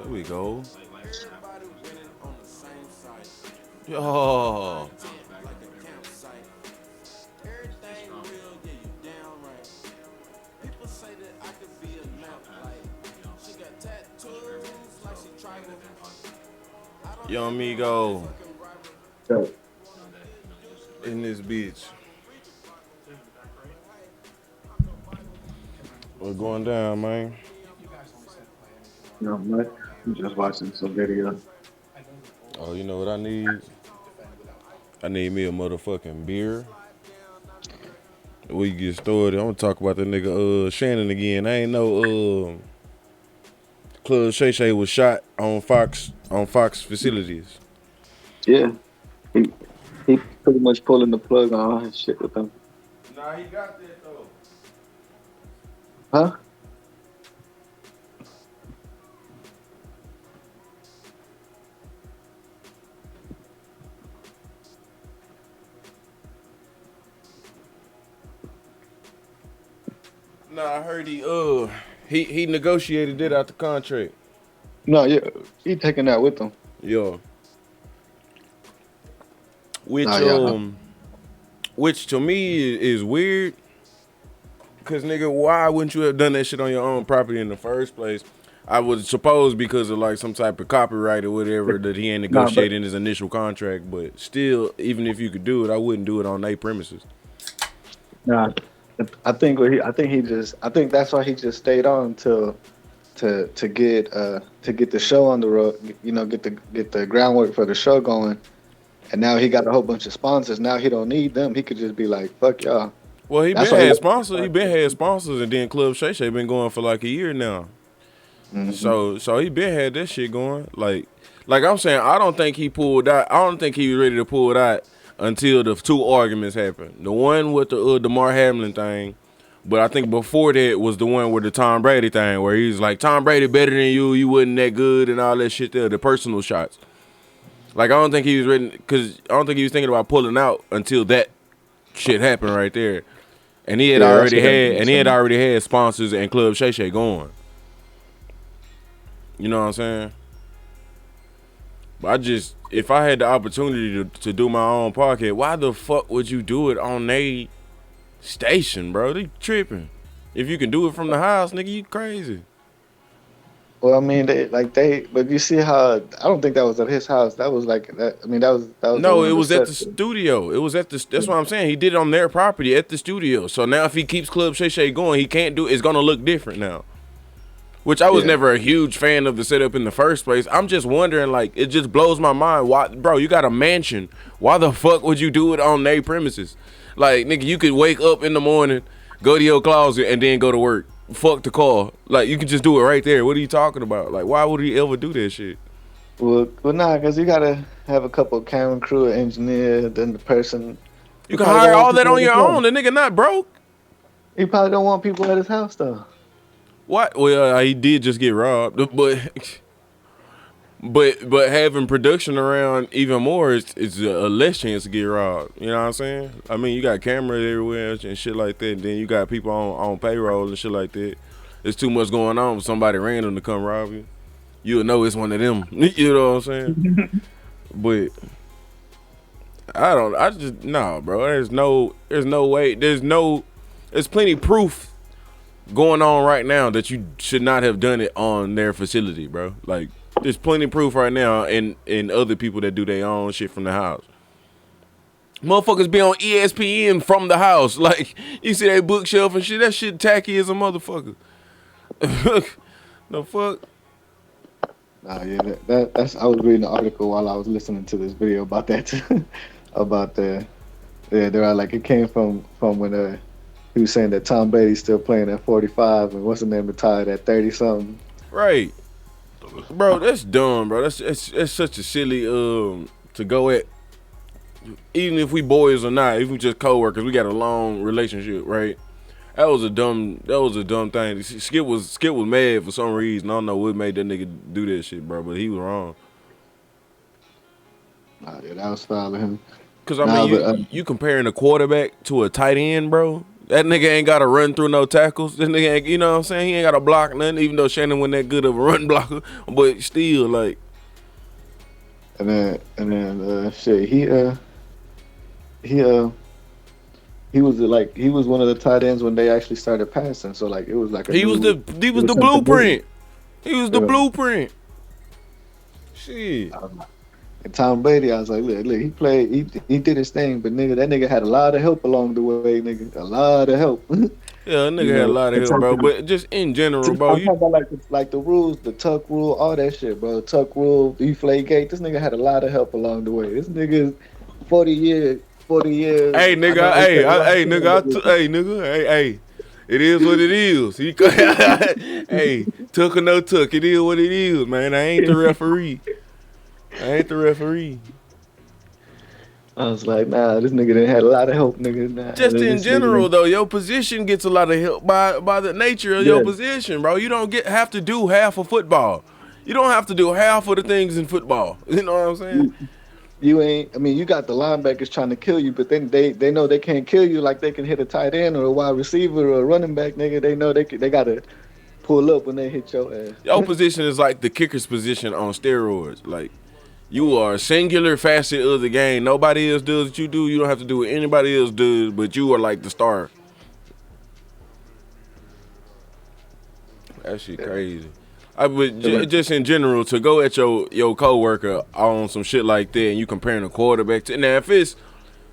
There we go. Yo. Yo, amigo. So, In this bitch. What's going down, man? much. I'm just watching some video. Oh, you know what I need? I need me a motherfucking beer. We get started. I'm gonna talk about that nigga Shannon again. I ain't know Club Shay Shay was shot on Fox facilities. Yeah, he he pretty much pulling the plug on all his shit with them. Nah, he got that though. Huh? Nah, I heard he negotiated it out the contract. No, yeah, he taking that with him. Yo. Nah, Which yeah, which to me is weird. Cause nigga, why wouldn't you have done that shit on your own property in the first place? I would suppose because of like some type of copyright or whatever that he ain't nah, but negotiating his initial contract. But still, even if you could do it, I wouldn't do it on their premises. nah. I think that's why he just stayed on till to get the show on the road. You know, get the groundwork for the show going. And now he got a whole bunch of sponsors. Now he don't need them. He could just be like, "Fuck y'all." Well, he That's been why he. had sponsors. He been had sponsors, and then Club Shay Shay been going for like a year now. Mm-hmm. So he been had that shit going. Like I'm saying, I don't think he pulled out. I don't think he was ready to pull it out until the two arguments happened. The one with the Damar Hamlin thing, but I think before that was the one with the Tom Brady thing, where he's like, Tom Brady better than you. You wasn't that good and all that shit there. The personal shots. Like I don't think he was ready because I don't think he was thinking about pulling out until that shit happened right there. And he had Yeah, that's already what that had, nigga and he had saying. already had sponsors and Club Shay Shay going. You know what I'm saying? But if I had the opportunity to do my own podcast, why the fuck would you do it on a station, bro? They tripping. If you can do it from the house, nigga, you crazy. Well, I mean, but you see how I don't think that was at his house. That was like that. I mean, that was No, one it of the was at the sets. studio. It was at the. That's what I'm saying. He did it on their property at the studio. So now, if he keeps Club Shay Shay going, he can't do. It's gonna look different now. Which I was Yeah. never a huge fan of the setup in the first place. I'm just wondering, like, it just blows my mind. Why, bro? You got a mansion. Why the fuck would you do it on their premises? Like, nigga, you could wake up in the morning, go to your closet, and then go to work. Fuck the call. Like, you can just do it right there. What are you talking about? Like, why would he ever do that shit? Well, nah, because you gotta have a couple camera crew, engineer, then the person. You He can probably don't hire want all that people on at his your house. own. The nigga not broke. He probably don't want people at his house though. What? Well, he did just get robbed, but but having production around even more is a less chance to get robbed. You know what I'm saying? I mean, you got cameras everywhere and shit like that. And then you got people on payroll and shit like that. There's too much going on for somebody random to come rob you. You'll know it's one of them. You know what I'm saying? But I don't. I just no, bro. There's no way. There's plenty proof going on right now that you should not have done it on their facility, bro. Like, there's plenty of proof right now in other people that do their own shit from the house. Motherfuckers be on ESPN from the house. Like, you see that bookshelf and shit, that shit tacky as a motherfucker. The fuck? Nah, yeah, that's. I was reading the article while I was listening to this video about that too. About they're like it came from when he was saying that Tom Brady's still playing at 45 and what's the name retired at 30 something. Right. Bro, that's dumb, bro. That's such a silly to go at. Even if we boys or not, if we just coworkers, we got a long relationship, right? That was a dumb thing. Skip was mad for some reason. I don't know what made that nigga do that shit, bro, but he was wrong. Nah, yeah, that was foul of him. Cause I Nah, mean, but you comparing a quarterback to a tight end, bro. That nigga ain't got to run through no tackles. This nigga ain't, you know what I'm saying? He ain't got to block nothing, even though Shannon wasn't that good of a run blocker. But still, like. And then shit, he was one of the tight ends when they actually started passing. So like it was like He was the blueprint. He was the blueprint. Shit. And Tom Brady, I was like, look, he did his thing, but nigga, that nigga had a lot of help along the way, nigga, a lot of help. Yeah, nigga had a lot of help, bro. But just in general, bro. I'm talking about like the rules, the tuck rule, all that shit, bro. Tuck rule, deflate gate. This nigga had a lot of help along the way. This nigga is 40 years. Hey, nigga, hey. It is what it is. Hey, tuck or no tuck, it is what it is, man. I ain't the referee. I was like, nah, this nigga done had a lot of help, nigga. Nah, just in general, though, your position gets a lot of help by the nature of your position, bro. You don't have to do half of football. You don't have to do half of the things in football. You know what I'm saying? You ain't. I mean, you got the linebackers trying to kill you, but then they know they can't kill you like they can hit a tight end or a wide receiver or a running back, nigga. They know they gotta pull up when they hit your ass. Your position is like the kicker's position on steroids, like. You are a singular facet of the game. Nobody else does what you do. You don't have to do what anybody else does, but you are like the star. That shit crazy. Just in general, to go at your coworker on some shit like that, and you comparing a quarterback to now, if it's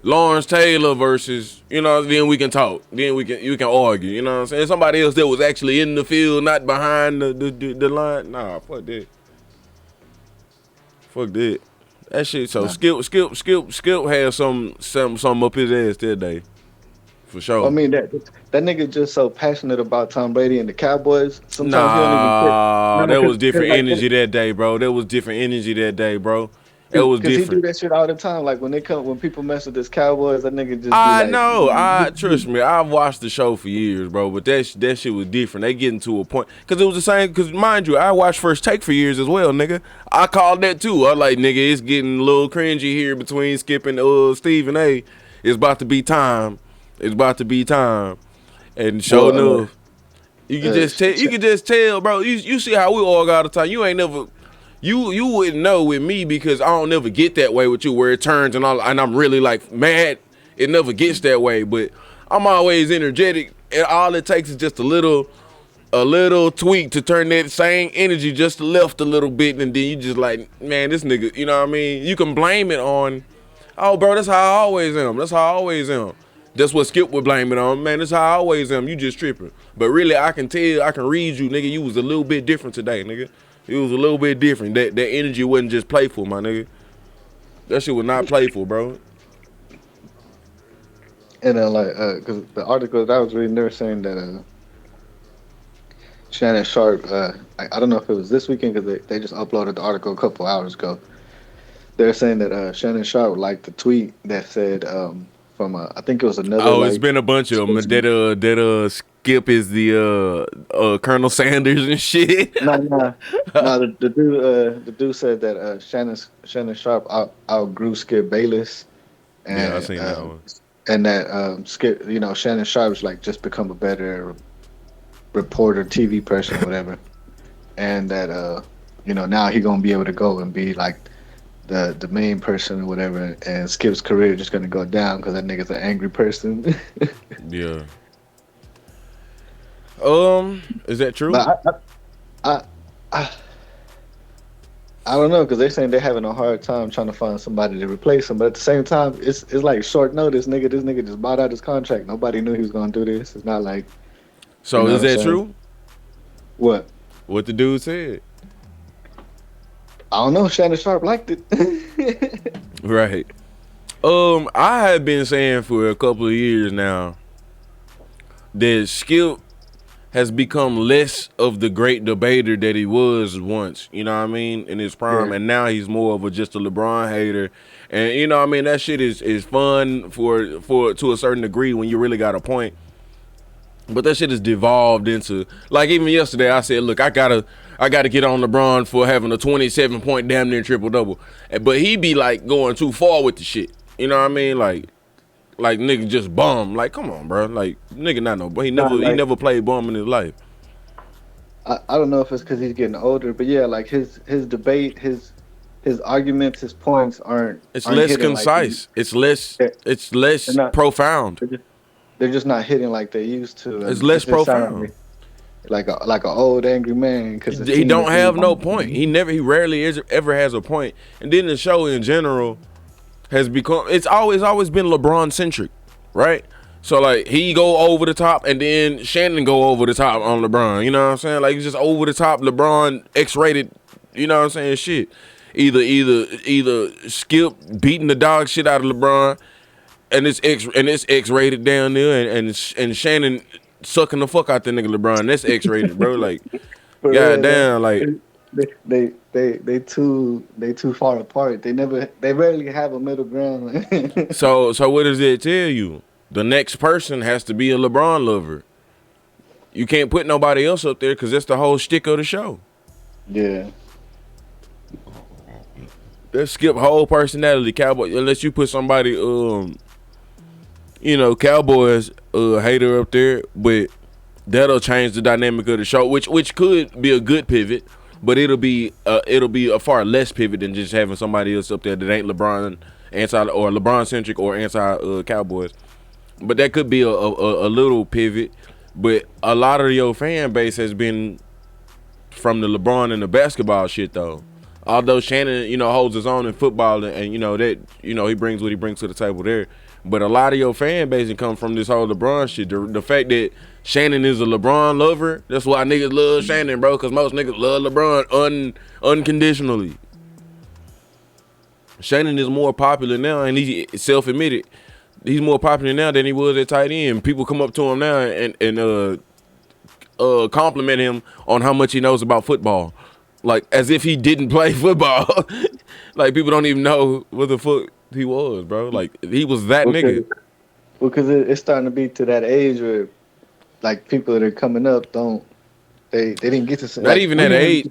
Lawrence Taylor versus, you know, then we can talk. Then you can argue. You know what I'm saying? Somebody else that was actually in the field, not behind the line. Nah, fuck that. Fuck that. That shit. So Skip had some up his ass that day, for sure. I mean that nigga just so passionate about Tom Brady and the Cowboys. Sometimes that was different energy that day, bro. That was different energy that day, bro. It was different. He do that shit all the time. Like when people mess with his Cowboys, that nigga just. I trust me. I've watched the show for years, bro. But that shit was different. They getting to a point because it was the same. Because mind you, I watched First Take for years as well, nigga. I called that too. I like, nigga, it's getting a little cringy here between Skip and Stephen A. It's about to be time. And sure enough, you can just tell, bro. You see how we argue all the time. You ain't never. You wouldn't know with me because I don't never get that way with you where it turns and I'm really like mad. It never gets that way, but I'm always energetic and all it takes is just a little tweak to turn that same energy just left a little bit, and then you just like, man, this nigga, you know what I mean? You can blame it on, oh, bro, that's how I always am. That's what Skip would blame it on. Man, that's how I always am. You just tripping. But really, I can tell, I can read you, nigga. You was a little bit different today, nigga. It was a little bit different. That energy wasn't just playful, my nigga. That shit was not playful, bro. And then because the article that I was reading, they were saying that Shannon Sharpe, I don't know if it was this weekend because they just uploaded the article a couple hours ago. They're saying that Shannon Sharpe liked the tweet that said from I think it was another. Oh, it's been a bunch of them. That Skip is the Colonel Sanders and shit. No. The dude said that Shannon Sharpe outgrew Skip Bayless. And, yeah, I seen that one. And that Skip, Shannon Sharpe's like just become a better reporter, TV person, whatever. And that now he gonna be able to go and be like the main person or whatever, and Skip's career just gonna go down because that nigga's an angry person. Yeah. Is that true? But I don't know, because they're saying they're having a hard time trying to find somebody to replace him. But at the same time, it's like short notice, nigga. This nigga just bought out his contract. Nobody knew he was gonna do this. It's not like. So is that true? What? What the dude said? I don't know. Shannon Sharpe liked it. Right. I have been saying for a couple of years now that Skip has become less of the great debater that he was once, you know what I mean, in his prime, and now he's more of just a LeBron hater. And you know what I mean, that shit is fun for to a certain degree when you really got a point. But that shit has devolved into, like, even yesterday I said, look, I gotta get on LeBron for having a 27-point damn near triple double. But he be like going too far with the shit. You know what I mean? Like, Like nigga just bum. Like come on, bro. Like nigga not no. But he Nah, like never played bum in his life. I don't know if it's because he's getting older, but yeah, like his debate, his arguments, his points It's aren't less hitting like concise. It's they're less not profound. they're just not hitting like they used to, It's and less it's just sounding profound. like an old angry man because his He team don't is have no point. losing. He rarely ever has a point. And then the show in general has become, it's always been LeBron centric, right? So like he go over the top and then Shannon go over the top on LeBron. You know what I'm saying? Like it's just over the top LeBron X-rated. You know what I'm saying? Shit. Either Skip beating the dog shit out of LeBron and it's X-rated down there and Shannon sucking the fuck out that nigga LeBron. That's X-rated, bro. Like For real, goddamn, like they too far apart. They rarely have a middle ground. so what does it tell you? The next person has to be a LeBron lover. You can't put nobody else up there because that's the whole shtick of the show. Yeah. Let's skip whole personality, Cowboy. Unless you put somebody, Cowboys hater up there, but that'll change the dynamic of the show, which could be a good pivot, but it'll be a far less pivot than just having somebody else up there that ain't LeBron or LeBron centric or anti Cowboys. But that could be a little pivot. But a lot of your fan base has been from the LeBron and the basketball shit though. Although Shannon, holds his own in football and that, he brings what he brings to the table there. But a lot of your fan base come from this whole LeBron shit. The fact that Shannon is a LeBron lover, that's why niggas love Shannon, bro, because most niggas love LeBron unconditionally. Shannon is more popular now, and he self-admitted he's more popular now than he was at tight end. People come up to him now and compliment him on how much he knows about football. Like, as if he didn't play football. Like, people don't even know what the fuck he was, bro. Like, he was that nigga. Because it's starting to be to that age where, like, people that are coming up they didn't get to say. Not even that age,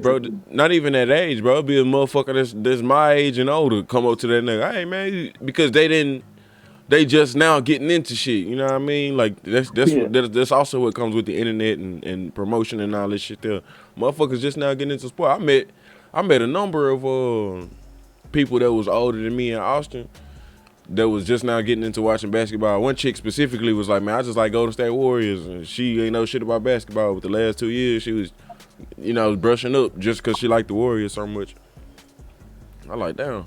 bro. Not even that age, bro. It'd be a motherfucker that's my age and older come up to that nigga. Hey, man, because they just now getting into shit. You know what I mean? Like that's also what comes with the internet and promotion and all this shit. There, motherfuckers just now getting into sport. I met a number of people that was older than me in Austin that was just now getting into watching basketball. One chick specifically was like, man, I just like Golden State Warriors, and she ain't know shit about basketball. But the last 2 years, she was, brushing up just because she liked the Warriors so much. I like, damn.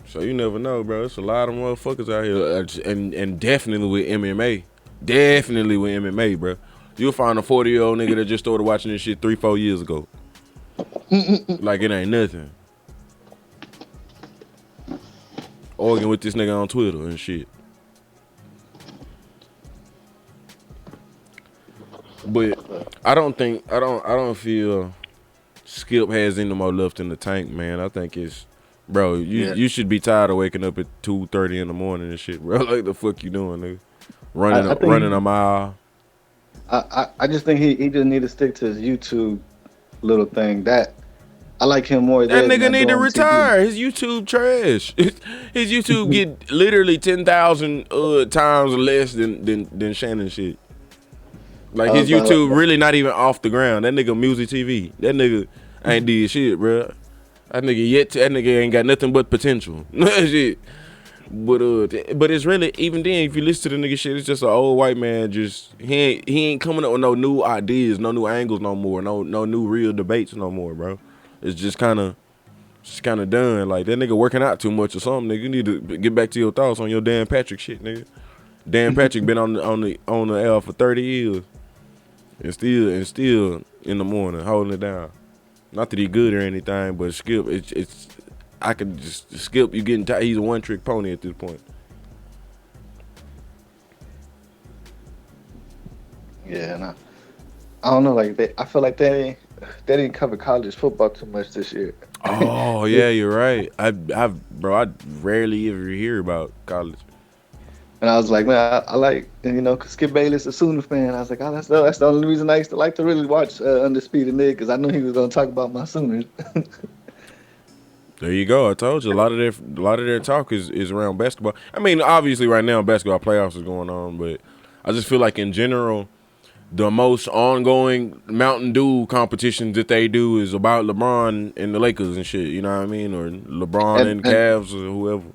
So you never know, bro. It's a lot of motherfuckers out here, and definitely with MMA. Definitely with MMA, bro. You'll find a 40-year-old nigga that just started watching this shit 3-4 years ago. Like it ain't nothing. Arguing with this nigga on Twitter and shit. But I don't feel Skip has any more left in the tank, man. I think it's, bro, you should be tired of waking up at 2:30 in the morning and shit, bro. Like the fuck you doing, nigga? Running a mile. I just think he just need to stick to his YouTube little thing. That I like him more. That nigga need to retire. His YouTube trash. His YouTube get literally 10,000 times less than Shannon shit. Like his YouTube really not even off the ground. That nigga MuZi TV. That nigga ain't did shit, bro. That nigga ain't got nothing but potential. Shit. But it's really, even then, if you listen to the nigga shit, it's just an old white man. Just he ain't coming up with no new ideas, no new angles no more, no new real debates no more, bro. It's just kind of done. Like that nigga working out too much or something. Nigga, you need to get back to your thoughts on your Dan Patrick shit, nigga. Dan Patrick been on the air for 30 years, and still in the morning holding it down. Not that he good or anything, but Skip, it's I could just Skip. You getting tired? He's a one-trick pony at this point. Yeah, nah. I don't know. Like I feel like they didn't cover college football too much this year. Oh yeah, you're right. I rarely ever hear about college. And I was like, man, I like, cause Skip Bayless a Sooner fan. I was like, oh, that's the only reason I used to like to really watch Undisputed Nick, because I knew he was gonna talk about my Sooners. There you go. I told you a lot of their talk is around basketball. I mean, obviously right now basketball playoffs is going on, but I just feel like in general, the most ongoing Mountain Dew competitions that they do is about LeBron and the Lakers and shit. You know what I mean? Or LeBron and Cavs or whoever.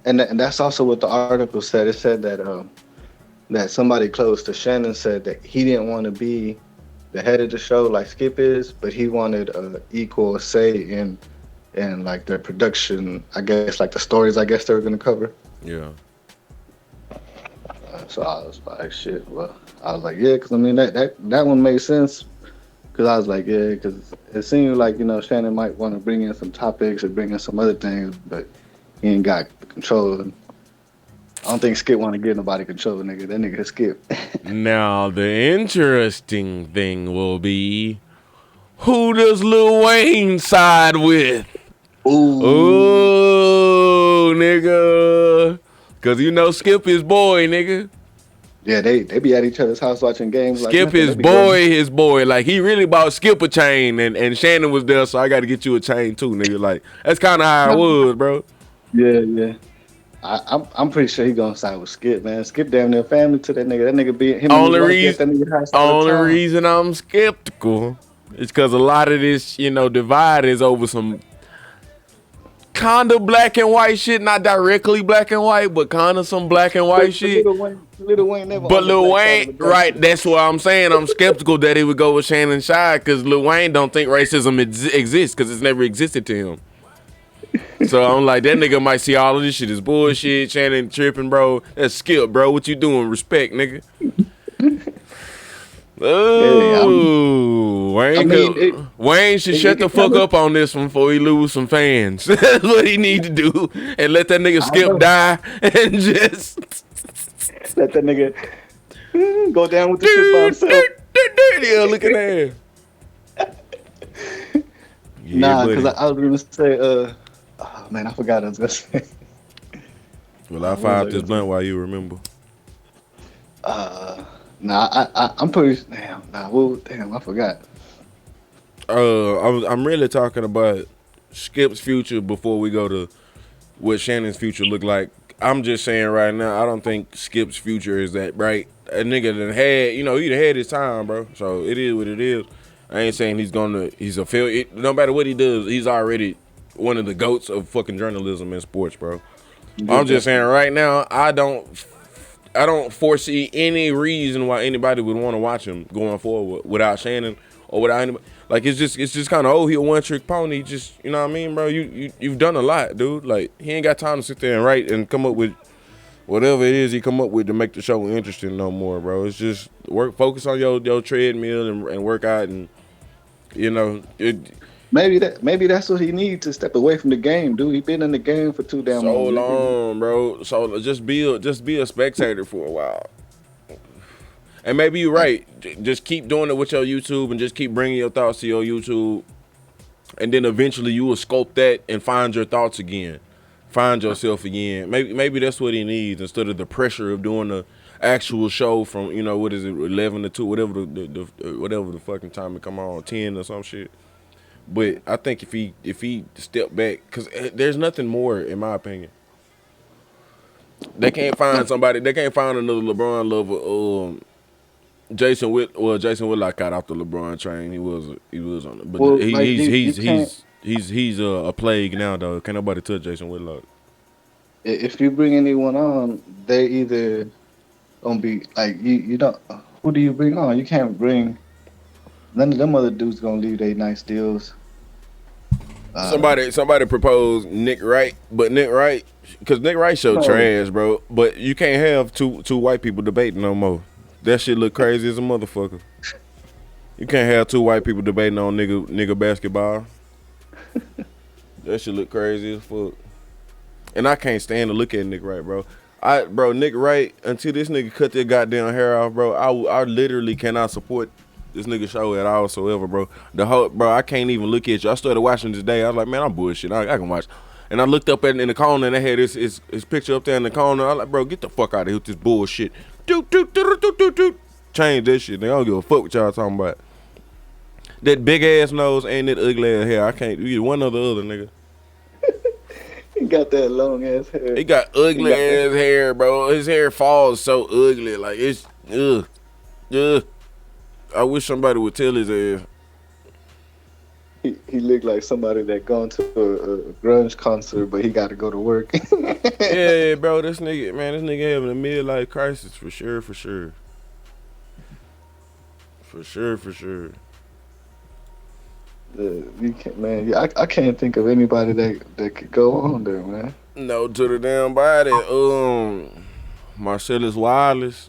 And that's also what the article said. It said that somebody close to Shannon said that he didn't want to be the head of the show like Skip is, but he wanted equal say in like their production. I guess like the stories. I guess they were gonna cover. Yeah. So I was like, shit. Well, I was like, yeah, because I mean that one made sense. Because I was like, yeah, because it seemed like Shannon might want to bring in some topics or bring in some other things, but he ain't got the control. I don't think Skip want to give nobody control, nigga. That nigga Skip. Now the interesting thing will be, who does Lil Wayne side with? Ooh, nigga. Cause Skip his boy, nigga. Yeah, they be at each other's house watching games. Skip his boy. Like he really bought Skip a chain, and Shannon was there, so I got to get you a chain too, nigga. Like that's kind of how it was, bro. Yeah. I'm pretty sure he gonna side with Skip, man. Skip damn near family to that nigga. That nigga be him. Only reason I'm skeptical is because a lot of this, divide is over some kinda black and white shit, not directly black and white, but kinda some black and white shit. Lil Wayne never. But Lil Wayne, right? That's what I'm saying. I'm skeptical that he would go with Shannon's side because Lil Wayne don't think racism exists because it's never existed to him. So I'm like, that nigga might see all of this shit as bullshit. Shannon tripping, bro. That's Skip, bro. What you doing? Respect, nigga. Oh, Wayne should shut the fuck up on this one before he lose some fans. That's what he need to do, and let that nigga Skip die, and just let that nigga go down with the shit by himself. Yeah, look at that. Nah, because I was gonna say, oh man, I forgot what I was gonna say. Well, I fired this blunt while you remember. I'm pretty. Damn, I forgot. I'm really talking about Skip's future before we go to what Shannon's future look like. I'm just saying right now, I don't think Skip's future is that bright. A nigga done had, he done had his time, bro. So it is what it is. I ain't saying he's a failure. No matter what he does, he's already one of the GOATs of fucking journalism and sports, bro. I'm just saying right now, I don't foresee any reason why anybody would want to watch him going forward without Shannon or without anybody. Like it's just kind of he a one trick pony. Just you know what I mean, bro. You've done a lot, dude. Like he ain't got time to sit there and write and come up with whatever it is he come up with to make the show interesting no more, bro. It's just focus on your treadmill and work out and Maybe that's what he needs to step away from the game, dude. He been in the game for too damn long, bro. So just be a spectator for a while. And maybe you're right. Just keep doing it with your YouTube and just keep bringing your thoughts to your YouTube. And then eventually you will sculpt that and find your thoughts again. Find yourself again. Maybe that's what he needs instead of the pressure of doing the actual show from, what is it, 11 to 2, whatever the fucking time it come on, 10 or some shit. But I think if he step back, because there's nothing more, in my opinion. They can't find somebody. They can't find another LeBron lover. Jason Whitlock got off the LeBron train. He was on it, but well, he's a plague now, though. Can't nobody touch Jason Whitlock. If you bring anyone on, they either gonna be like you don't. Who do you bring on? You can't bring. None of them other dudes gonna leave their nice deals. Somebody proposed Nick Wright, but Nick Wright, because Nick Wright show trash, bro. But you can't have two white people debating no more. That shit look crazy as a motherfucker. You can't have two white people debating on nigga basketball. That shit look crazy as fuck. And I can't stand to look at Nick Wright, bro. Nick Wright, until this nigga cut their goddamn hair off, bro, I literally cannot support this nigga show at all whatsoever, bro. I can't even look at you. I started watching today. I was like, man, I'm bullshit. I can watch. And I looked up in the corner and they had his picture up there in the corner. I was like, bro, get the fuck out of here with this bullshit. Change that shit. They don't give a fuck what y'all talking about. That big ass nose and that ugly ass hair. I can't. You one or the other, nigga. got that long ass He hair. got He ugly got that. ass hair, bro. His hair falls so ugly, like it's ugh. I wish somebody would tell his ass. He looked like somebody that gone to a grunge concert, but he got to go to work. Yeah, bro, this nigga having a midlife crisis for sure, for sure. For sure, for sure. You can't, man. Yeah, I can't think of anybody that could go on there, man. No to the damn body. Marcellus Wallace.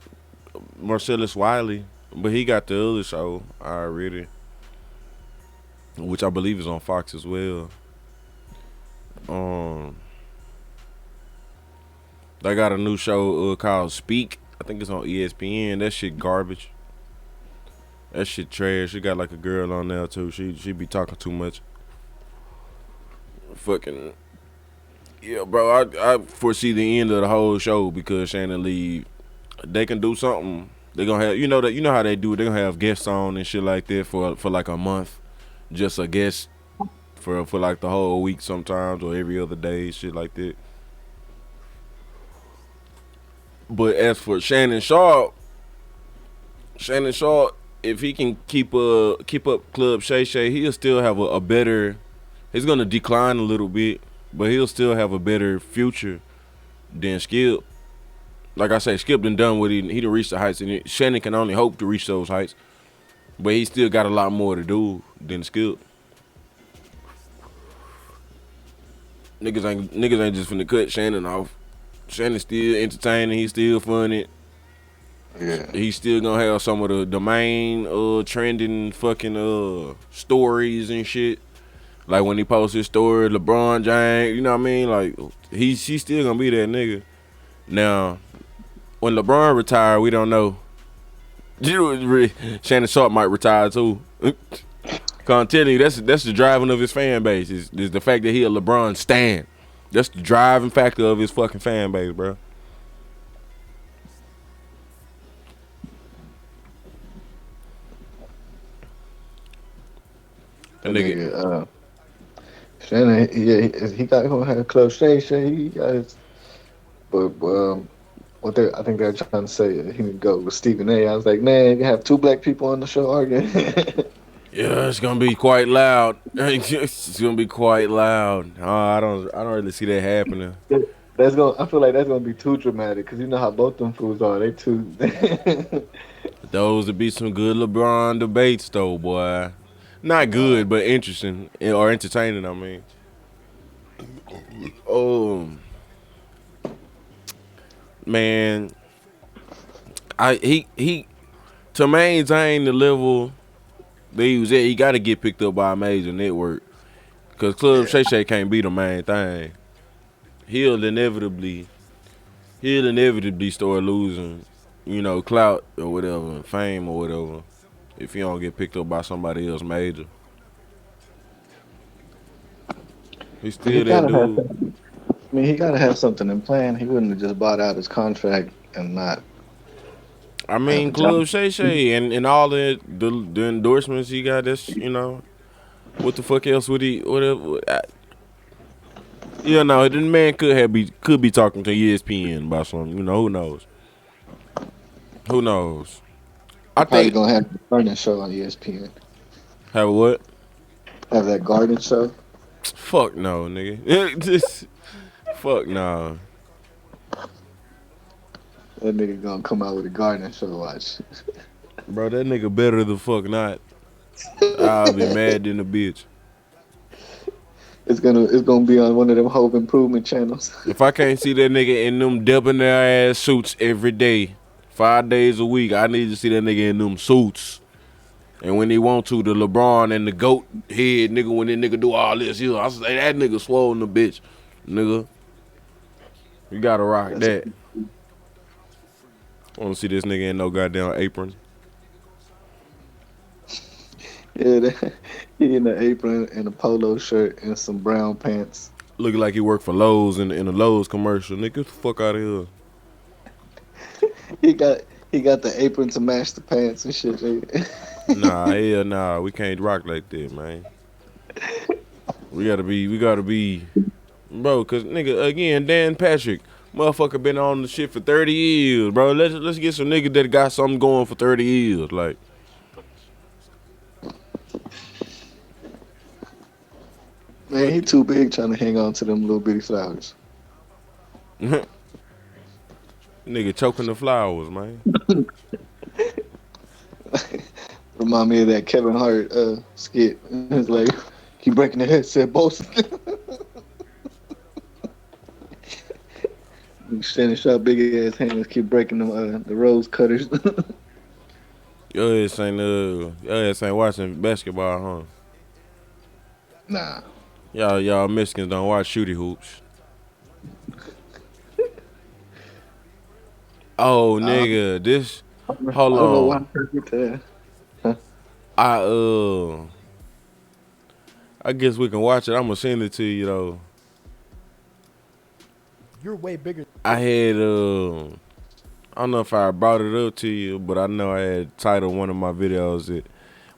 Marcellus Wiley. But he got the other show already. Which I believe is on Fox as well. Um they got a new show called Speak. I think it's on ESPN. That shit garbage. That shit trash. She got like a girl on there too. She be talking too much. Fucking yeah, bro. I foresee the end of the whole show because Shannon leave. They can do something. They gonna have you know how they do it. They gonna have guests on and shit like that for like a month. Just a guest for like the whole week sometimes or every other day, shit like that. But as for Shannon Sharpe, if he can keep up Club Shay Shay, he'll still have a better. He's gonna decline a little bit, but he'll still have a better future than Skip. Like I say, Skip done what he done reached the heights, and Shannon can only hope to reach those heights. But he still got a lot more to do than Skip. Niggas ain't just finna cut Shannon off. Shannon's still entertaining. He's still funny. Yeah. He's still gonna have some of the main trending fucking stories and shit. Like when he posts his story, LeBron James, you know what I mean? Like he's still gonna be that nigga. Now, when LeBron retired, we don't know. Shannon Sharpe might retire too. Cause I'm telling you, that's the driving of his fan base. Is the fact that he a LeBron stan. That's the driving factor of his fucking fan base, bro. That That nigga. nigga, Shannon, yeah, he got gonna have Club Shay Shay. He got his, but I think they're trying to say he would go with Stephen A. I was like, man, you have two black people on the show arguing. Yeah, it's gonna be quite loud. It's gonna be quite loud. I don't really see that happening. That's gonna. I feel like that's gonna be too dramatic because you know how both them fools are. They too. Those would be some good LeBron debates, though, boy. Not good, but interesting or entertaining. I mean, oh man, he to maintain the level that he was at, he got to get picked up by a major network. Cause Club Shay Shay can't be the main thing. He'll inevitably start losing, clout or whatever, fame or whatever, if he don't get picked up by somebody else major. He's he still that gotta have. dude. I mean, he gotta have something in plan. He wouldn't have just bought out his contract and not I have mean, a job. Club Shay Shay and all the endorsements he got. That's. What the fuck else would he? Whatever. No, the man could be talking to ESPN about something. Who knows? Who knows? I Probably think gonna have the garden show on ESPN. have what? Have that garden show. Fuck no, nigga. Just fuck no. That nigga gonna come out with a garden show. Watch. Bro, that nigga better the fuck not. I'll be mad than a bitch. It's gonna be on one of them home improvement channels. If I can't see that nigga in them debonair ass suits every day, 5 days a week, I need to see that nigga in them suits. And when he want to, the LeBron and the GOAT head nigga, when that nigga do all this, I say that nigga swollen the bitch, nigga. You gotta rock that. I wanna see this nigga in no goddamn apron. Yeah, he in the apron and a polo shirt and some brown pants. Looking like he worked for Lowe's in a Lowe's commercial. Nigga, get the fuck out of here. He got the apron to match the pants and shit. Nah, hell nah. We can't rock like that, man. We gotta be bro. Cause nigga, again, Dan Patrick, motherfucker been on the shit for 30 years, bro. Let's get some nigga that got something going for 30 years, like. Man, he too big trying to hang on to them little bitty flowers. Nigga choking the flowers, man. Remind me of that Kevin Hart skit. It's like, keep breaking the headset, boss. Shannon Sharpe big ass hands keep breaking them the rose cutters. Your ass ain't watching basketball, huh? Nah. Y'all Mexicans don't watch shooty hoops. Oh nigga, this hold I don't know why on. I get to that. I guess we can watch it. I'm gonna send it to you though. You're way bigger. I had I don't know if I brought it up to you, but I know I had titled one of my videos it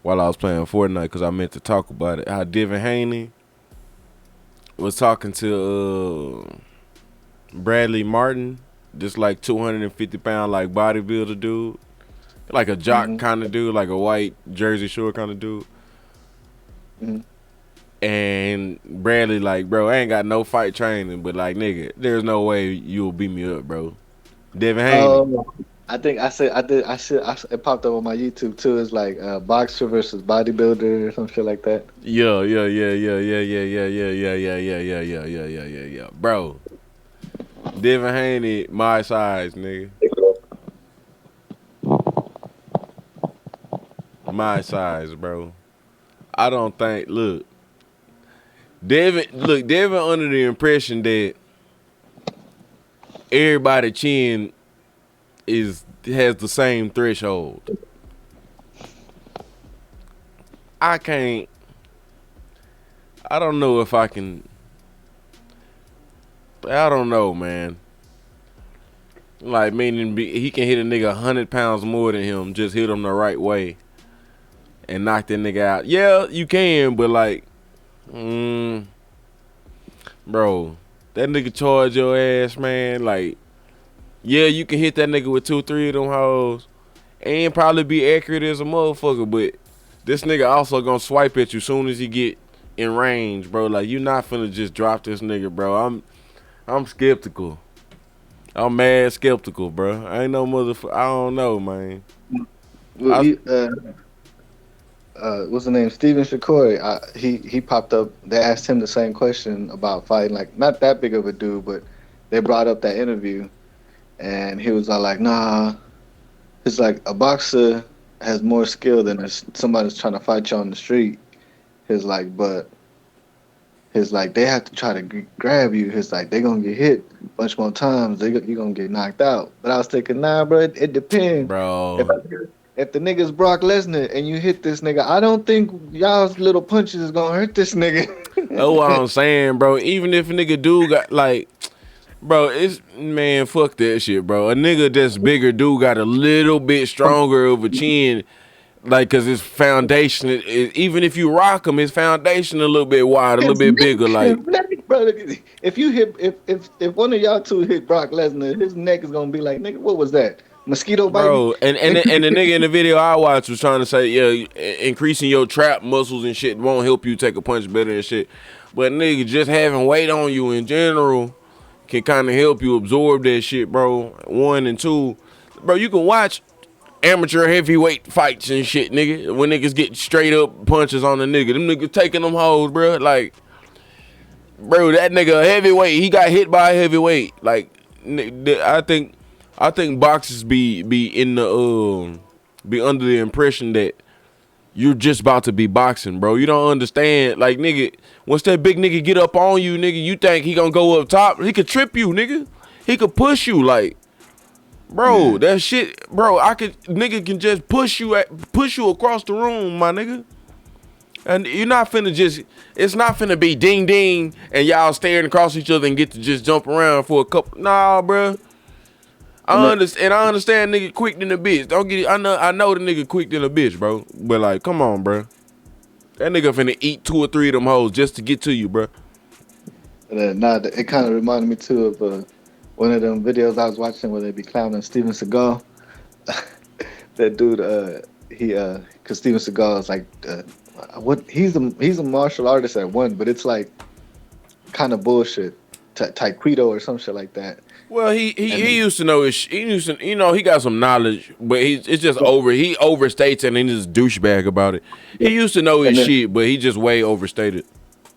while I was playing Fortnite because I meant to talk about it. How Devin Haney was talking to Bradley Martin, this like 250-pound like bodybuilder dude, like a jock kind of dude, like a white Jersey Shore kind of dude. And Bradley like, bro, I ain't got no fight training, but like, nigga, there's no way you'll beat me up, bro. Devin Haney. I think it popped up on my YouTube too. It's like boxer versus bodybuilder or some shit like that. Yeah. Bro, Devin Haney, my size, nigga. My size, bro. I don't think. Look, Devin under the impression that everybody chin has the same threshold. I don't know if I can. I don't know, man. Like, meaning he can hit a nigga 100 pounds more than him, just hit him the right way and knock that nigga out. Yeah, you can, but like, bro, that nigga charge your ass, man. Like, yeah, you can hit that nigga with 2-3 of them hoes and probably be accurate as a motherfucker, but this nigga also gonna swipe at you soon as he get in range, bro. Like, you not finna just drop this nigga, bro. I'm skeptical. I'm mad skeptical, bro. I ain't no motherfucker. I don't know, man. Well, what's the name? Steven Shakur. He popped up. They asked him the same question about fighting. Like, not that big of a dude, but they brought up that interview, and he was all like, "Nah, it's like a boxer has more skill than somebody's trying to fight you on the street." He's like, but he's like, they have to try to grab you. He's like, they gonna get hit a bunch more times. You gonna get knocked out. But I was thinking, nah, bro, it depends, bro. If the nigga's Brock Lesnar and you hit this nigga, I don't think y'all's little punches is gonna hurt this nigga. That's what I'm saying, bro. Even if a nigga do got like, bro, man, fuck that shit, bro. A nigga that's bigger do got a little bit stronger of a chin. Like, cause his foundation, even if you rock him, his foundation a little bit wide, a little bit bigger. Like, bro, if you hit, if one of y'all two hit Brock Lesnar, his neck is gonna be like, nigga, what was that? Mosquito bite? Bro, and the nigga in the video I watched was trying to say, yeah, increasing your trap muscles and shit won't help you take a punch better and shit. But nigga, just having weight on you in general can kind of help you absorb that shit, bro. 1 and 2, bro, you can watch amateur heavyweight fights and shit, nigga. When niggas get straight up punches on the nigga. Them niggas taking them hoes, bro. Like, bro, that nigga heavyweight, he got hit by a heavyweight. Like, I think boxers be in the be under the impression that you're just about to be boxing, bro. You don't understand. Like, nigga, once that big nigga get up on you, nigga, you think he gonna go up top? He could trip you, nigga. He could push you, like. Bro, that shit, bro, nigga can just push you across the room, my nigga. And you're not finna it's not finna be ding ding and y'all staring across each other and get to just jump around for a couple. Nah, bro. I understand nigga quick than a bitch. Don't get it. I know the nigga quick than a bitch, bro. But like, come on, bro. That nigga finna eat 2 or 3 of them hoes just to get to you, bro. Nah, it kind of reminded me too of one of them videos I was watching where they be clowning Steven Seagal. That dude, cause Steven Seagal is like, what he's a martial artist at one, but it's like kind of bullshit, taekwondo or some shit like that. Well, he And used to know he used to he got some knowledge, but it's just he overstates it and he's just douchebag about it. He used to know his and then shit, but he just way overstated.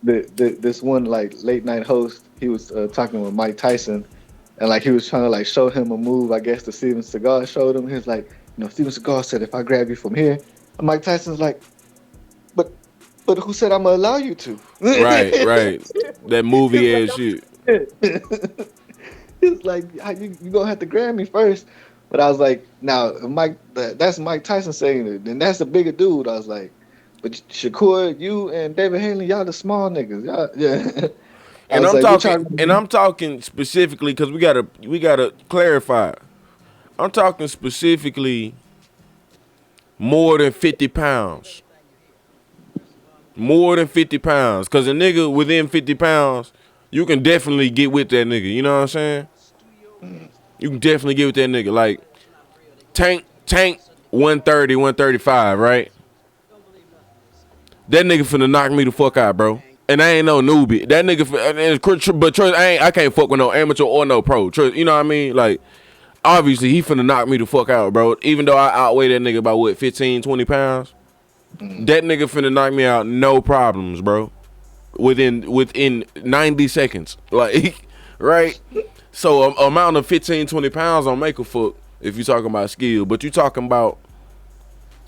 this one like late night host, he was talking with Mike Tyson, and like he was trying to like show him a move. I guess the Steven Seagal showed him. He was like, Steven Seagal said if I grab you from here, and Mike Tyson's like, but who said I'm gonna allow you to? Right. That movie ass shit. It's like you gonna have to grab me first. But I was like, now Mike, that's Mike Tyson saying it, and that's the bigger dude. I was like, but Shakur, you and David Hanley, y'all the small niggas. Y'all, yeah. And I'm talking specifically because we gotta clarify. I'm talking specifically more than 50 pounds. More than 50 pounds. Because a nigga within 50 pounds, you can definitely get with that nigga. You know what I'm saying? You can definitely get with that nigga. Like, Tank 130, 135, right? That nigga finna knock me the fuck out, bro. And I ain't no newbie. That nigga, but trust, I can't fuck with no amateur or no pro. Trust, you know what I mean? Like, obviously, he finna knock me the fuck out, bro. Even though I outweigh that nigga by what, 15, 20 pounds? That nigga finna knock me out, no problems, bro. Within 90 seconds. Like, right? So, amount of 15, 20 pounds don't make a fuck if you talking about skill. But you talking about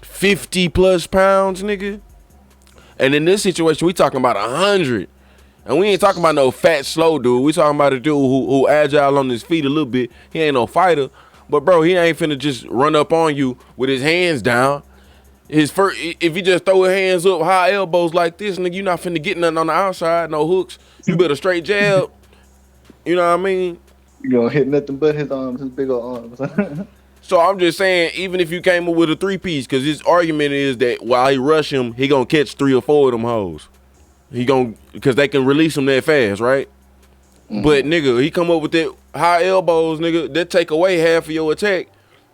50 plus pounds, nigga? And in this situation, we talking about 100. And we ain't talking about no fat, slow dude. We talking about a dude who agile on his feet a little bit. He ain't no fighter. But, bro, he ain't finna just run up on you with his hands down. If he just throw his hands up, high elbows like this, nigga, you not finna get nothing on the outside, no hooks. You better straight jab. You know what I mean? You gonna hit nothing but his arms, his big old arms. So I'm just saying, even if you came up with a 3-piece, because his argument is that while he rush him, he gonna catch 3 or 4 of them hoes. Because they can release him that fast, right? Mm-hmm. But nigga, he come up with that high elbows, nigga, that take away half of your attack.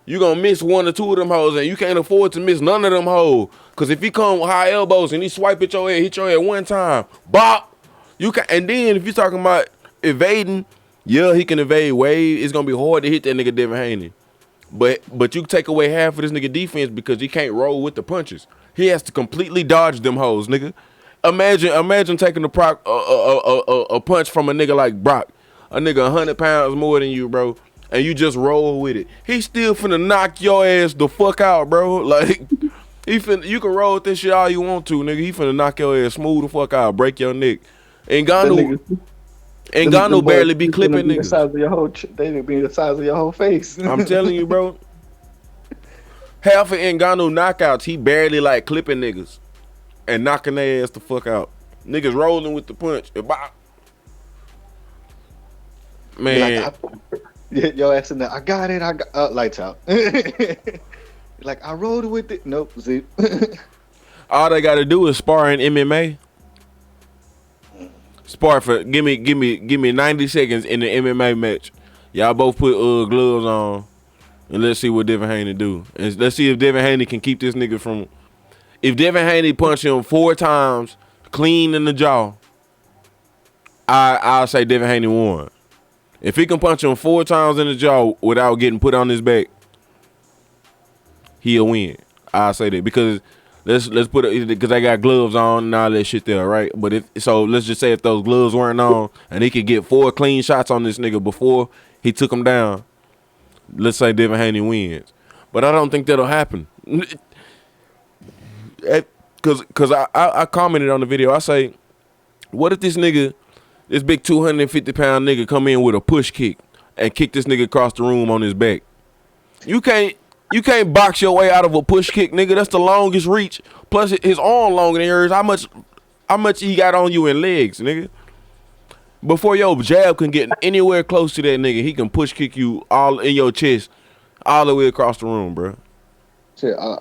You gonna miss 1 or 2 of them hoes, and you can't afford to miss none of them hoes. Because if he come with high elbows and he swipe at your head, hit your head one time, bop, you can. And then if you talking about evading, yeah, he can evade way. It's gonna be hard to hit that nigga Devin Haney. But you take away half of this nigga defense because he can't roll with the punches. He has to completely dodge them hoes, nigga. Imagine taking a punch from a nigga like Brock, a nigga 100 pounds more than you, bro, and you just roll with it. He still finna knock your ass the fuck out, bro. Like, you can roll with this shit all you want to, nigga. He finna knock your ass smooth the fuck out, break your neck. And Ngannou barely be clipping niggas. They be the size of your whole face. I'm telling you, bro. Half of Ngannou knockouts, he barely like clipping niggas and knocking their ass the fuck out. Niggas rolling with the punch. Man. Like, your ass in there. I got it. Lights out. Like, I rolled with it. Nope. Zip. All they got to do is spar in MMA. Spar for give me 90 seconds in the MMA match. Y'all both put gloves on, and let's see what Devin Haney do. And let's see if Devin Haney can keep this nigga from. If Devin Haney punch him 4 times clean in the jaw, I'll say Devin Haney won. If he can punch him 4 times in the jaw without getting put on his back, he'll win. I'll say that because. Let's put it because they got gloves on and all that shit there, right? But let's just say if those gloves weren't on and he could get 4 clean shots on this nigga before he took him down, let's say Devin Haney wins. But I don't think that'll happen. Because I commented on the video. I say, what if this big 250-pound nigga come in with a push kick and kick this nigga across the room on his back? You can't box your way out of a push kick, nigga. That's the longest reach. Plus, his arm longer than yours. How much he got on you in legs, nigga? Before your jab can get anywhere close to that nigga, he can push kick you all in your chest, all the way across the room, bro. Shit, I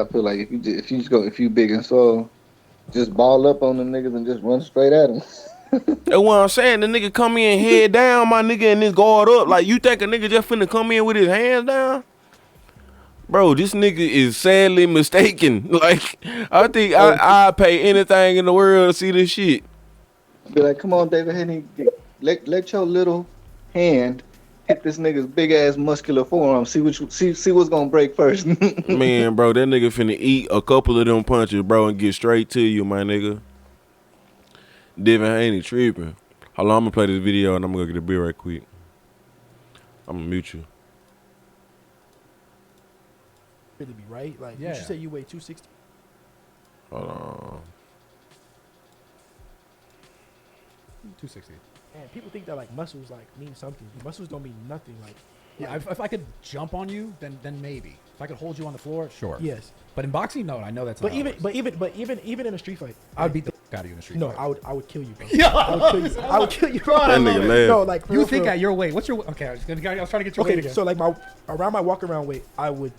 feel like if you big and so, just ball up on the niggas and just run straight at them. That's what I'm saying. The nigga come in head down, my nigga, and this guard up. Like, you think a nigga just finna come in with his hands down? Bro, this nigga is sadly mistaken. Like, I think I'd pay anything in the world to see this shit. Be like, come on, David Haney, let your little hand hit this nigga's big ass muscular forearm. See what's gonna break first. Man, bro, that nigga finna eat a couple of them punches, bro, and get straight to you, my nigga. Devin Haney tripping. Hold on, I'm gonna play this video and I'm gonna go get a beer right quick. I'm gonna mute you. Really be right? Like, Yeah. you say you weigh 260? Hold on. 260. And people think that like muscles like mean something. Muscles don't mean nothing. Like, Yeah, if I could jump on you, then maybe. If I could hold you on the floor, sure. yes. But in boxing, no, I know that's But not how it works. even in a street fight, I would beat the fuck out of you in the street no, fight. I would kill you, bro. Yeah. I would kill you. I would kill you, bro. That nigga laugh. No, like for You real, think for at real. your weight? What's your okay? I was trying to get your weight again. So like around my walk around weight, I would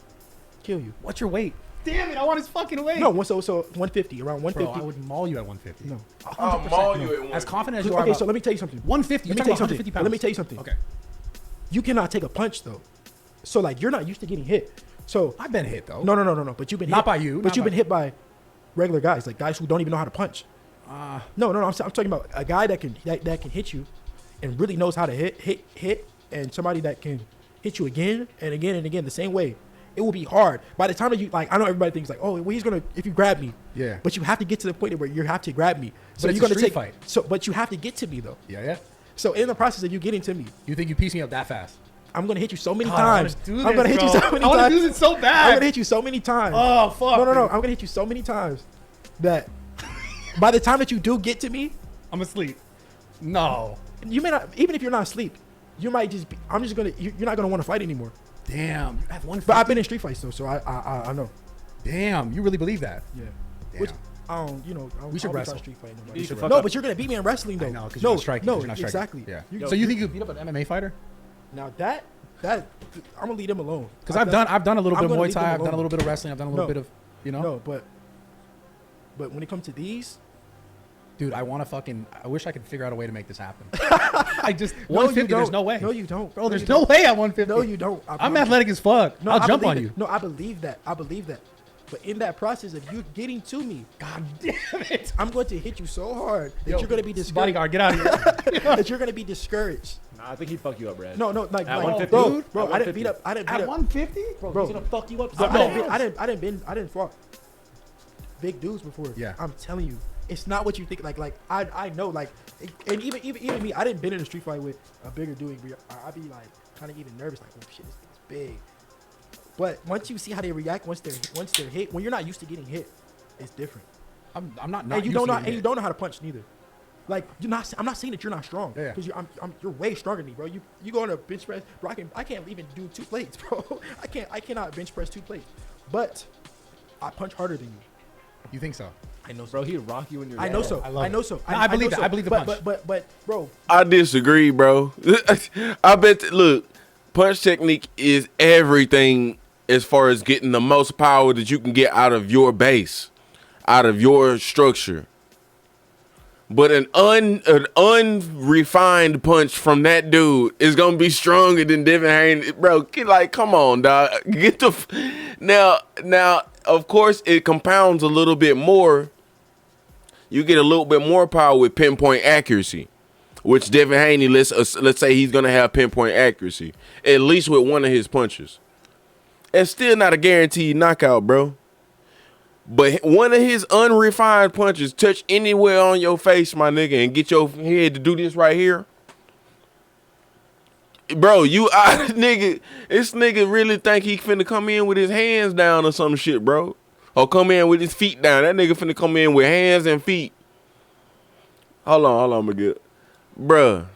kill you. What's your weight? Damn it! I want his fucking weight. No, so 150, around bro, 150. I would maul you at 150. No. I'll maul you at one. As confident as you are. Okay, about so let me tell you something. 150. You're Let me talking tell you about something. 150 pounds. Let me tell you something. Okay. You cannot take a punch though. So like you're not used to getting hit. So I've been hit though. no. But you've been Not hit by you, But not you've by- been hit by regular guys, like guys who don't even know how to punch. No. I'm talking about a guy that can hit you, and really knows how to hit, and somebody that can hit you again and again and again the same way. It will be hard. By the time that you like, I know everybody thinks like, oh, well, he's gonna if you grab me. Yeah. But you have to get to the point where you have to grab me. So But it's you're a gonna street take fight. So, but you have to get to me though. Yeah. So in the process of you getting to me, You think you piece me up that fast? I'm gonna hit you so many God, I wanna times. do I'm gonna this, hit you bro. so many I wanna times. do this so bad. I'm gonna hit you so many times. Oh fuck. No. I'm gonna hit you so many times that by the time that you do get to me, I'm asleep. No. you may not. Even if you're not asleep, you might just be. I'm just gonna. You're not gonna want to fight anymore. Damn. You have 150. But I've been in street fights though, so I know. Damn. You really believe that? Yeah. Damn. Which I don't. You know. We should I don't wrestle. Street fight nobody. We should No, fuck up. but you're gonna beat me in wrestling though. I know, because no, you're not striking. No, 'cause you're not striking. exactly. Yeah. You- So you think you could beat up an MMA fighter? Now that I'm gonna leave them alone. Because I've done a little I'm bit of gonna Muay leave them Thai. I've done a alone. little bit of wrestling. I've done a little No. bit of, you know. No, but when it comes to these, Dude, I want to fucking. I wish I could figure out a way to make this happen. I just no, 150. you don't. There's no way. No, you don't. Bro, there's no way at 150. No, you don't. I I'm promise you. athletic as fuck. No, I'll I jump believe on it. you. No, I believe that. But in that process of you getting to me, God damn it. I'm going to hit you so hard that Yo, you're going to be discouraged. Bodyguard, get out of here. That you're going to be discouraged. Nah, I think he'd fuck you up, Brad. No, like At 150, 150? bro. At I didn't beat up. I didn't beat At up. 150? Bro, He's gonna fuck you up. Bro, so I bad. didn't fought big dudes before. Yeah. I'm telling you, it's not what you think. Like I know, like, and even me, I didn't been in a street fight with a bigger dude. I'd be like kind of even nervous, like, oh shit, this thing's big. But once you see how they react, once they're hit, when you're not used to getting hit, it's different. I'm not. And you used don't to know, getting and you hit. don't know how to punch neither. Like I'm not saying that you're not strong, Yeah. because you're way stronger than me, bro. You go on a bench press, bro. I can't even do 2 plates, bro. I cannot bench press 2 plates, but I punch harder than you. You think so? I know so. Bro, he'd rock you in your I know ass. so. I love I it. know so. No, I believe know that. I believe the punch. But bro, I disagree, bro. I bet. Look, punch technique is everything as far as getting the most power that you can get out of your base, out of your structure. But an unrefined punch from that dude is gonna be stronger than Devin Haney, bro. Come on, dog. Get the now. Of course, it compounds a little bit more. You get a little bit more power with pinpoint accuracy, which Devin Haney, let's say he's gonna have pinpoint accuracy at least with one of his punches. It's still not a guaranteed knockout, bro. But one of his unrefined punches touch anywhere on your face, my nigga, and get your head to do this right here. Bro, this nigga really think he finna come in with his hands down or some shit, bro. Or come in with his feet down. That nigga finna come in with hands and feet. Hold on, I'ma get. Bruh.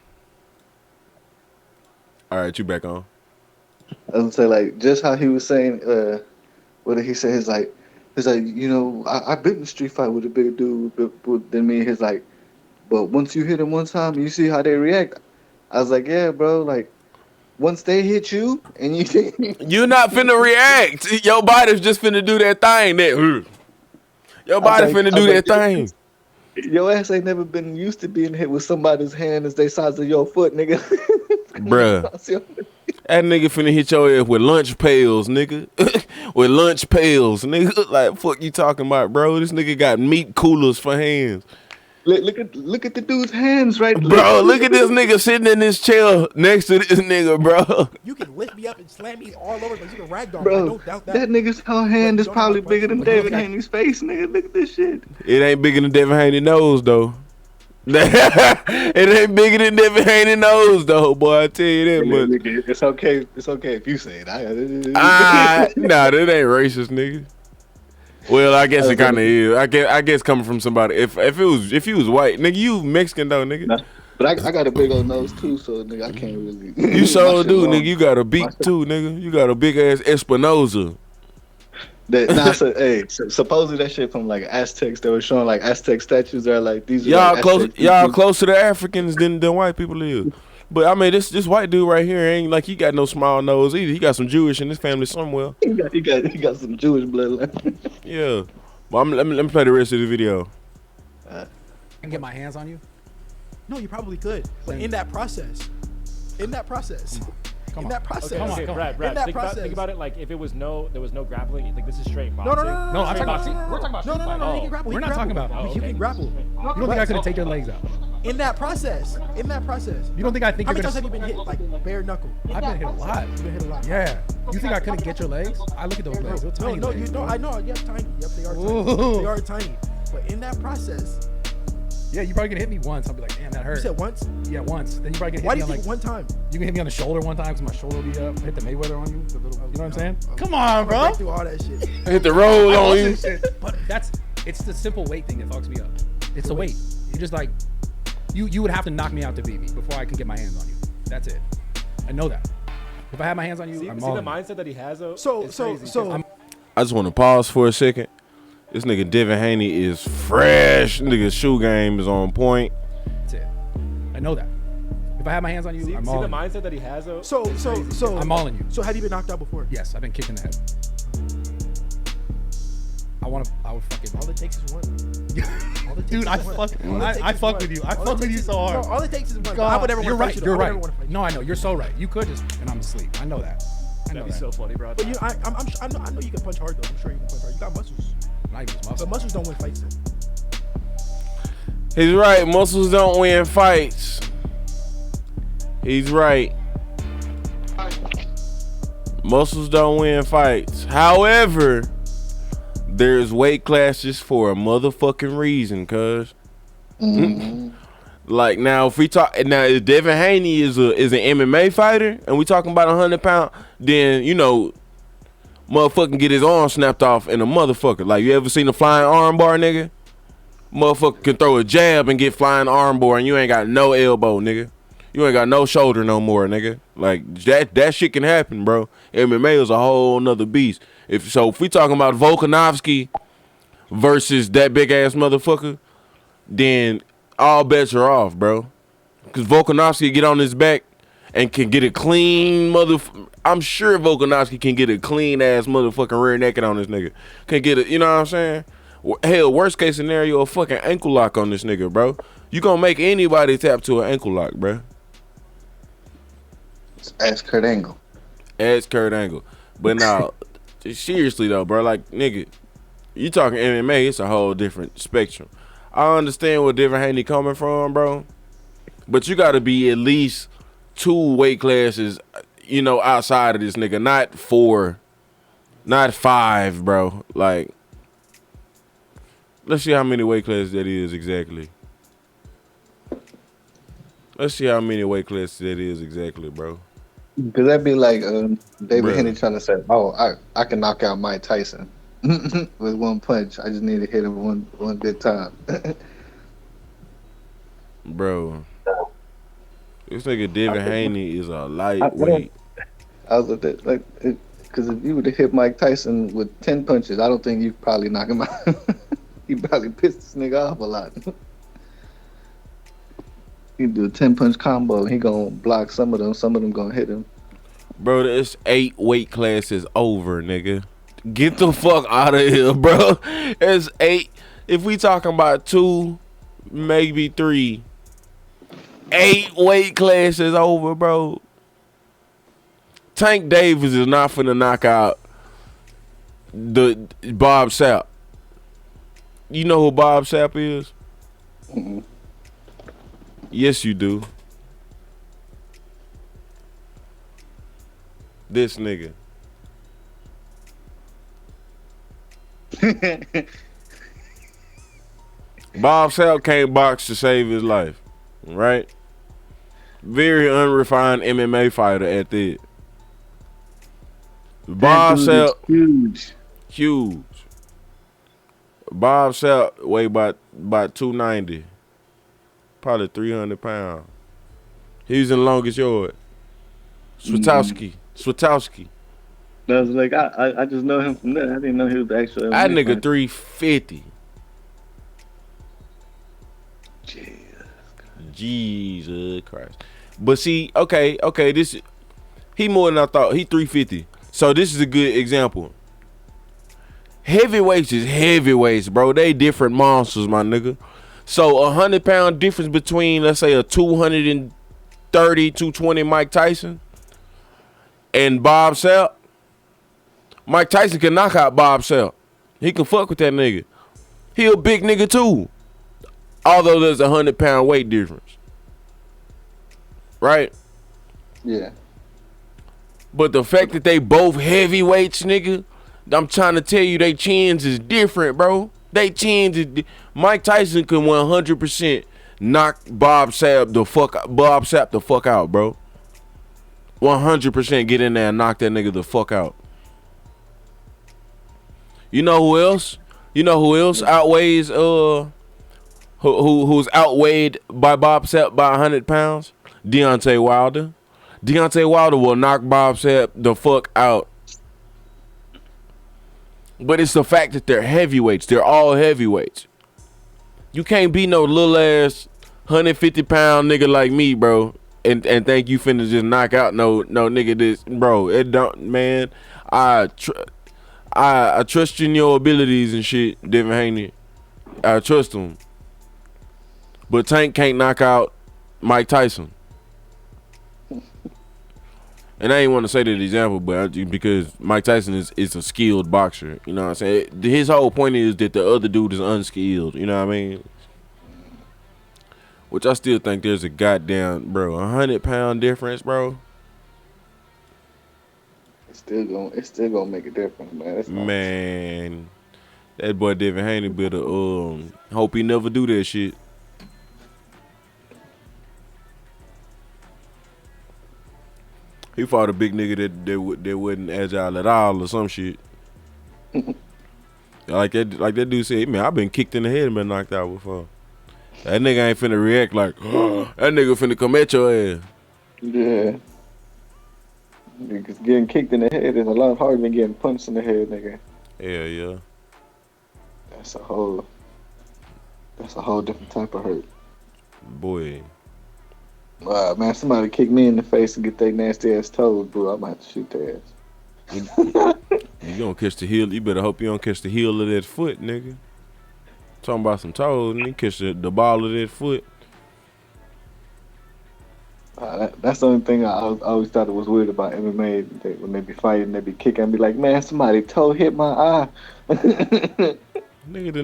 All right, you back on. I was gonna say, like, just how he was saying, what did he say? He's like, you know, I've been in a street fight with a bigger dude than me. He's like, but once you hit him one time, you see how they react. I was like, yeah, bro. Like, once they hit you and you, You not finna react. Your body's just finna do that thing. Your body finna do that thing. Your ass ain't never been used to being hit with somebody's hand as they size of your foot, nigga. Bruh. That nigga finna hit your ass with lunch pails, nigga. With lunch pails, nigga. Like, fuck you talking about, bro? This nigga got meat coolers for hands. Look at the dude's hands, right? Bro, look at this nigga sitting in this chair next to this nigga, bro. You can lift me up and slam me all over, but you can ragdoll. Bro, I don't doubt that. that nigga's whole hand is probably bigger than David Haney's face, nigga. Look at this shit. It ain't bigger than Devin Haney nose, though. It ain't bigger than Devin Haney nose, though, boy. I tell you that much. It's okay. It's okay if you say it. Nah, that ain't racist, nigga. Well, I guess it kind of is. I guess coming from somebody. If you was white, nigga, you Mexican though, nigga. But I got a big old nose too, so nigga, I can't really. You sure do, nigga. You got a beak too, nigga. You got a big ass Espinoza. Supposedly that shit from like Aztecs. They were showing like Aztec statues. They're like these. Y'all like close. Y'all closer to Africans than white people is. But I mean, this white dude right here ain't like he got no small nose either. He got some Jewish in his family somewhere. He got some Jewish bloodline. Yeah. Well, let me play the rest of the video. I can get my hands on you. No, you probably could. But in that process, Come on. Brad, think about it. Like if there was no grappling, like this is straight No, boxing. No, I'm talking about. We're talking about. No, street fight. he can grapple. We're not talking about. You can grapple. You don't think I could take your legs out? In that process. You don't think I think How you're many times have gonna? you been hit, like bare knuckle? I've been hit a lot. You've been hit a lot. Yeah. You think I couldn't get your legs? I look at those legs. They're tiny No, legs, you bro. don't. I know. Yep, tiny. Yep, they are Ooh. tiny. They are tiny. But in that process, Yeah, you probably gonna hit me once. I'll be like, damn, that hurt. you said once. Yeah, once. Then you probably gonna hit Why me do you on think like one time? you can hit me on the shoulder one time because my shoulder will be up. Hit the Mayweather on you. The little, you know what I'm saying? Oh, Come on, bro. Break through all that shit. Hit the roll on you. But it's the simple weight thing that fucks me up. It's the weight. You just like you would have to knock me out to beat me before I can get my hands on you. That's it. I know that. If I have my hands on you, See I'm the all in. mindset that he has though. So is crazy, 'cause I just want to pause for a second. This nigga Devin Haney is fresh. Nigga's shoe game is on point. That's it. I know that. If I have my hands on you, see I'm the all in. mindset that he has though. So I'm all in you. So have you been knocked out before? Yes, I've been kicking the head. I would fucking. All it takes is one. Dude, I fuck with you. I fuck with you so hard. No, all it takes is one. God, I would never you're want to right. fight you. You're though. I right. would never want to fight you. No, I know. You're so right. You could just, and I'm asleep. I know that. I know That'd be that. so funny, bro. But I know you can punch hard though. I'm sure you can punch hard. You got muscles. Not even muscle. But muscles don't win fights. Though. He's right. Muscles don't win fights. He's right. Muscles don't win fights. However, there's weight classes for a motherfucking reason, cuz. Like now, if we talk now, if Devin Haney is an MMA fighter, and we talking about 100-pound, then you know, motherfucking get his arm snapped off in a motherfucker. Like you ever seen a flying arm bar, nigga? Motherfucker can throw a jab and get flying arm bar, and you ain't got no elbow, nigga. You ain't got no shoulder no more, nigga. Like that shit can happen, bro. MMA is a whole nother beast. If we talking about Volkanovski versus that big ass motherfucker, then all bets are off, bro. Cause Volkanovski get on his back and can get a clean I'm sure Volkanovski can get a clean ass motherfucking rear naked on this nigga. Can get it, you know what I'm saying? Hell, worst case scenario, a fucking ankle lock on this nigga, bro. You gonna make anybody tap to an ankle lock, bro. Ask Kurt Angle. But now, seriously though, bro, like nigga, you talking MMA, it's a whole different spectrum. I understand where Devin Haney coming from, bro, but you gotta be at least 2 weight classes, you know, outside of this nigga, not 4, not 5, bro. Like, let's see how many weight classes that is exactly. Bro. Because that'd be like David Haney trying to say, "Oh, I can knock out Mike Tyson with one punch. I just need to hit him one good time." Bro, this nigga Devin Haney is a lightweight. I was like, because if you would have hit Mike Tyson with 10 punches, I don't think you'd probably knock him out. He probably pissed this nigga off a lot. He do a 10-punch combo, and he gonna block some of them gonna hit him. Bro, there's 8 weight classes over, nigga. Get the fuck out of here, bro. There's 8. If we talking about 2 maybe 3, 8 weight classes over, bro. Tank Davis is not finna knock out the Bob Sapp. You know who Bob Sapp is? Mm-hmm. Yes, you do. This nigga. Bob Sapp can't box to save his life, right? Very unrefined MMA fighter at that. Bob Sapp, huge. Bob Sapp weigh about 290, probably 300 pounds. He's in the longest yard. Swatowski. I was like, I just know him from that. I didn't know he was the actual. That nigga 350. Jesus Christ. But see, okay, this he more than I thought. He 350. So this is a good example. Heavyweights is heavyweights, bro. They different monsters, my nigga. So 100-pound difference between, let's say, a 230, 220 Mike Tyson and Bob Sapp. Mike Tyson can knock out Bob Sapp. He can fuck with that nigga. He a big nigga too. Although there's a 100-pound weight difference. Right? Yeah. But the fact that they both heavyweights, nigga, I'm trying to tell you, they chins is different, bro. They chins is Mike Tyson can 100% knock Bob Sapp the fuck out, bro. 100% get in there and knock that nigga the fuck out. You know who else? Outweighs who's outweighed by Bob Sapp by 100 pounds? Deontay Wilder. Deontay Wilder will knock Bob Sapp the fuck out. But it's the fact that they're heavyweights. They're all heavyweights. You can't be no little ass 150-pound nigga like me, bro, and think you finna just knock out no nigga this, bro. It don't, man. I trust you in your abilities and shit, Devin Haney. I trust him. But Tank can't knock out Mike Tyson. And I ain't want to say that example, but because Mike Tyson is a skilled boxer, you know what I'm saying? His whole point is that the other dude is unskilled, you know what I mean? Which I still think there's a goddamn, bro, 100-pound difference, bro. It's still gonna make a difference, man. Man, that boy Devin Haney better hope he never do that shit. He fought a big nigga that wasn't agile at all or some shit. like that dude said, man, I've been kicked in the head and been knocked out before. That nigga ain't finna react like, that nigga finna come at your ass. Yeah. Because getting kicked in the head is a lot harder than getting punched in the head, nigga. Yeah. That's a whole different type of hurt. Boy. Man, somebody kick me in the face and get their nasty ass toes, bro. I might have to shoot their ass. You gonna catch the heel. You better hope you don't catch the heel of that foot, nigga. Talking about some toes, and you catch the ball of that foot. That's the only thing I always thought it was weird about MMA. When they be fighting, they be kicking and be like, man, somebody toe hit my eye. Nigga, the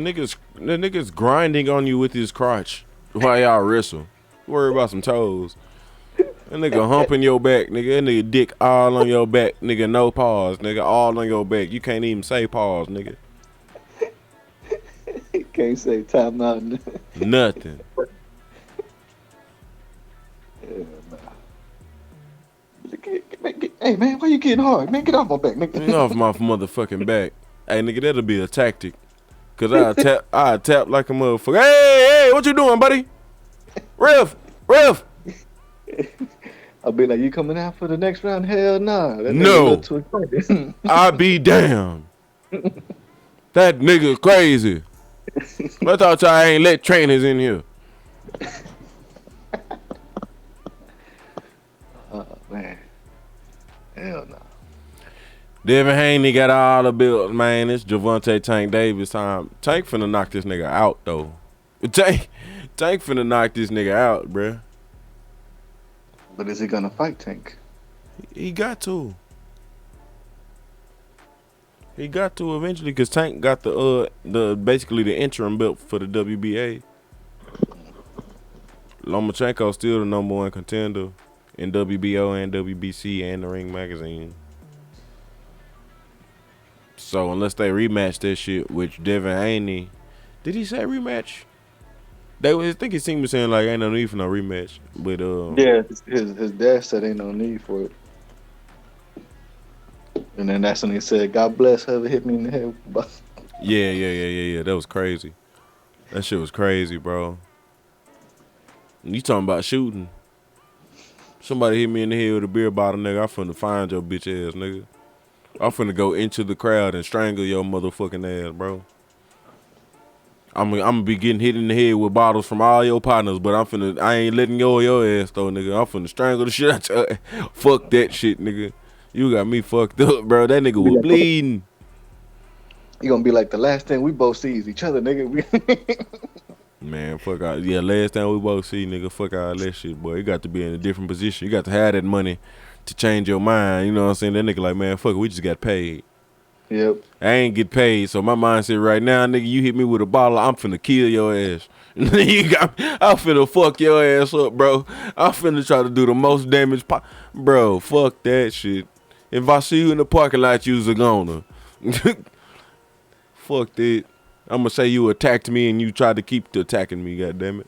nigga's grinding on you with his crotch while y'all wrestle. Worry about some toes. That nigga humping your back, nigga. That nigga dick all on your back, nigga. No pause, nigga. All on your back. You can't even say pause, nigga. You can't say time out. Nothing. Yeah, hey man, why you getting hard? Man, get off my back, nigga. Get off my motherfucking back. Hey, nigga, that'll be a tactic. Cause I tap like a motherfucker. Hey, what you doing, buddy? Ref. I'll be like, you coming out for the next round? Hell nah. No. I be damned. That nigga crazy. I thought y'all ain't let trainers in here. Oh man. Hell no. Devin Haney got all the bills, man. It's Javante Tank Davis time. Tank finna knock this nigga out though. Tank finna knock this nigga out, bruh. But is he gonna fight Tank? He got to. He got to eventually, cause Tank got the basically the interim belt for the WBA. Lomachenko's still the #1 contender in WBO and WBC and the Ring Magazine. So unless they rematch that shit, which Devin Haney, did he say rematch? I think his team was saying like ain't no need for no rematch, but Yeah, his dad said ain't no need for it. And then that's when he said, "God bless whoever hit me in the head." Yeah. That was crazy. That shit was crazy, bro. You talking about shooting? Somebody hit me in the head with a beer bottle, nigga. I finna find your bitch ass, nigga. I'm finna go into the crowd and strangle your motherfucking ass, bro. I'm gonna be getting hit in the head with bottles from all your partners, but I ain't letting go of your ass though, nigga. I'm finna strangle the shit out your ass. Fuck that shit, nigga. You got me fucked up, bro. That nigga was bleeding. You gonna be like, the last thing we both see is each other, nigga. Man, fuck out. Yeah, last time we both see, nigga, fuck all that shit, boy. You got to be in a different position. You got to have that money to change your mind. You know what I'm saying? That nigga like, man, fuck it, we just got paid. Yep. I ain't get paid, so my mindset right now, nigga, you hit me with a bottle, I'm finna kill your ass. I'm finna fuck your ass up, bro. I'm finna try to do the most damage. Bro, fuck that shit. If I see you in the parking lot, you's a goner. Fuck that. I'm gonna say you attacked me and you tried to keep attacking me, goddammit.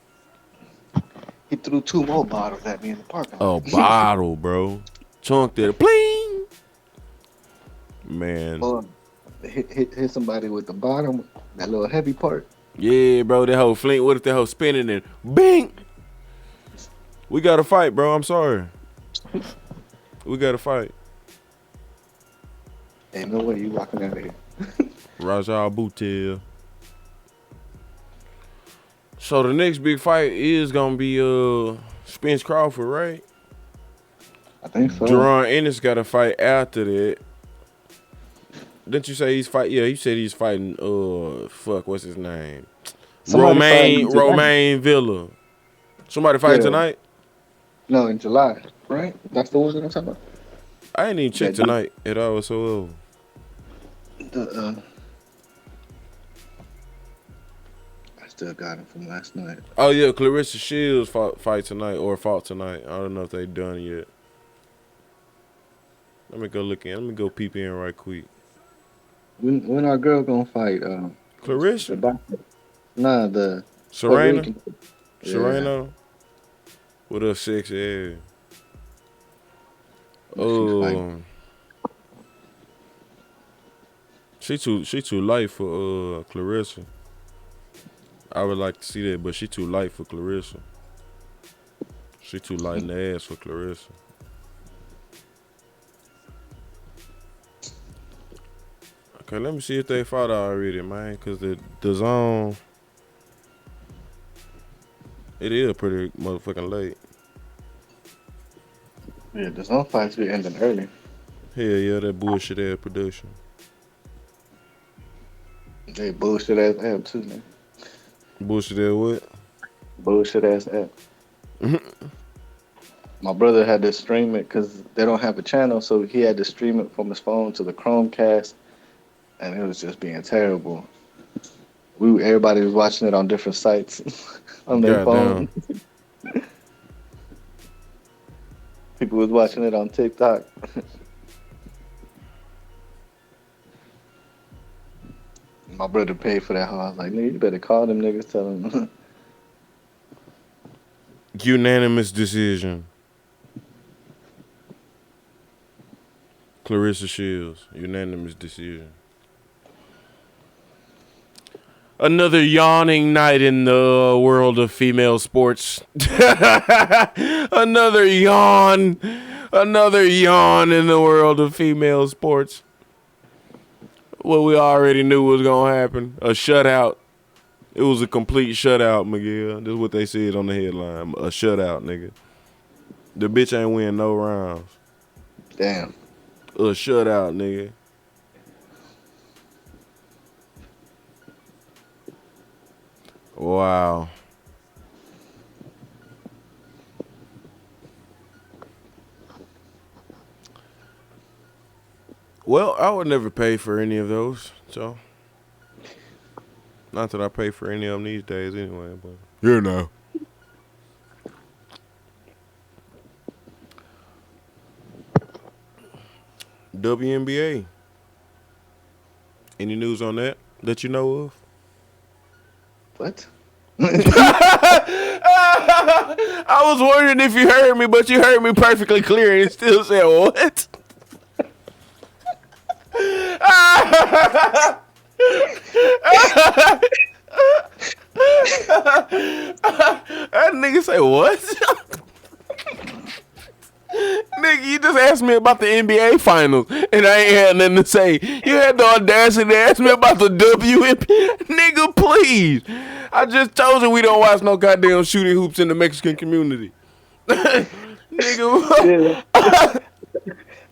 He threw 2 more bottles at me in the parking lot. A bottle, bro. Chunked it. Pling! Man. Hit somebody with the bottom, that little heavy part. Yeah, bro, that whole flint. What if that whole spinning and bing? We gotta fight, bro. I'm sorry. We gotta fight. Ain't no way you walking out of here. Rajah Boutel. So the next big fight is gonna be Spence Crawford, right? I think so. Deron Ennis got to fight after that. Didn't you say he's fighting? Yeah, you said he's fighting. What's his name? Romain Villa. Somebody fighting tonight? No, in July, right? That's the one that I'm talking about. I ain't even checked tonight at all whatsoever. I still got him from last night. Oh yeah, Clarissa Shields fought tonight. I don't know if they done yet. Let me go look in. Let me go peep in right quick. When our girl gonna fight? Clarissa? The Serena? Yeah. Serena? With her sexy ass. She too light for Clarissa. I would like to see that, but she too light for Clarissa. She too light in the ass for Clarissa. Okay, let me see if they fought already, man. Cause the zone, it is pretty motherfucking late. Yeah, the zone fights be ending early. Hell yeah, that bullshit ass production. They bullshit ass app too, man. Bullshit ass what? Bullshit ass app. My brother had to stream it because they don't have a channel, so he had to stream it from his phone to the Chromecast, and it was just being terrible. Everybody was watching it on different sites on their phone. People was watching it on TikTok. My brother paid for that. I was like, nigga, you better call them niggas, tell them. Unanimous decision. Clarissa Shields, unanimous decision. Another yawning night in the world of female sports. Another yawn in the world of female sports. What we already knew was gonna happen. A shutout. It was a complete shutout, Miguel. This is what they said on the headline. A shutout, nigga. The bitch ain't win no rounds. Damn. A shutout, nigga. Wow. Well, I would never pay for any of those, so not that I pay for any of them these days anyway. But you know, WNBA. Any news on that you know of? What? I was wondering if you heard me, but you heard me perfectly clear and still said what? That nigga say what? Nigga, you just asked me about the NBA finals and I ain't had nothing to say. You had the audacity to ask me about the WNBA. Nigga, please. I just told you we don't watch no goddamn shooting hoops in the Mexican community. Nigga.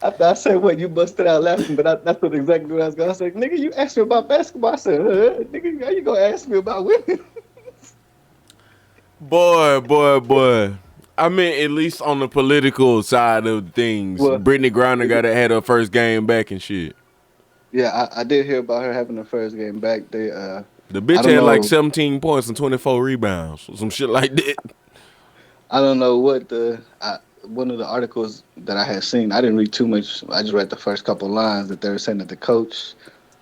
I said, what, you busted out laughing, but that's what exactly what I was going to say. Nigga, you asked me about basketball. I said, nigga, how you going to ask me about women? Boy. I mean, at least on the political side of things, Well, Brittany Griner had her first game back and shit. Yeah, I did hear about her having her first game back. The bitch had like 17 points and 24 rebounds, some shit like that. I don't know what one of the articles that I had seen, I didn't read too much. I just read the first couple lines that they were saying that the coach,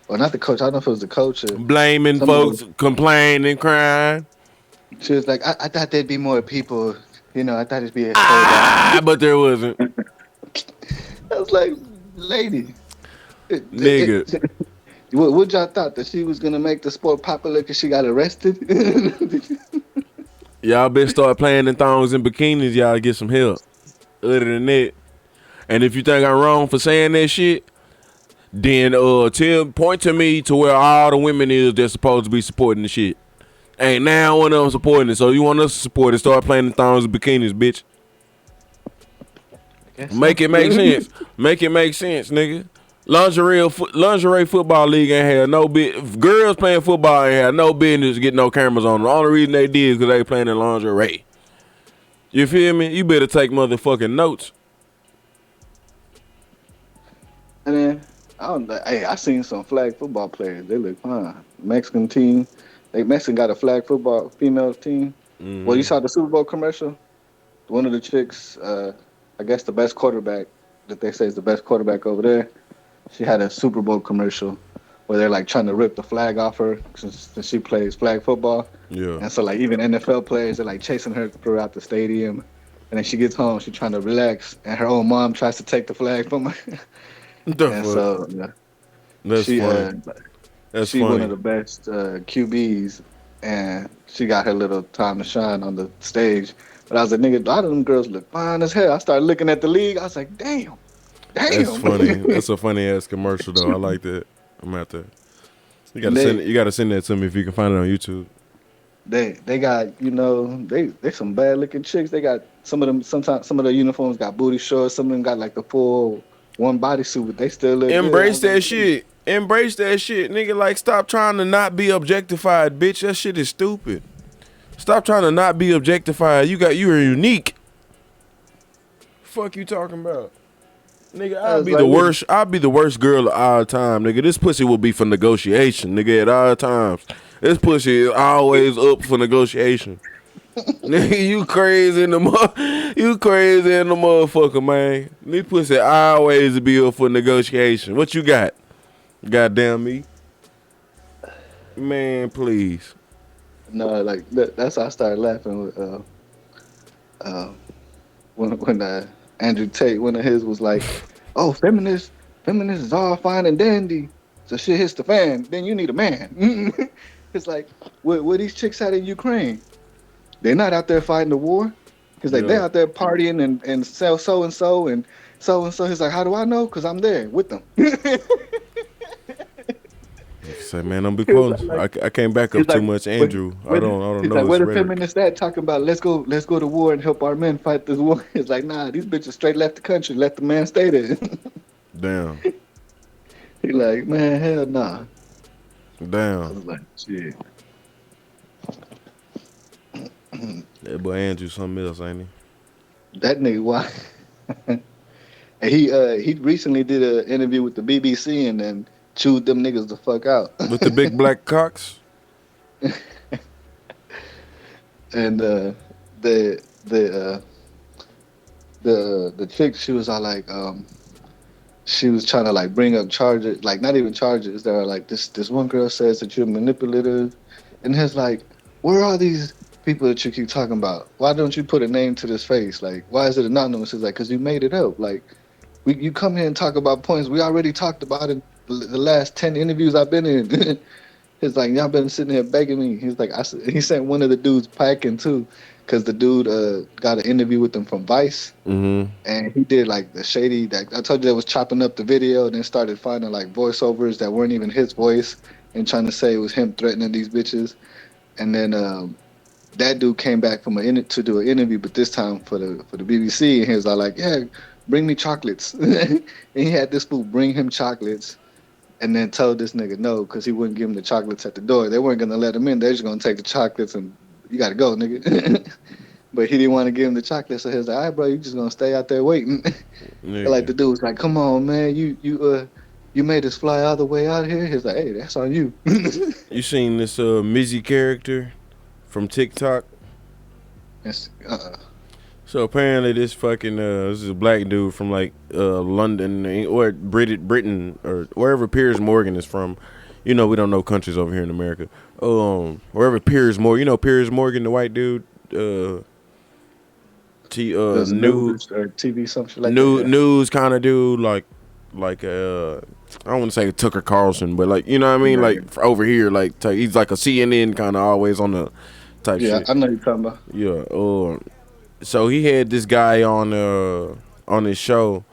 or not the coach, I don't know if it was the coach. Blaming folks, complaining, crying. She was like, I thought there'd be more people. You know, I thought it'd be a but there wasn't. I was like, lady. Nigga. What y'all thought? That she was going to make the sport popular because she got arrested? Y'all better start playing in thongs and bikinis, y'all get some help. Other than that. And if you think I'm wrong for saying that shit, then point to me to where all the women is that's supposed to be supporting the shit. Ain't now one of them supporting it, so you want us to support it, start playing in thongs and bikinis, bitch. Make it make sense. Make it make sense, nigga. Lingerie football league ain't had no bit. Girls playing football ain't had no business getting no cameras on them. The only reason they did is because they playing in lingerie. You feel me? You better take motherfucking notes. And then, I seen some flag football players. They look fine. Mexican team. Mexican got a flag football female team. Mm-hmm. Well, you saw the Super Bowl commercial? One of the chicks, I guess the best quarterback that they say is the best quarterback over there, she had a Super Bowl commercial where they're like trying to rip the flag off her since she plays flag football. Yeah. And so like even NFL players are like chasing her throughout the stadium. And then she gets home, she's trying to relax, and her own mom tries to take the flag from her. So yeah, that's funny. She's one of the best QBs, and she got her little time to shine on the stage. But I was like, nigga, a lot of them girls look fine as hell. I started looking at the league. I was like, damn. That's funny. That's a funny ass commercial though. I like that. I'm out there. You gotta send that to me if you can find it on YouTube. They got, they some bad looking chicks. They got some of the uniforms got booty shorts. Some of them got like the full one bodysuit, but they still look Embrace good. that shit. Embrace that shit, nigga. Like, stop trying to not be objectified, bitch. That shit is stupid. Stop trying to not be objectified. You are unique. Fuck you talking about, nigga? I'll be the worst. I'll be the worst girl of all time, nigga. This pussy will be for negotiation, nigga. At all times, this pussy is always up for negotiation. Nigga, you crazy in the motherfucker, man. This pussy always be up for negotiation. What you got? Goddamn me, man, please. No, like that's how I started laughing with when Andrew Tate, one of his was like, "Oh, feminist is all fine and dandy. So shit hits the fan, then you need a man." It's like, where these chicks at in Ukraine? They're not out there fighting the war. He's like, they're out there partying and sell so and so. He's like, how do I know? Because I'm there with them. Say, man, don't be quoting. Like, I can't back up too much, Andrew. I don't know. Like, where the feminists at talking about let's go to war and help our men fight this war? It's like, nah, these bitches straight left the country, let the man stay there. Damn. He like, man, hell nah. Damn. I was like, shit. That boy Andrew something else, ain't he? That nigga, why? And he recently did an interview with the BBC and then chewed them niggas the fuck out. With the big black cocks. And the chick, she was all like, she was trying to like bring up charges, like not even charges. That are like this one girl says that you're manipulative, and it's like, where are these people that you keep talking about? Why don't you put a name to this face? Like, why is it anonymous? It's like, because you made it up. Like, you come here and talk about points we already talked about in the last 10 interviews I've been in. It's like, y'all been sitting here begging me. He's like, he sent one of the dudes packing too, because the dude got an interview with him from Vice, and he did like the shady. That I told you, that was chopping up the video, and then started finding like voiceovers that weren't even his voice, and trying to say it was him threatening these bitches. And then that dude came back from to do an interview, but this time for the BBC, and he was all like, yeah, bring me chocolates. And he had this fool bring him chocolates, and then told this nigga no, because he wouldn't give him the chocolates at the door. They weren't gonna let him in. They're just gonna take the chocolates and you gotta go, nigga. But he didn't want to give him the chocolate, so he was like, all right, bro, you just gonna stay out there waiting. Like the dude was like, come on, man, you made us fly all the way out here. He's like, hey, that's on you. seen this MuZi character from TikTok? Yes. So apparently this fucking this is a black dude from like London or Britain or wherever Piers Morgan is from. You know, we don't know countries over here in America. Wherever Piers Morgan, you know Piers Morgan, the white dude, news or TV something like that. News kind of dude, like I don't want to say Tucker Carlson, but like, you know what I mean, like over here, like he's like a CNN kind of always on the type shit. Yeah, I know you're talking about. Yeah. So he had this guy on his show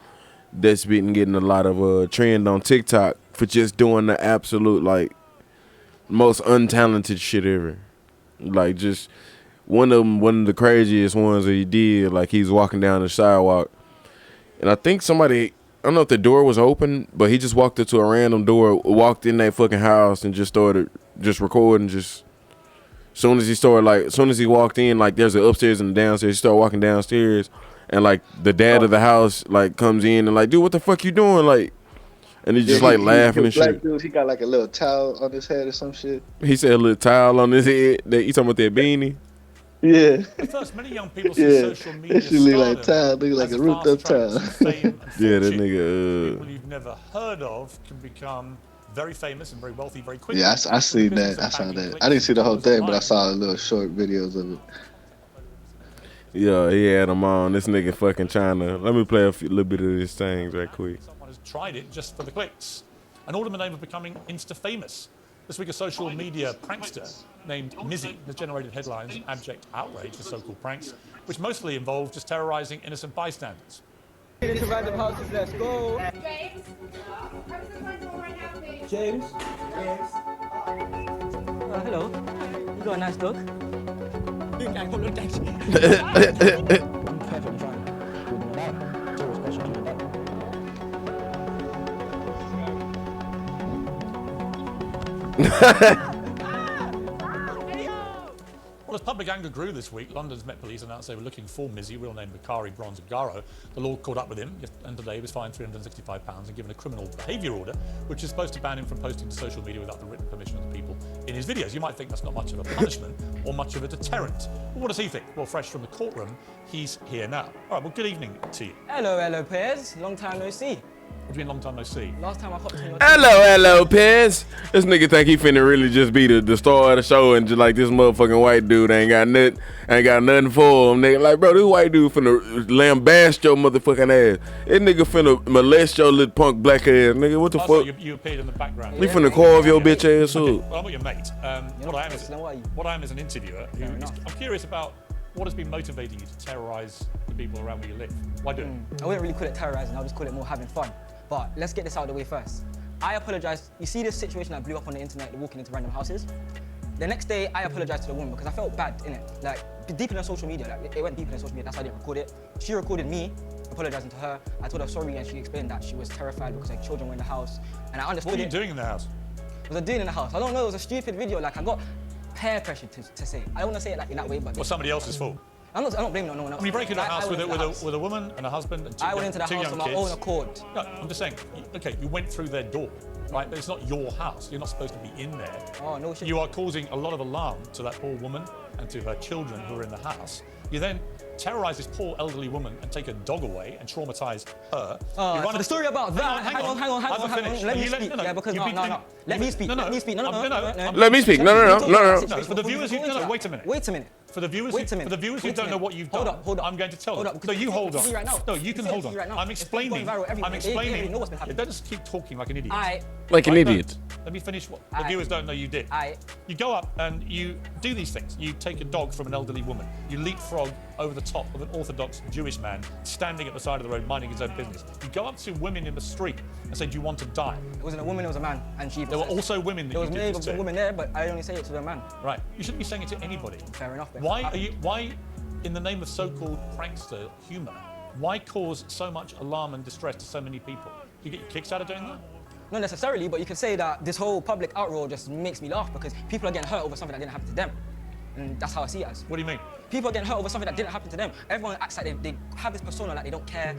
that's been getting a lot of trend on TikTok for just doing the absolute like most untalented shit ever. Like just one of the craziest ones that he did. Like he's walking down the sidewalk, and I think somebody, I don't know if the door was open, but he just walked up to a random door, walked in that fucking house, and just started just recording. Just soon as he walked in, like there's an upstairs and a downstairs. He started walking downstairs, and like the dad of the house like comes in and like, dude, what the fuck you doing? Like, and he's just like laughing and shit. Dude, he got like a little towel on his head or some shit. He said a little towel on his head. You talking about that beanie? Yeah. First, many young people see social media look like towel, look like a roofed up towel. Yeah, that nigga. People you've never heard of can become very famous and very wealthy very quickly. Yeah, I see that. I saw that. I didn't see the whole thing, but I saw little short videos of it. Yeah, he had him on. This nigga fucking China. Let me play a little bit of these things right quick. Someone has tried it just for the clicks, and all in the name of becoming insta-famous. This week, a social media prankster named MuZi has generated headlines and abject outrage for so-called pranks, which mostly involve just terrorizing innocent bystanders. Into random houses, let's go. James? Yes. Hello. You got a nice dog? Well, as public anger grew this week, London's Met Police announced they were looking for MuZi, real name Bakari Bronzagaro. The law caught up with him, and today he was fined £365 and given a criminal behaviour order, which is supposed to ban him from posting to social media without the written permission of the people in his videos. You might think that's not much of a punishment or much of a deterrent. But what does he think? Well, fresh from the courtroom, he's here now. All right, well, good evening to you. Hello, Piers. Long time no see. What do you mean, long time no see? Last time I hopped in your Hello, Piers. This nigga think he finna really just be the star of the show, and just like this motherfucking white dude ain't got nothing for him, nigga. Like, bro, this white dude finna lambast your motherfucking ass. This nigga finna molest your little punk black ass, nigga. What the fuck? So you appeared in the background. He finna carve your bitch ass Okay. up. Well, I'm not your mate. What I am is an interviewer. I'm curious about what has been motivating you to terrorise the people around where you live. Why do it? I wouldn't really call it terrorising, I'll just call it more having fun. But let's get this out of the way first. I apologise. You see this situation that blew up on the internet, walking into random houses? The next day, I apologised to the woman because I felt bad, innit? Like, deep in her social media, like, it went deep in her social media, that's why I didn't record it. She recorded me, apologising to her. I told her sorry, and she explained that she was terrified because her children were in the house. And I understood it. What were you doing in the house? What was I doing in the house? I don't know, it was a stupid video. Like, I got peer pressure to say it. I don't want to say it like in that way, but... Well, somebody else's fault. I'm not blaming on no one else. When you break into a house with a a woman and a husband and two, I went into the two house young on my kids. own accord. No, I'm just saying, okay, you went through their door, right? But it's not your house. You're not supposed to be in there. Oh, no shit. You are causing a lot of alarm to that poor woman and to her children who are in the house. You then terrorize this poor elderly woman and take her dog away and traumatize her. So the story about that. Hang on. Let me speak. No, yeah, because no. Let me speak. Let me speak. No. Let me speak. No. For the viewers, wait a minute. Wait a minute. For the viewers who don't know what you've done, hold up. I'm going to tell them. Hold up. No, you hold on. Right now. No, you can hold on. Right now. I'm explaining. I'm explaining. Know what's been happening. Don't just keep talking like an idiot. Like an idiot. Let me finish what the viewers don't know you did. You go up and you do these things. You take a dog from an elderly woman. You leapfrog over the top of an Orthodox Jewish man standing at the side of the road minding his own business. You go up to women in the street and say, do you want to die? It wasn't a woman, it was a man. And she There were also women that you did this to. There was a woman there, but I only say it to a man. Right. You shouldn't be saying it to anybody. Fair enough. Then. Why, in the name of so-called prankster humour, why cause so much alarm and distress to so many people? Do you get your kicks out of doing that? Not necessarily, but you could say that this whole public outroar just makes me laugh because people are getting hurt over something that didn't happen to them. And that's how I see it as. What do you mean? People are getting hurt over something that didn't happen to them. Everyone acts like they have this persona like they don't care.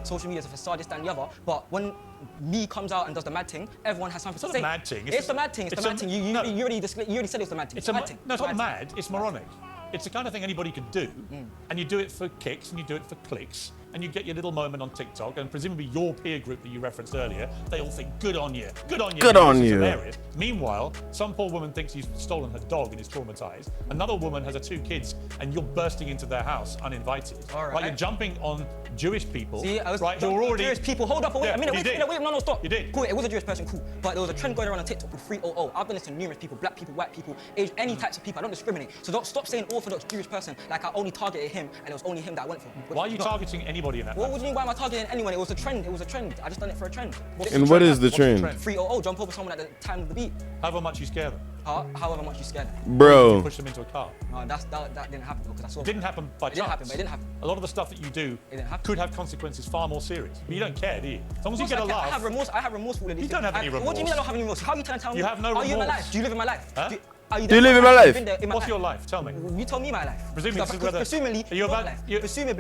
Social media is a facade, this, that, and the other. But when me comes out and does the mad thing, everyone has something to say. It's not a mad thing. It's the mad thing. It's the mad thing. You already said it was the mad thing. It's the mad thing. No, it's not mad. It's moronic. It's the kind of thing anybody could do, and you do it for kicks and you do it for clicks, and you get your little moment on TikTok, and presumably your peer group that you referenced earlier, they all think, good on you, good on you. Good on you. Hilarious. Meanwhile, some poor woman thinks you've stolen her dog and is traumatized. Another woman has her 2 kids, and you're bursting into their house uninvited. All right. Like you're jumping on Jewish people. See, I was right? Who are already Jewish people. Hold up, wait a minute, wait, no, stop. You did. Cool, it was a Jewish person, cool. But there was a trend going around on TikTok with 300. I've done this to numerous people, black people, white people, any types of people. I don't discriminate. So don't stop saying Orthodox Jewish person like I only targeted him and it was only him that I went for. Why are you targeting anybody in that? What would you mean? Why am I targeting anyone? It was a trend. I just done it for a trend. And what is the trend? 300, jump over someone at the time of the beat. However much you scare them. However much you scare them. Bro. You push them into a car. No, that didn't happen though, because I saw. It didn't happen by chance. It didn't happen. A lot of the stuff that you do could have consequences far more serious. But you don't care, do you? As long as you get a laugh. I have remorse. I have remorseful. You don't have any remorse. What do you mean I don't have any remorse? How are you trying to tell me? You have no remorse. Are you in my life? Do you live in my life? Huh? Do you live in my life? What's your life? Tell me. You tell me my life. Presumably,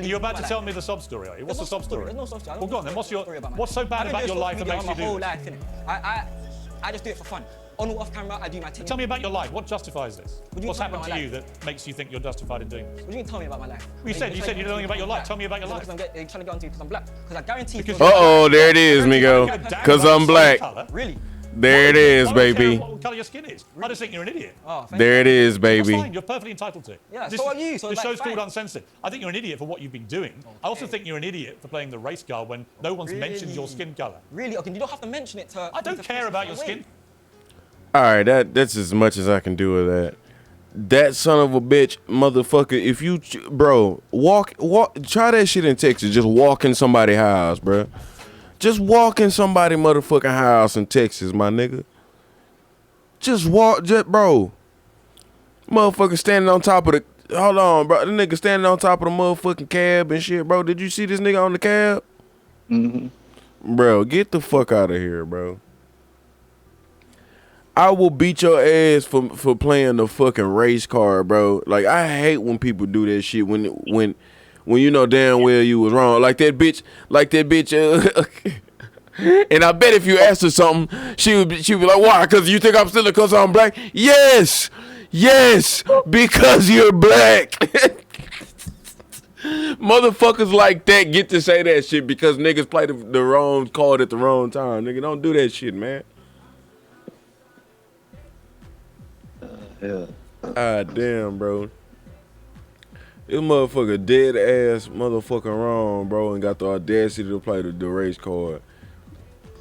you're about to tell me the sob story, are you? What's the sob story? There's no sob story. Well, go on then. What's so bad about your life that makes you do this? I just do it for fun. On or off camera, I do my thing. Tell me about your life. What justifies this? What's happened to you that makes you think you're justified in doing this? What do you mean tell me about my life? You said you know nothing about your life. Tell me about your life. Because you're trying to get onto because I'm black. Because I guarantee. There it is, Migo. Because I'm black. Really? There it is, baby. What colour your skin is? I just think you're an idiot. There it is, baby. That's fine. You're perfectly entitled to it. Yeah, so are you. So this show's called Uncensored. I think you're an idiot for what you've been doing. I also think you're an idiot for playing the race guard when no one's mentioned your skin colour. Really? Okay, you don't have to mention it to. I don't care about your skin. All right, that's as much as I can do with that. That son of a bitch, motherfucker. If you, bro, walk, try that shit in Texas. Just walk in somebody's house, bro. Just walk in somebody's motherfucking house in Texas, my nigga. Just walk, bro. Motherfucker standing on top of the. Hold on, bro. The nigga standing on top of the motherfucking cab and shit, bro. Did you see this nigga on the cab? Mm-hmm. Bro, get the fuck out of here, bro. I will beat your ass for playing the fucking race car, bro. Like, I hate when people do that shit when you know damn well you was wrong. Like that bitch. And I bet if you asked her something, she would be like, why? Because you think I'm still because I'm black? Yes, because you're black. Motherfuckers like that get to say that shit because niggas play the wrong card at the wrong time. Nigga, don't do that shit, man. Yeah. Ah, damn, bro. This motherfucker dead ass motherfucking wrong, bro, and got the audacity to play the race card.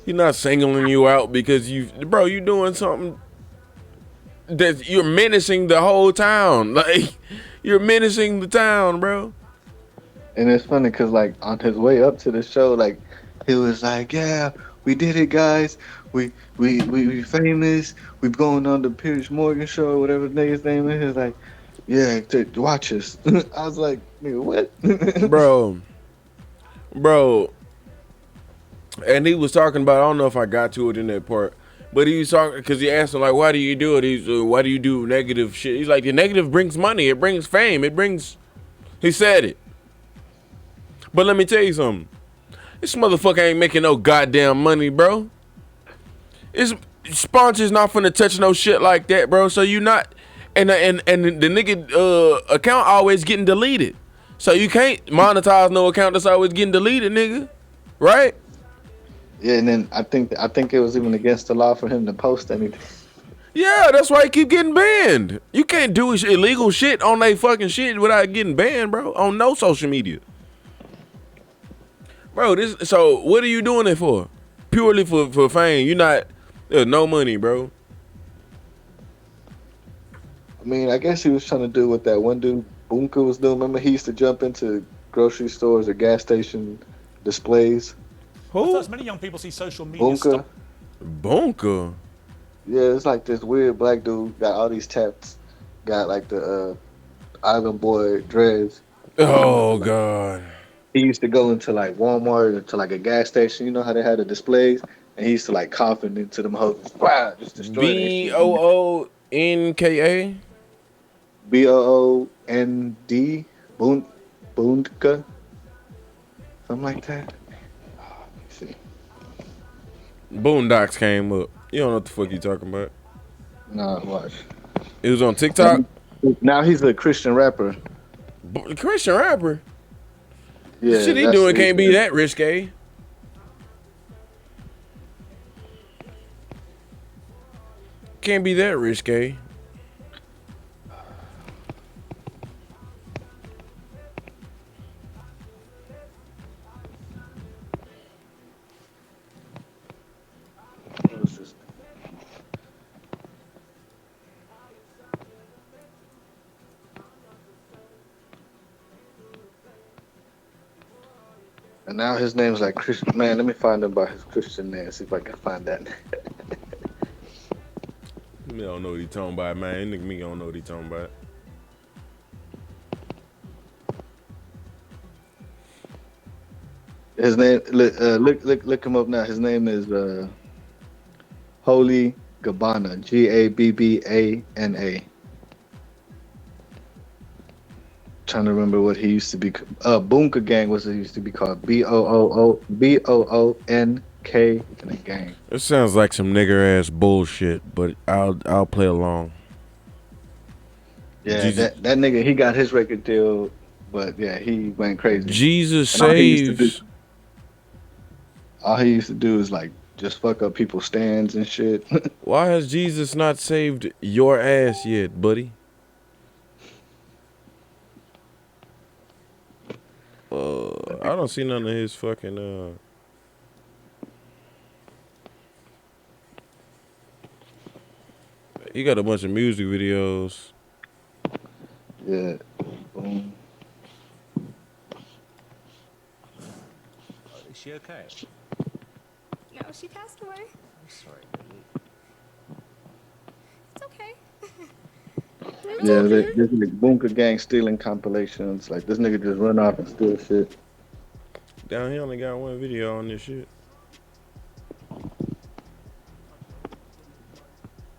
He's not singling you out because you doing something that you're menacing the whole town. Like, you're menacing the town, bro. And it's funny because, like, on his way up to the show, like, he was like, yeah, we did it, guys. We famous. We going on the Piers Morgan show or whatever the nigga's name is. He's like, yeah, watch us. I was like, nigga, what? Bro. And he was talking about, I don't know if I got to it in that part, but he was talking, because he asked him, like, why do you do it? Why do you do negative shit? He's like, the negative brings money. It brings fame. It brings He said it. But let me tell you something. This motherfucker ain't making no goddamn money, bro. His sponsors not finna touch no shit like that, bro. So you not, and the nigga account always getting deleted. So you can't monetize no account that's always getting deleted, nigga. Right? Yeah, and then I think it was even against the law for him to post anything. Yeah, that's why he keep getting banned. You can't do illegal shit on they fucking shit without getting banned, bro. On no social media. Bro, so what are you doing it for? Purely for fame. There's no money, bro. I mean, I guess he was trying to do what that one dude Bunka was doing. Remember, he used to jump into grocery stores or gas station displays. Who? As many young people see social media. Bunka. Bunka. Yeah, it's like this weird black dude got all these tats, got like the Island Boy dreads. Oh God. He used to go into like Walmart or to like a gas station. You know how they had the displays, and he used to like coughing into them hoes. Wow, just destroy BOONKA. BOOND Bunka, something like that. Oh, let me see. Boondocks came up. You don't know what the fuck you talking about. Nah, watch. It was on TikTok. Now he's a Christian rapper. Christian rapper. Yeah, the shit he doing can't be that risque. Can't be that risque. And now his name's like Christian. Man, let me find him by his Christian name. See if I can find that. Me don't know what he talking about, man. Nigga, me don't know what he talking about. His name, look him up now. His name is Holy Gabbana, Gabbana. Trying to remember what he used to be. Bunka Gang was it used to be called. BOONK and a gang. It sounds like some nigger ass bullshit, but I'll play along. Yeah, that nigga, he got his record deal, but yeah, he went crazy. Jesus saves. All he used to do is like just fuck up people's stands and shit. Why has Jesus not saved your ass yet, buddy? I don't see none of his fucking he got a bunch of music videos. Yeah. Boom. Is she okay? No, she passed away. I'm sorry, It's okay. Yeah, this nigga Bunka Gang stealing compilations. Like this nigga just run off and steal shit. Down here only got one video on this shit.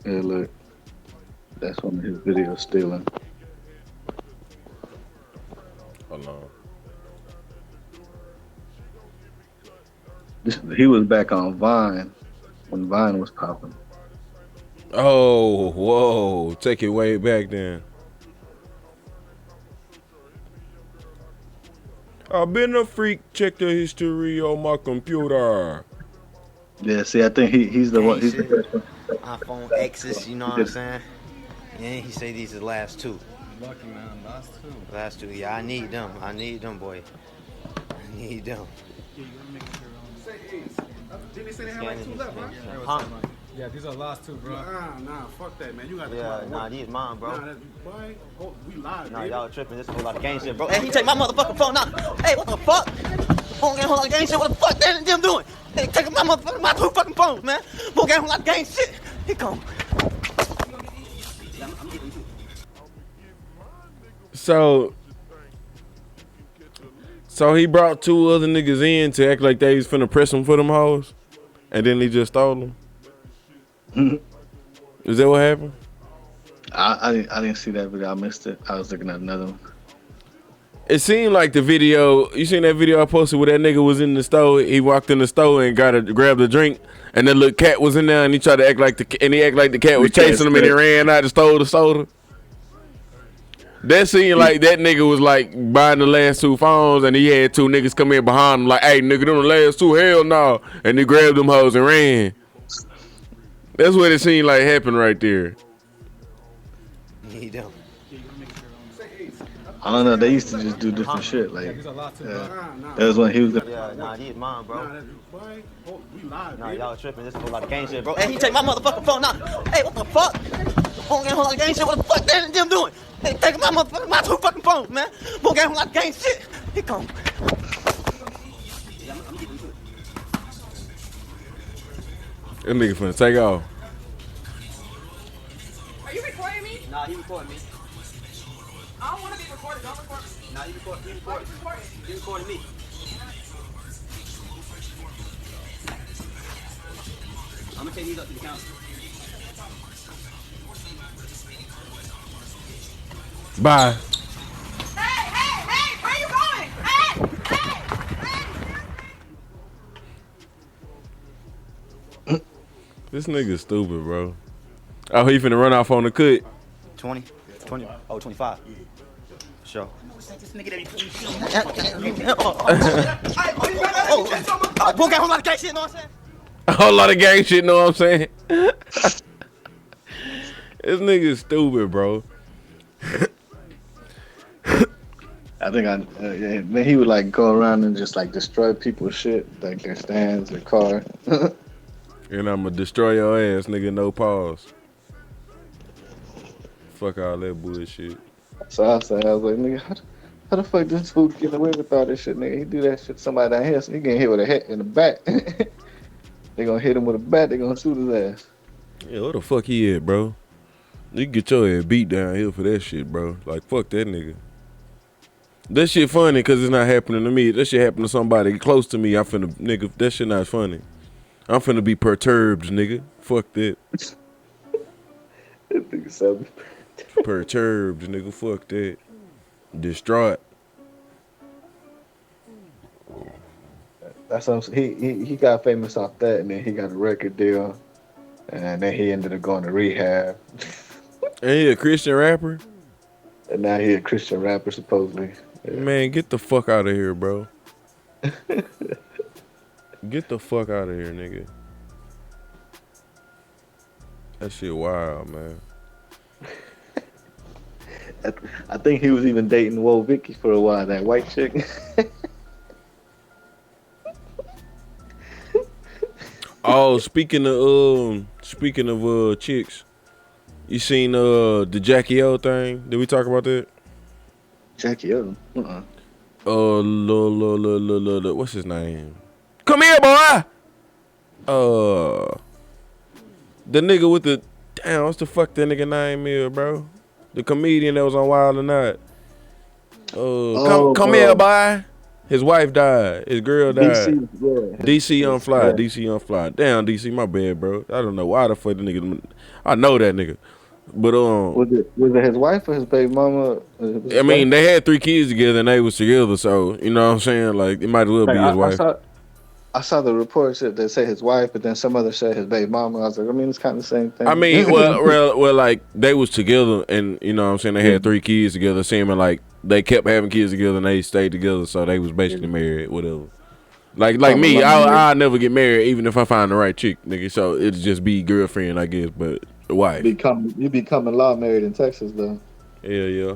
Yeah, look. That's one of his videos stealing. Hold on. He was back on Vine when Vine was popping. Oh, whoa. Take it way back then. I've been a freak. Check the history on my computer. Yeah, see, I think he's the one. He's the first one. iPhone X's, you know what I'm saying? And he say these are the last two. Lucky man, last two. Last two, yeah, I need them, boy. I need them. Didn't they say they had like two left, right? Huh? Yeah, these are the last two, bro. Nah, fuck that, man. You got nah, these mine, bro. Nah, boy, we live, nah, y'all tripping. This is a whole lot of gang shit, bro. Hey, he take my motherfucking phone now. Hey, what the fuck? Whole lot of gang shit. What the fuck they them doing? They taking my two fucking phones, man. Whole lot of gang shit. He come. So he brought two other niggas in to act like they was finna press him for them hoes, and then he just stole them. Is that what happened? I didn't see that video. I missed it. I was looking at another one. It seemed like the video. You seen that video I posted where that nigga was in the store? He walked in the store and grabbed a drink, and that little cat was in there, and he tried to act like the cat was chasing him, and he ran out and stole the soda. That seemed like that nigga was like buying the last 2 phones, and he had 2 niggas come in behind him like, "Hey, nigga, them the last 2, hell no!" And he grabbed them hoes and ran. That's what it seemed like happened right there. I don't know. They used to just do different shit. Like, that was when he was. Yeah, nah, he mine, bro. Nah, y'all tripping. This is a whole lot of gang shit, bro. Hey, he take my motherfucking phone now. Hey, what the fuck? Whole lot of gang shit. What the fuck they them doing? Hey, taking my 2 fucking phones, man. Whole lot of gang shit. He come. That nigga finna take off. Are you recording me? Nah, he recording me. I don't want to be recorded. Don't record me. Nah, you recording me. You recording me. I'm gonna take these up to the council. Bye. Hey, where you going? Hey. This nigga stupid, bro. Oh, he finna run off on the cut. 20? 20? Oh, 25. Sure. Boy, got a whole lot of gang shit, know what I'm saying? A whole lot of gang shit, know what I'm saying? This nigga stupid, bro. I think yeah, man, he would like go around and just like destroy people's shit, like their stands, their car. And I'ma destroy your ass, nigga, no pause. Fuck all that bullshit. So I was like, nigga, how the fuck this fool get away with all this shit, nigga? He do that shit to somebody down here, so he getting hit with a hit in the back. They gonna hit him with a bat, they gonna shoot his ass. Yeah, where the fuck he at, bro? You can get your ass beat down here for that shit, bro. Like, fuck that nigga. That shit funny because it's not happening to me. That shit happen to somebody close to me. Nigga, that shit not funny. I'm finna be perturbed, nigga. Fuck that. That nigga sound perturbed, nigga. Fuck that. Distraught. That's what I'm saying. He got famous off that, and then he got a record deal, and then he ended up going to rehab. And he a Christian rapper? And now he a Christian rapper, supposedly. Yeah. Man, get the fuck out of here, bro. Get the fuck out of here, nigga. That shit wild, man. I think he was even dating Woe Vicky for a while, that white chick. Oh, speaking of chicks, you seen the Jackie O thing? Did we talk about that? Jackie O? What's his name? Come here, boy. The nigga with the what's the fuck that nigga name is, bro? The comedian that was on Wild or Not. Come here, boy. His wife died. His girl died. DC Unfly. DC Unfly. Damn, DC, my bad, bro. I don't know why the fuck the nigga. I know that nigga. But was it his wife or his baby mama? I mean, they had 3 kids together and they was together, so you know what I'm saying? Like, it might as well be his wife. I saw the reports that say his wife, but then some other said his baby mama. I was like, I mean, it's kind of the same thing. I mean, well, like they was together, and you know what I'm saying, they had 3 kids together, seeming like they kept having kids together and they stayed together, so they was basically married, whatever. Like me, I'll never get married even if I find the right chick, nigga. So it'll just be girlfriend, I guess, but wife. You becoming law married in Texas though. Yeah.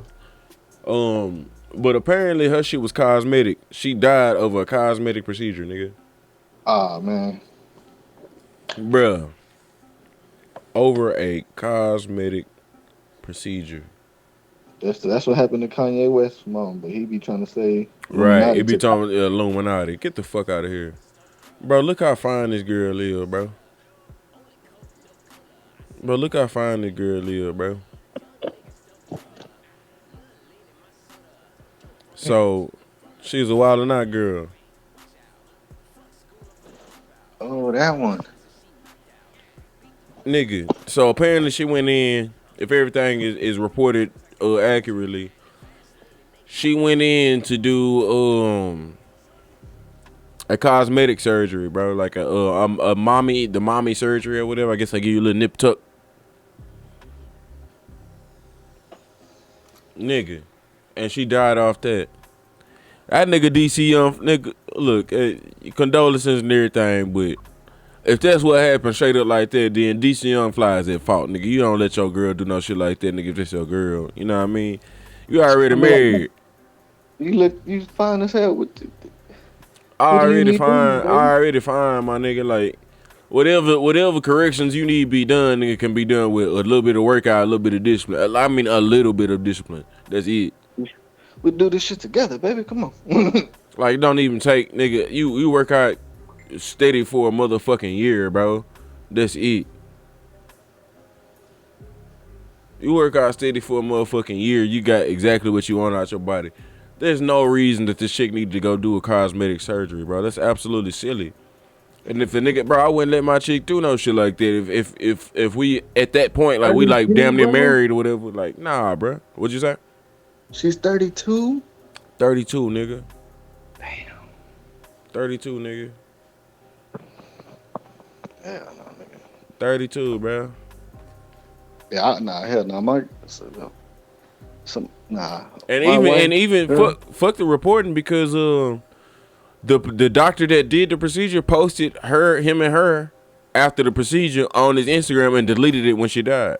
But apparently her shit was cosmetic. She died over a cosmetic procedure, nigga. Oh man, bruh, over a cosmetic procedure. That's what happened to Kanye West's mom, but he be trying to say right. He be talking Illuminati. Get the fuck out of here, bro. Look how fine this girl is, bro. Bro, look how fine this girl is, bro. So she's a Wild or Not girl. Oh, that one. Nigga. So apparently she went in, if everything is reported accurately, she went in to do a cosmetic surgery, bro, like a mommy surgery or whatever. I guess I give you a little nip tuck, nigga, and she died off that. That nigga DC Young nigga, look, condolences and everything, but if that's what happened straight up like that, then DC Young Fly is at fault, nigga. You don't let your girl do no shit like that, nigga. If that's your girl, you know what I mean? You already married. You fine as hell with it. Already fine, my nigga. Like whatever corrections you need to be done, nigga, can be done with a little bit of workout, a little bit of discipline. I mean, a little bit of discipline. That's it. We do this shit together, baby. Come on. Like, don't even take, nigga. You work out steady for a motherfucking year, bro. That's it. You work out steady for a motherfucking year, you got exactly what you want out your body. There's no reason that this chick need to go do a cosmetic surgery, bro. That's absolutely silly. And if the nigga, bro, I wouldn't let my chick do no shit like that. If we at that point, like, we like damn near married or whatever, like, nah, bro. What'd you say? She's 32. 32, nigga. Damn. 32, nigga. Hell no, nigga. 32, bro. Yeah, hell no, nah, nah. And even fuck the reporting, because the doctor that did the procedure posted him and her after the procedure on his Instagram and deleted it when she died.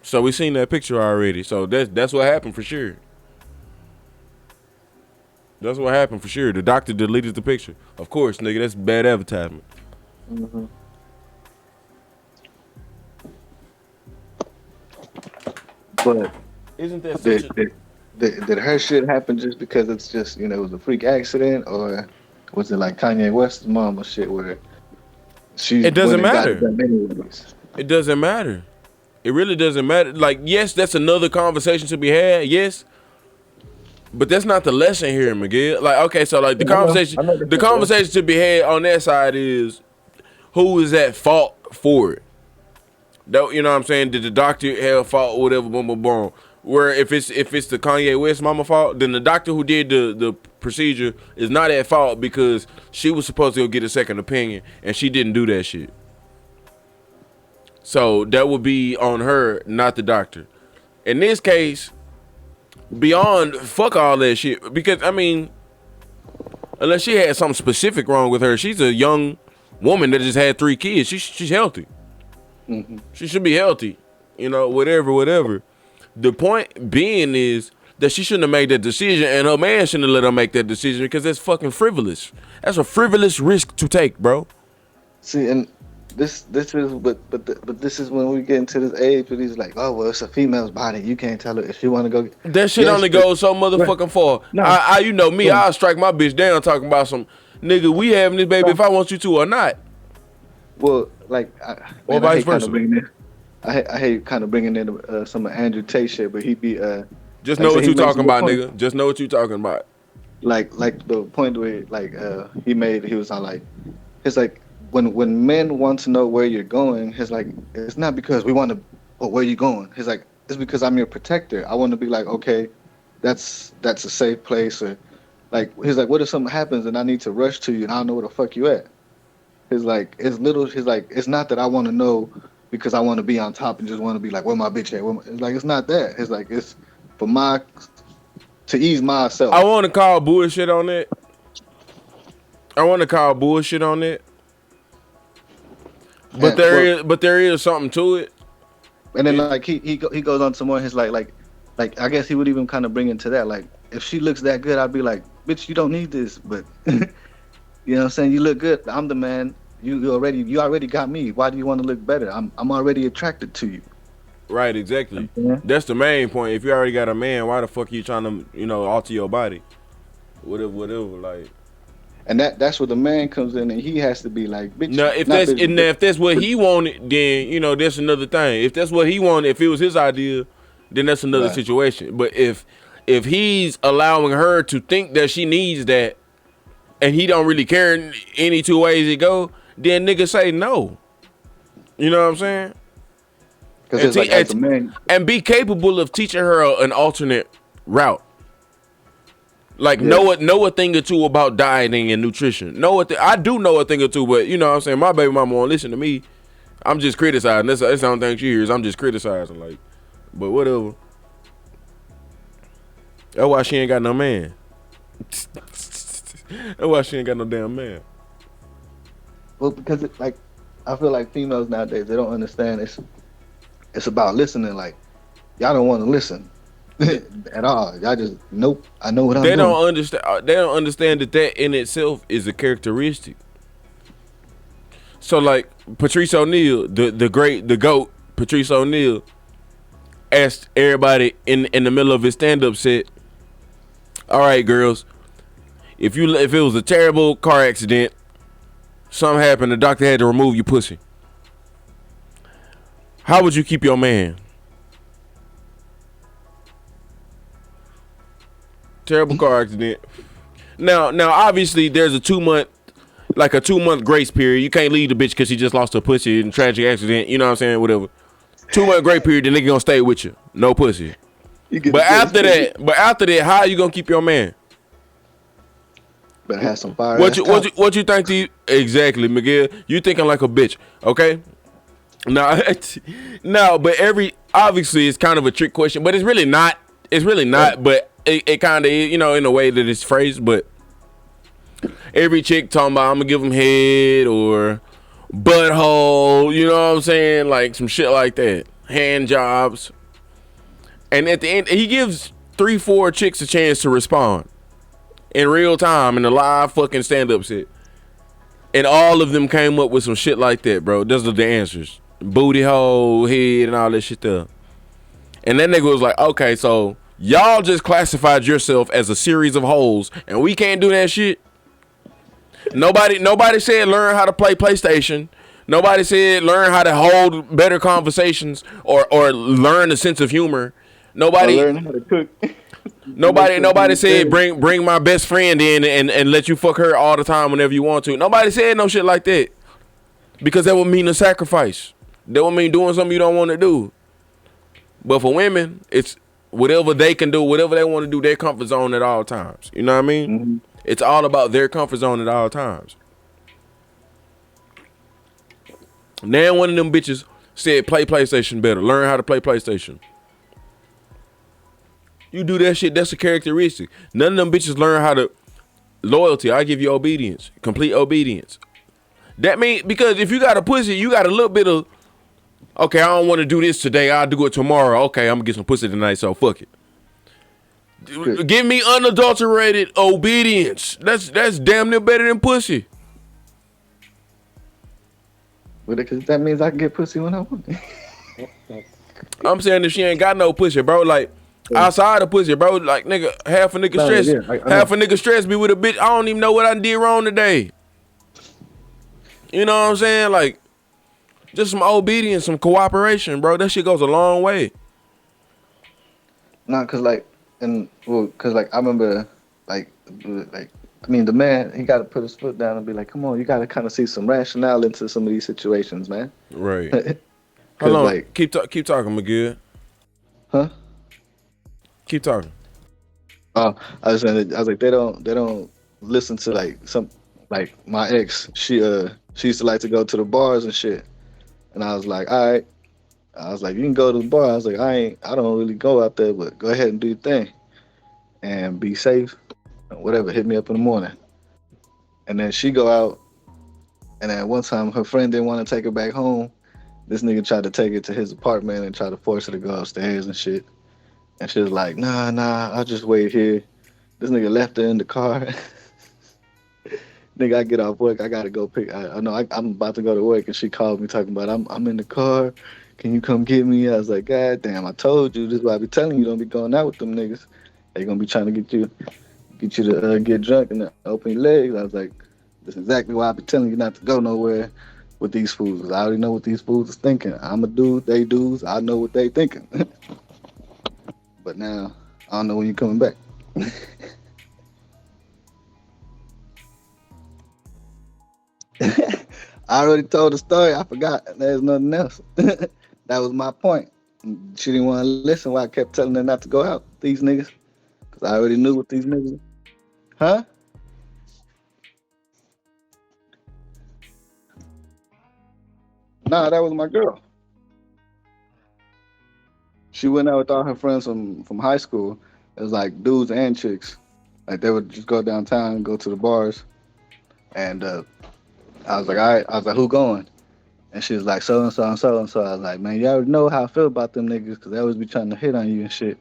So we seen that picture already. So that's what happened for sure. That's what happened for sure. The doctor deleted the picture. Of course, nigga, that's bad advertisement. Mm-hmm. But isn't that did her shit happen just because it's just, it was a freak accident, or was it like Kanye West's mom or shit where she? It doesn't matter. It doesn't matter. It really doesn't matter. Like, yes, that's another conversation to be had. Yes. But that's not the lesson here, Miguel. Like, okay, so like the conversation to be had on that side is who is at fault for it. You know what I'm saying? Did the doctor have fault or whatever, boom, boom, boom. Where if it's the Kanye West mama fault, then the doctor who did the procedure is not at fault because she was supposed to go get a second opinion and she didn't do that shit. So that would be on her, not the doctor. In this case, beyond fuck all that shit, because I mean, unless she had something specific wrong with her, she's a young woman that just had 3 kids. She's healthy. Mm-hmm. She should be healthy, whatever. The point being is that she shouldn't have made that decision, and her man shouldn't have let her make that decision because that's fucking frivolous. That's a frivolous risk to take, bro. See, and this is but this is when we get into this age where he's like, oh well, it's a female's body. You can't tell her if she want to go. That shit only goes so motherfucking far. No. I'll strike my bitch down talking about some nigga. We having this baby if I want you to or not. Well, like, or vice versa. I hate kind of bringing in some Andrew Tate shit, but he be just know what you talking about, nigga. Just know what you talking about. Like the point where he was on like, it's like when men want to know where you're going, it's like it's not because we want to, but where you going? It's like it's because I'm your protector. I want to be like, okay, that's a safe place, or like he's like, what if something happens and I need to rush to you and I don't know where the fuck you at? He's like, it's not that I want to know because I want to be on top and just want to be like, where my bitch at? It's like, it's not that. It's like, it's for to ease myself. I want to call bullshit on it. But there is something to it. And then like he goes on some more. He's like I guess he would even kind of bring into that. Like, if she looks that good, I'd be like, bitch, you don't need this. But you know what I'm saying? You look good. I'm the man. You already got me. Why do you want to look better? I'm already attracted to you. Right, exactly. Yeah. That's the main point. If you already got a man, why the fuck are you trying to, alter your body? Whatever, like. And that's where the man comes in, and he has to be like, bitch. Now, if that's what he wanted, then that's another thing. If that's what he wanted, if it was his idea, then that's another situation. But if he's allowing her to think that she needs that, and he don't really care in any two ways it go, then nigga say no. You know what I'm saying? And be capable of teaching her an alternate route. Like know a thing or two about dieting and nutrition. I do know a thing or two, but you know what I'm saying, my baby mama won't listen to me. I'm just criticizing. That's the only thing she hears. I'm just criticizing, like, but whatever. That's why she ain't got no man. That's why she ain't got no damn man. Well, because I feel like females nowadays, they don't understand it's about listening. Like, y'all don't want to listen at all. Y'all just I know what I'm doing. They don't understand that in itself is a characteristic. So like Patrice O'Neal, the GOAT, Patrice O'Neal, asked everybody in the middle of his stand-up set, all right, girls, if it was a terrible car accident, something happened, the doctor had to remove your pussy, how would you keep your man? Terrible car accident. Now obviously there's a 2 month grace period. You can't leave the bitch because she just lost her pussy in a tragic accident. You know what I'm saying? Whatever. 2 month grace period, the nigga gonna stay with you. No pussy. But after that, how are you gonna keep your man? Better have some fire. What you think? Exactly, Miguel. You thinking like a bitch, okay? No, but obviously it's kind of a trick question, but it's really not. It's really not. But it kind of is, you know, in a way that it's phrased. But every chick talking about I'm gonna give him head or butthole, you know what I'm saying? Like some shit like that. Hand jobs. And at the end, he gives 3-4 chicks a chance to respond in real time in a live fucking stand-up set. And all of them came up with some shit like that, bro. Those are the answers. Booty hole, head, and all that shit there. And that nigga was like, okay, so y'all just classified yourself as a series of holes, and we can't do that shit? Nobody said learn how to play PlayStation. Nobody said learn how to hold better conversations or learn a sense of humor. Nobody learn how to cook. Nobody said bring my best friend in and let you fuck her all the time whenever you want to. Nobody said no shit like that. Because that would mean a sacrifice. That would mean doing something you don't want to do. But for women, it's whatever they can do, whatever they want to do, their comfort zone at all times. You know what I mean? Mm-hmm. It's all about their comfort zone at all times. Now one of them bitches said play PlayStation better. Learn how to play PlayStation. You do that shit, that's a characteristic. None of them bitches learn how to loyalty. I give you obedience. Complete obedience. That means because if you got a pussy, you got a little bit of, okay, I don't want to do this today, I'll do it tomorrow. Okay, I'm gonna get some pussy tonight, so fuck it. Give me unadulterated obedience. That's damn near better than pussy. Well, because that means I can get pussy when I want. I'm saying if she ain't got no pussy, bro, like outside of pussy, bro, like nigga, half a nigga stress, half a nigga stress be with a bitch. I don't even know what I did wrong today. You know what I'm saying? Like, just some obedience, some cooperation, bro. That shit goes a long way. Nah, cause I remember, I mean, the man, he got to put his foot down and be like, come on, you got to kind of see some rationale into some of these situations, man. Right. Hold on, like, keep talking, Miguel. Huh? Keep talking. I was like, they don't listen to like my ex. She used to like to go to the bars and shit, and I was like, all right. I was like, you can go to the bar. I was like, I don't really go out there, but go ahead and do your thing and be safe. Whatever, hit me up in the morning. And then she go out, and then one time her friend didn't want to take her back home. This nigga tried to take her to his apartment and try to force her to go upstairs and shit. And she was like, nah, I'll just wait here. This nigga left her in the car. Nigga, I get off work, I gotta go pick. I know I'm about to go to work, and she called me talking about I'm in the car. Can you come get me? I was like, God damn, I told you. This is why I be telling you, don't be going out with them niggas. They gonna be trying to get you to get drunk and open your legs. I was like, this is exactly why I be telling you not to go nowhere with these fools. I already know what these fools is thinking. I'm a dude, they dudes. I know what they thinking. But now, I don't know when you're coming back. I already told the story. I forgot. There's nothing else. That was my point. She didn't want to listen while I kept telling her not to go out. These niggas. Because I already knew what these niggas. Huh? Nah, that was my girl. She went out with all her friends from high school. It was like dudes and chicks. Like they would just go downtown, go to the bars, and I was like, all right. I was like, who going? And she was like, so and so and so and so. I was like, man, you already know how I feel about them niggas because they always be trying to hit on you and shit.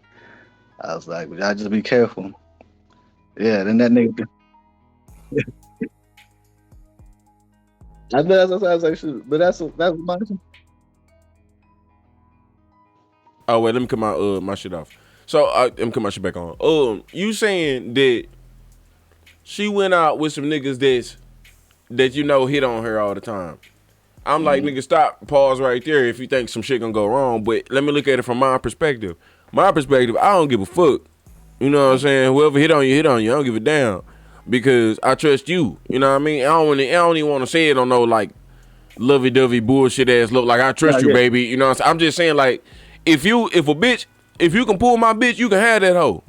I was like, but y'all just be careful. Yeah, then that nigga. I know that's what I was like, shit, but that's my. Oh wait, let me cut my shit off. So let me cut my shit back on. You saying that she went out with some niggas that you know hit on her all the time? I'm like, nigga, stop, pause right there if you think some shit gonna go wrong. But let me look at it from my perspective. My perspective, I don't give a fuck. You know what I'm saying? Whoever hit on you, hit on you. I don't give a damn because I trust you. You know what I mean? I don't even want to say it on no like lovey-dovey bullshit ass look. Like I trust you, baby. You know what I'm saying? I'm just saying like. If you can pull my bitch, you can have that hoe.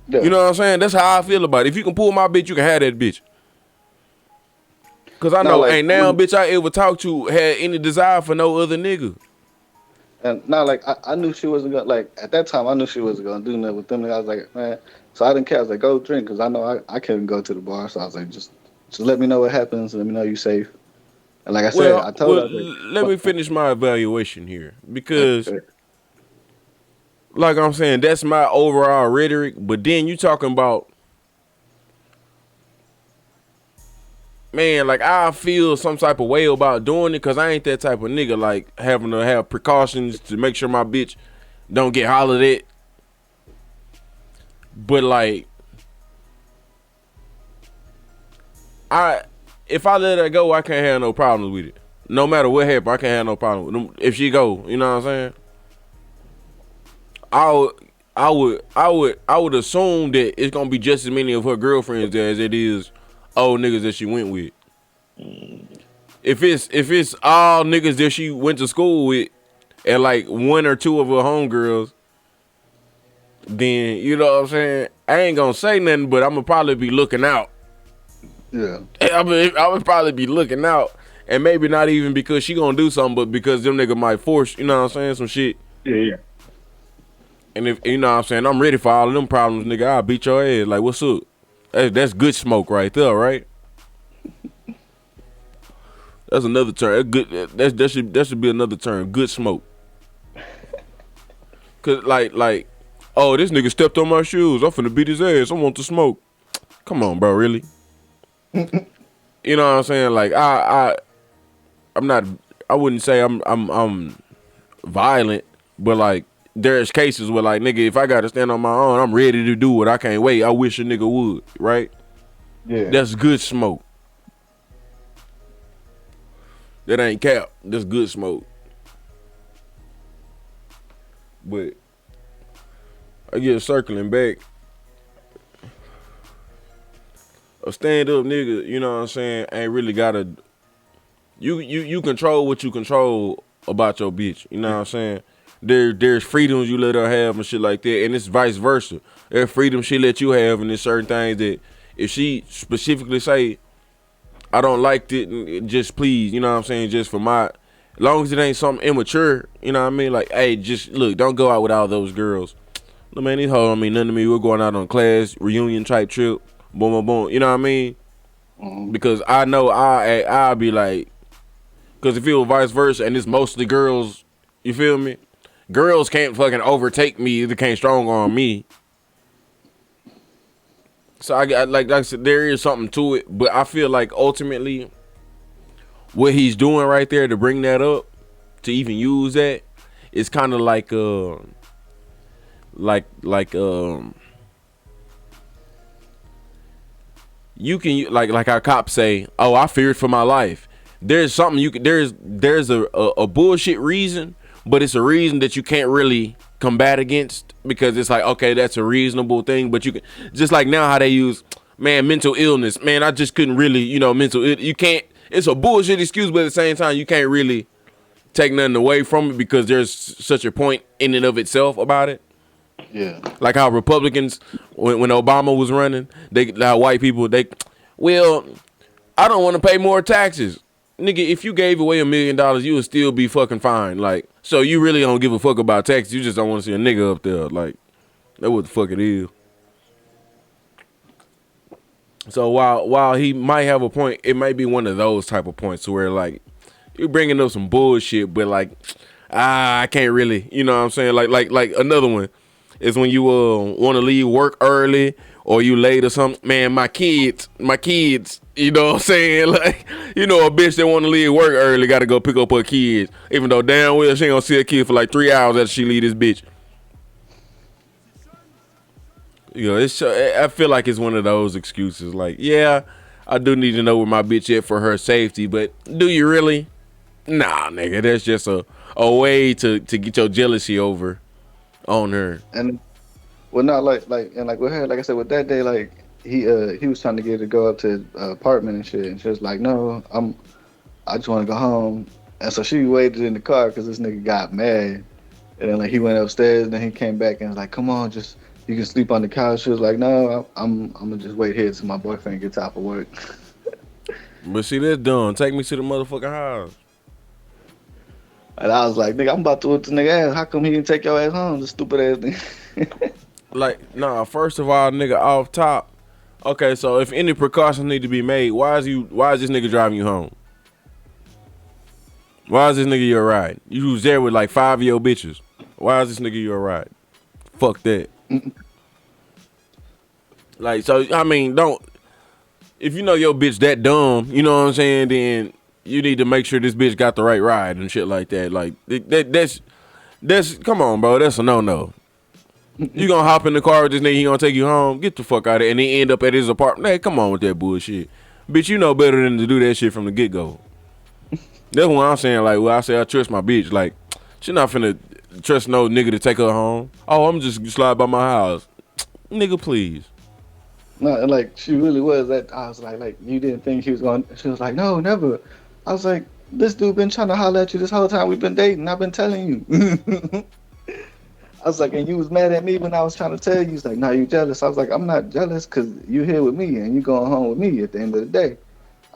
Yeah. You know what I'm saying? That's how I feel about it. If you can pull my bitch, you can have that bitch. Cause I know ain't now bitch I ever talked to had any desire for no other nigga. And now like I knew she wasn't gonna like at that time I knew she wasn't gonna do nothing with them. I was like, man, so I didn't care. I was like, go drink because I know I couldn't go to the bar. So I was like, just let me know what happens. Let me know you safe. And like I said, I told her. Like, let me finish my evaluation here because. Okay. Like I'm saying, that's my overall rhetoric. But then you talking about, man, like I feel some type of way about doing it because I ain't that type of nigga. Like having to have precautions to make sure my bitch don't get hollered at. But like, if I let her go, I can't have no problems with it. No matter what happens, I can't have no problem with them. If she go, you know what I'm saying? I would assume that it's gonna be just as many of her girlfriends there as it is old niggas that she went with. If it's all niggas that she went to school with and like one or two of her homegirls, then you know what I'm saying? I ain't gonna say nothing, but I'm gonna probably be looking out. Yeah. I would probably be looking out. And maybe not even because she gonna do something, but because them niggas might force, you know what I'm saying, some shit. Yeah. And if you know what I'm saying, I'm ready for all of them problems, nigga. I'll beat your ass. Like, what's up? That's good smoke right there, right? That's another term. That should be another term. Good smoke. Cause like, oh, this nigga stepped on my shoes. I'm finna beat his ass. I want to smoke. Come on, bro. Really? You know what I'm saying? Like, I'm not. I wouldn't say I'm violent, but like. There's cases where like, nigga, if I gotta stand on my own, I'm ready to do it. I can't wait. I wish a nigga would, right? Yeah. That's good smoke. That ain't cap. That's good smoke. But I get circling back. A stand-up nigga, you know what I'm saying, ain't really gotta. You control what you control about your bitch. You know what I'm saying? There's freedoms you let her have and shit like that, and it's vice versa. There's freedom she let you have, and there's certain things that if she specifically say, I don't like it, just please, you know what I'm saying, just for my, as long as it ain't something immature, you know what I mean, like, hey, just look, don't go out with all those girls. Look, man, these hoes don't mean nothing to me. We're going out on class reunion type trip, boom, boom, boom. You know what I mean? Because I know I'll be like, because if it was vice versa, and it's mostly girls, you feel me? Girls can't fucking overtake me. They can't strong on me. So like I said, there is something to it, but I feel like ultimately, what he's doing right there to bring that up, to even use that, is kind of like you can like our cops say, oh, I feared for my life. There's something you can. There's a bullshit reason. But it's a reason that you can't really combat against because it's like, okay, that's a reasonable thing. But you can, just like now how they use, man, mental illness. Man, I just couldn't really, you can't, it's a bullshit excuse, but at the same time, you can't really take nothing away from it because there's such a point in and of itself about it. Yeah. Like how Republicans, when Obama was running, how white people, well, I don't want to pay more taxes. Nigga, if you gave away $1 million, you would still be fucking fine. Like, so you really don't give a fuck about taxes. You just don't want to see a nigga up there. Like, that's what the fuck it is. So while he might have a point, it might be one of those type of points where, like, you're bringing up some bullshit, but, like, I can't really, you know what I'm saying? Like another one is when you want to leave work early or you late or something. Man, my kids, you know what I'm saying? Like, you know, a bitch that want to leave work early got to go pick up her kids, even though damn well she ain't gonna see her kid for like 3 hours after she leave this bitch. You know, I feel like it's one of those excuses. Like, yeah, I do need to know where my bitch at for her safety, but do you really? Nah, nigga, that's just a way to get your jealousy over on her. And well, not like with her, like I said, with that day, like he was trying to get her to go up to his apartment and shit, and she was like, no, I just want to go home. And so she waited in the car because this nigga got mad, and then like he went upstairs, and then he came back and was like, come on, just you can sleep on the couch. She was like, no, I'm gonna just wait here till my boyfriend gets out of work. But see, that's dumb. Take me to the motherfucking house. And I was like, nigga, I'm about to whip the nigga ass. How come he didn't take your ass home, this stupid ass nigga? Like, nah, first of all, nigga, off top. Okay, so if any precautions need to be made, why is this nigga driving you home? Why is this nigga your ride? You was there with like 5 of your bitches. Why is this nigga your ride? Fuck that. Like, so, I mean, if you know your bitch that dumb, you know what I'm saying, then you need to make sure this bitch got the right ride and shit like that. Like, that's come on, bro, that's a no-no. You gonna hop in the car with this nigga, he gonna take you home, get the fuck out of it, and then end up at his apartment. Hey, come on with that bullshit. Bitch, you know better than to do that shit from the get-go. That's what I'm saying. Like, well, I say I trust my bitch. Like, she not finna trust no nigga to take her home. Oh, I'm just slide by my house. Nigga, please. No, like, she really was that. I was like, you didn't think she was going. She was like, no, never. I was like, this dude been trying to holler at you this whole time we've been dating. I've been telling you. I was like, and you was mad at me when I was trying to tell you. He's like, nah, you jealous. I was like, I'm not jealous because you here with me and you going home with me at the end of the day.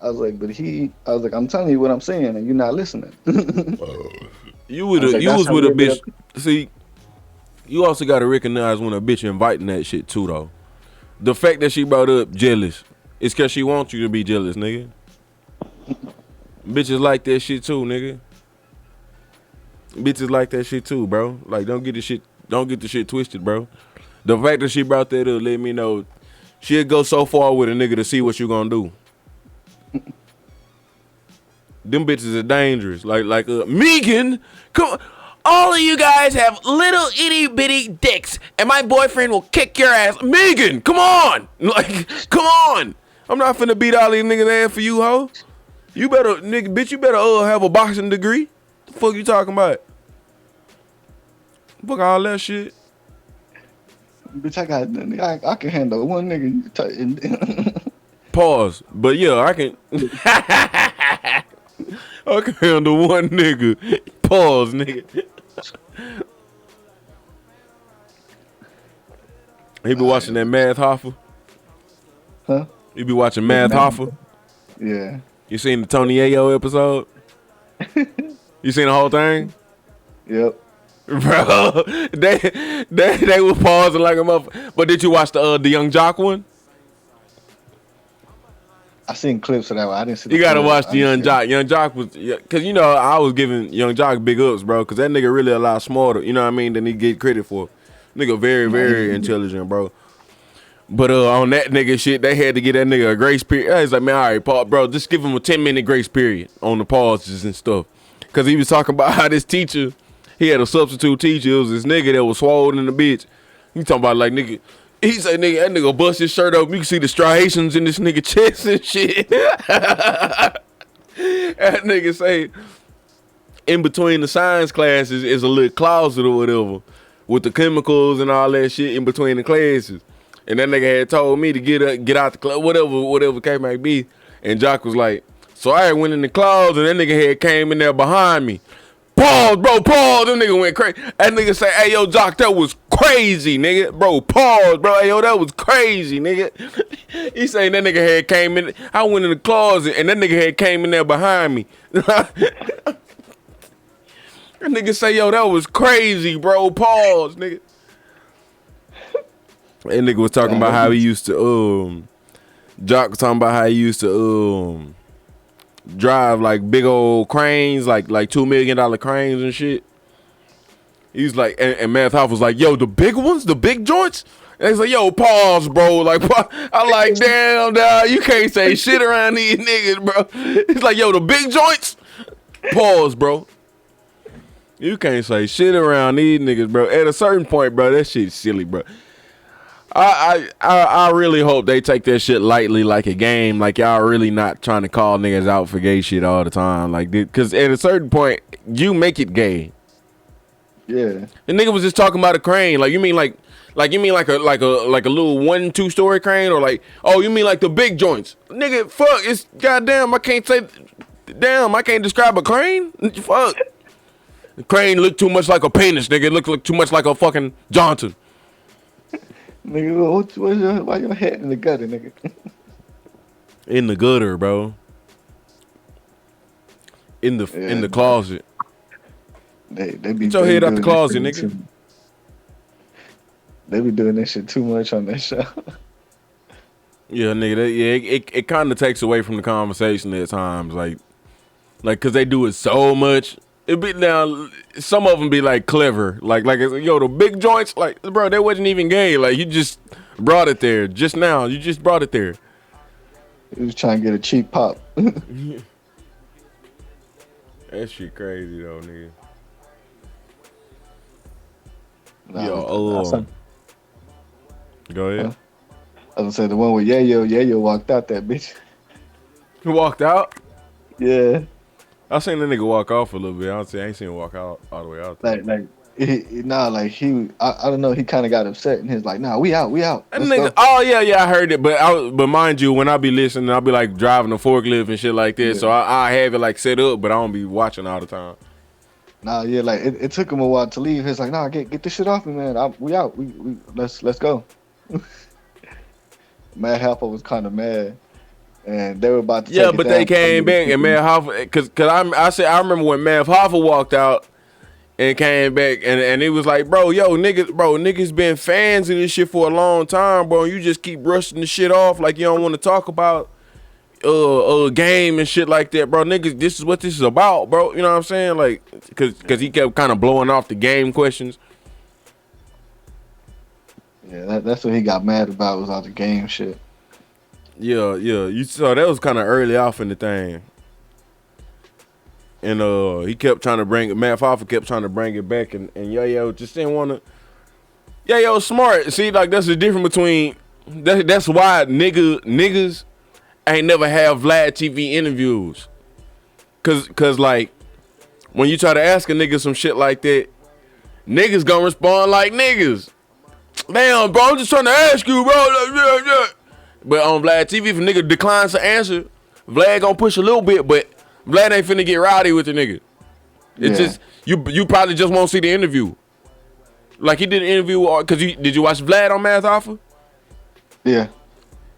I was like, I was like, I'm telling you what I'm saying and you're not listening. You was with a bitch. See, you also got to recognize when a bitch inviting that shit too, though. The fact that she brought up jealous is because she wants you to be jealous, nigga. Bitches like that shit too, nigga. Bitches like that shit too, bro. Like, don't get the shit twisted, bro. The fact that she brought that up let me know she'll go so far with a nigga to see what you gonna do. Them bitches are dangerous. Like Megan, come on. All of you guys have little itty bitty dicks, and my boyfriend will kick your ass. Megan, come on! Like, come on! I'm not finna beat all these niggas ass for you, ho. You better, nigga, bitch, you better have a boxing degree. The fuck you talking about? Fuck all that shit. Bitch, I can handle one nigga. Pause. But yeah, I can. I can handle one nigga. Pause, nigga. He be watching that Math Hoffa? Huh? You be watching Math Hoffa? Yeah. You seen the Tony Ayo episode? You seen the whole thing? Yep. Bro, they were pausing like a motherfucker. But did you watch the Young Jock one? I seen clips of that one. I didn't see. You gotta watch the Young Jock. Young Jock was, cause you know I was giving Young Jock big ups, bro, cause that nigga really a lot smarter. You know what I mean? Than he get credit for. Nigga very very intelligent, bro. But on that nigga shit, they had to give that nigga a grace period. He's like, man, all right, Paul, bro, just give him a 10-minute grace period on the pauses and stuff, cause he was talking about how this teacher, he had a substitute teacher. It was this nigga that was swollen in the bitch. He talking about like nigga. He say, nigga, that nigga bust his shirt open. You can see the striations in this nigga chest and shit. That nigga say, in between the science classes is a little closet or whatever with the chemicals and all that shit in between the classes. And that nigga had told me to get out the class, whatever case might be. And Jock was like, so I had went in the closet and that nigga had came in there behind me. Pause, bro, pause. Them nigga went crazy. That nigga say, hey, yo, Jock, that was crazy, nigga. Bro, pause, bro. Hey, yo, that was crazy, nigga. He saying that nigga had came in. I went in the closet, and that nigga had came in there behind me. That nigga say, yo, that was crazy, bro. Pause, nigga. That nigga was talking about how he used to, Jock was talking about how he used to, drive like big old cranes, like $2 million cranes and shit. He was like, and Math Hoff was like, yo, the big ones, the big joints? And he's like, yo, pause, bro. Like, I like, damn, dog, you can't say shit around these niggas, bro. He's like, yo, the big joints? Pause, bro. You can't say shit around these niggas, bro. At a certain point, bro, that shit's silly, bro. I really hope they take that shit lightly like a game. Like, y'all really not trying to call niggas out for gay shit all the time. Like, because at a certain point, you make it gay. Yeah. The nigga was just talking about a crane. Like, you mean like a little 1-2 story crane, or like, oh, you mean like the big joints? Nigga, fuck, it's goddamn. I can't describe a crane. Fuck. The crane look too much like a penis, nigga. It look too much like a fucking Johnson. Nigga, why your head in the gutter, nigga? In the gutter, bro. In the closet. They be Get your head out the closet, nigga. They be doing that shit too much on that show. Yeah, nigga. It kind of takes away from the conversation at times, like, cause they do it so much. It be now. Some of them be like clever, like yo, the big joints, like, bro, they wasn't even gay. Like, you just brought it there just now. You just brought it there. He was trying to get a cheap pop. That shit crazy though, nigga. Yo, go ahead. I was gonna say the one where Yayo walked out that bitch. He walked out? Yeah. I seen the nigga walk off a little bit. I ain't seen him walk out all the way out there. I don't know. He kind of got upset and he's like, "Nah, we out. That nigga, oh yeah, I heard it. But mind you, when I be listening, I'll be like driving a forklift and shit like that. Yeah. So I have it like set up, but I don't be watching all the time. Nah, yeah, like it took him a while to leave. He's like, "Nah, get this shit off me, man. We out. We let's go." Matt Halper was kind of mad. And they were about to take it but down. they came back and Matt Hoffa, cause I remember when Matt Hoffa walked out and came back and it was like, niggas been fans of this shit for a long time, bro. You just keep brushing the shit off like you don't want to talk about game and shit like that, bro. Niggas, this is what this is about, bro. You know what I'm saying? Like, cause he kept kind of blowing off the game questions. Yeah, that's what he got mad about, was all the game shit. Yeah. You saw that was kind of early off in the thing. And he kept trying to bring it. Matt Hoffa kept trying to bring it back, and Yo just didn't want to. Yo smart. See, like, that's the difference between. That's why niggas ain't never have Vlad TV interviews. Cause like, when you try to ask a nigga some shit like that, niggas gonna respond like niggas. Damn, bro, I'm just trying to ask you, bro. But on Vlad TV, if a nigga declines to answer, Vlad gonna push a little bit, but Vlad ain't finna get rowdy with the nigga. It's just, you probably just won't see the interview. Like, he did an interview, did you watch Vlad on Math Alpha? Yeah.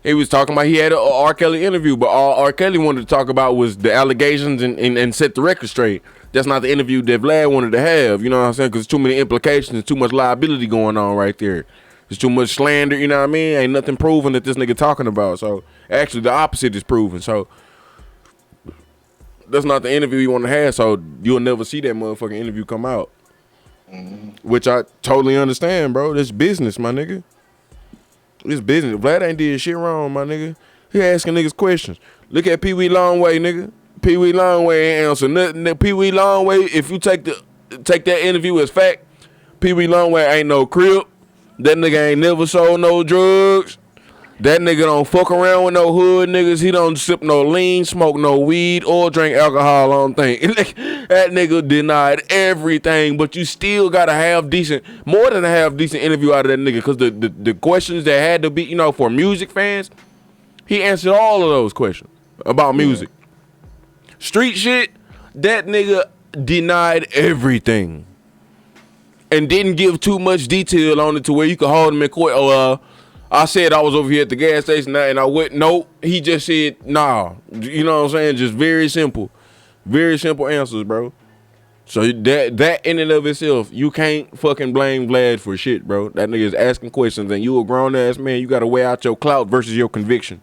He was talking about he had an R. Kelly interview, but all R. Kelly wanted to talk about was the allegations and set the record straight. That's not the interview that Vlad wanted to have, you know what I'm saying? Because too many implications and too much liability going on right there. There's too much slander, you know what I mean? Ain't nothing proven that this nigga talking about. So, actually, the opposite is proven. So, that's not the interview you want to have. So, you'll never see that motherfucking interview come out. Mm-hmm. Which I totally understand, bro. This business, my nigga. This business. Vlad ain't did shit wrong, my nigga. He asking niggas questions. Look at Pee Wee Longway, nigga. Pee Wee Longway ain't answer nothing. Pee Wee Longway, if you take that interview as fact, Pee Wee Longway ain't no crip. That nigga ain't never sold no drugs. That nigga don't fuck around with no hood niggas. He don't sip no lean, smoke no weed, or drink alcohol on thing. That nigga denied everything, but you still gotta have more than a half decent interview out of that nigga, because the questions that had to be, you know, for music fans, he answered all of those questions about music. Street shit, that nigga denied everything. and didn't give too much detail on it to where you could hold him in court. I said I was over here at the gas station and I went, nope. He just said, nah. You know what I'm saying? Just very simple answers, bro. So that in and of itself, you can't fucking blame Vlad for shit, bro. That nigga is asking questions, and you a grown ass man. You gotta weigh out your clout versus your conviction.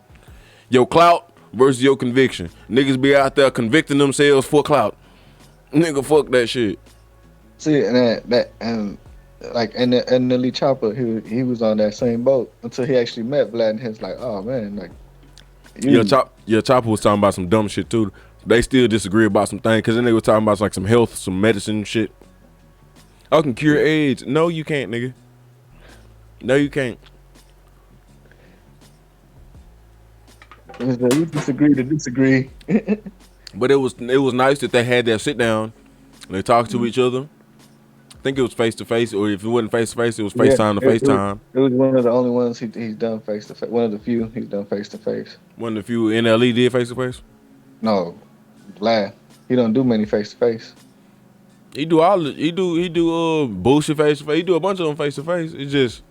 Your clout versus your conviction. Niggas be out there convicting themselves for clout. Nigga, fuck that shit. See, and Nelly Chopper, he was on that same boat until he actually met Vlad, and he was like, oh man, like. Chopper was talking about some dumb shit too. They still disagree about some things, because then they were talking about like some health, some medicine shit. I can cure AIDS. No, you can't, nigga. No, you can't. You disagree to disagree. But it was nice that they had that sit down. They talked to each other. I think it was face to face, or if it wasn't face to face, it was FaceTime to FaceTime. It was one of the only ones he's done face to face. One of the few he's done face to face. One of the few NLE did face to face. No, Vlad. He don't do many face to face. He do bullshit face to face. He do a bunch of them face to face. It's just,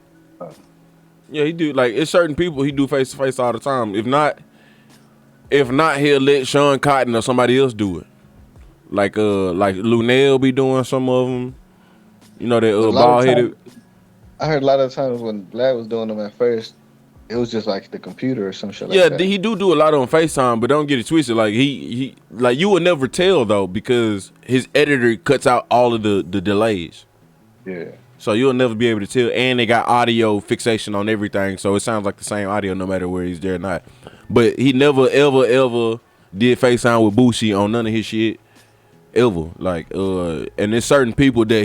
yeah, he do like it's certain people he do face to face all the time. If not, he'll let Sean Cotton or somebody else do it. Like Lunel be doing some of them. You know that bald headed. I heard a lot of times when Vlad was doing them at first, it was just like the computer or some shit like that. Yeah, he do a lot on FaceTime, but don't get it twisted. Like he like you would never tell though, because his editor cuts out all of the delays. Yeah. So you'll never be able to tell, and they got audio fixation on everything, so it sounds like the same audio no matter where he's there or not. But he never ever did FaceTime with Boosie on none of his shit ever. Like and there's certain people that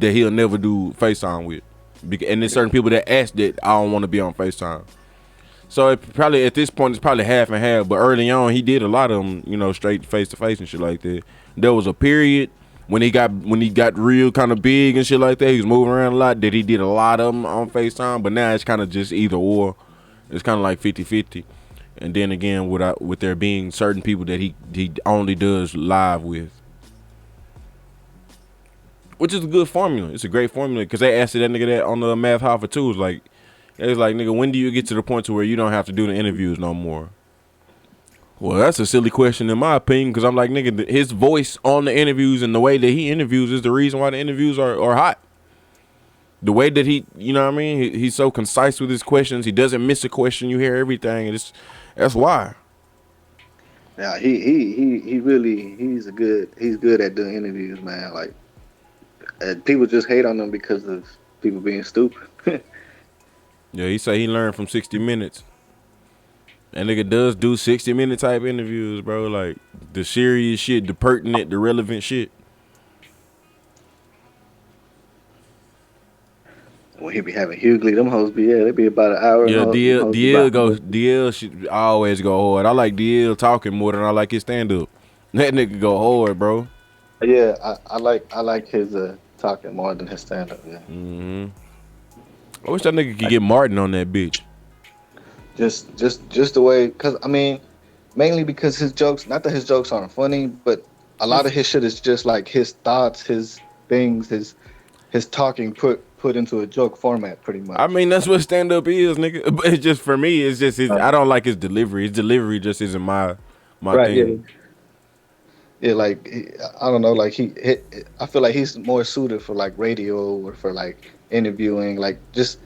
he'll never do FaceTime with. And there's certain people that ask that I don't want to be on FaceTime. So it probably at this point it's probably half and half. But early on he did a lot of them, you know, straight face to face and shit like that. There was a period when he got real kind of big and shit like that. He was moving around a lot. That he did a lot of them on FaceTime. But now it's kind of just either or. It's kind of like 50-50. And then again with there being certain people that he only does live with. Which is a good formula. It's a great formula, because they asked that nigga that on the Math Hoffa too. It was like, nigga, when do you get to the point to where you don't have to do the interviews no more? Well, that's a silly question in my opinion, because I'm like, nigga, his voice on the interviews and the way that he interviews is the reason why the interviews are hot. The way that he, you know what I mean? He's so concise with his questions. He doesn't miss a question. You hear everything. And that's why. Yeah, he's good at doing interviews, man. Like, people just hate on him because of people being stupid. Yeah, he say he learned from 60 Minutes. And nigga does do 60-minute type interviews, bro. Like the serious shit, the pertinent, the relevant shit. When he be having Hughley, them hoes they be about an hour. Yeah, DL should always go hard. I like DL talking more than I like his stand up. That nigga go hard, bro. Yeah, I like his talking more than his stand up. Yeah. Mm-hmm. I wish that nigga could get Martin on that bitch. Just the way, cause I mean, mainly because his jokes. Not that his jokes aren't funny, but a lot of his shit is just like his thoughts, his things, his talking put into a joke format, pretty much. I mean, that's what stand up is, nigga. But it's just for me. It's just I don't like his delivery. His delivery just isn't my thing. Yeah, like I don't know, like I feel like he's more suited for like radio or for like interviewing, like just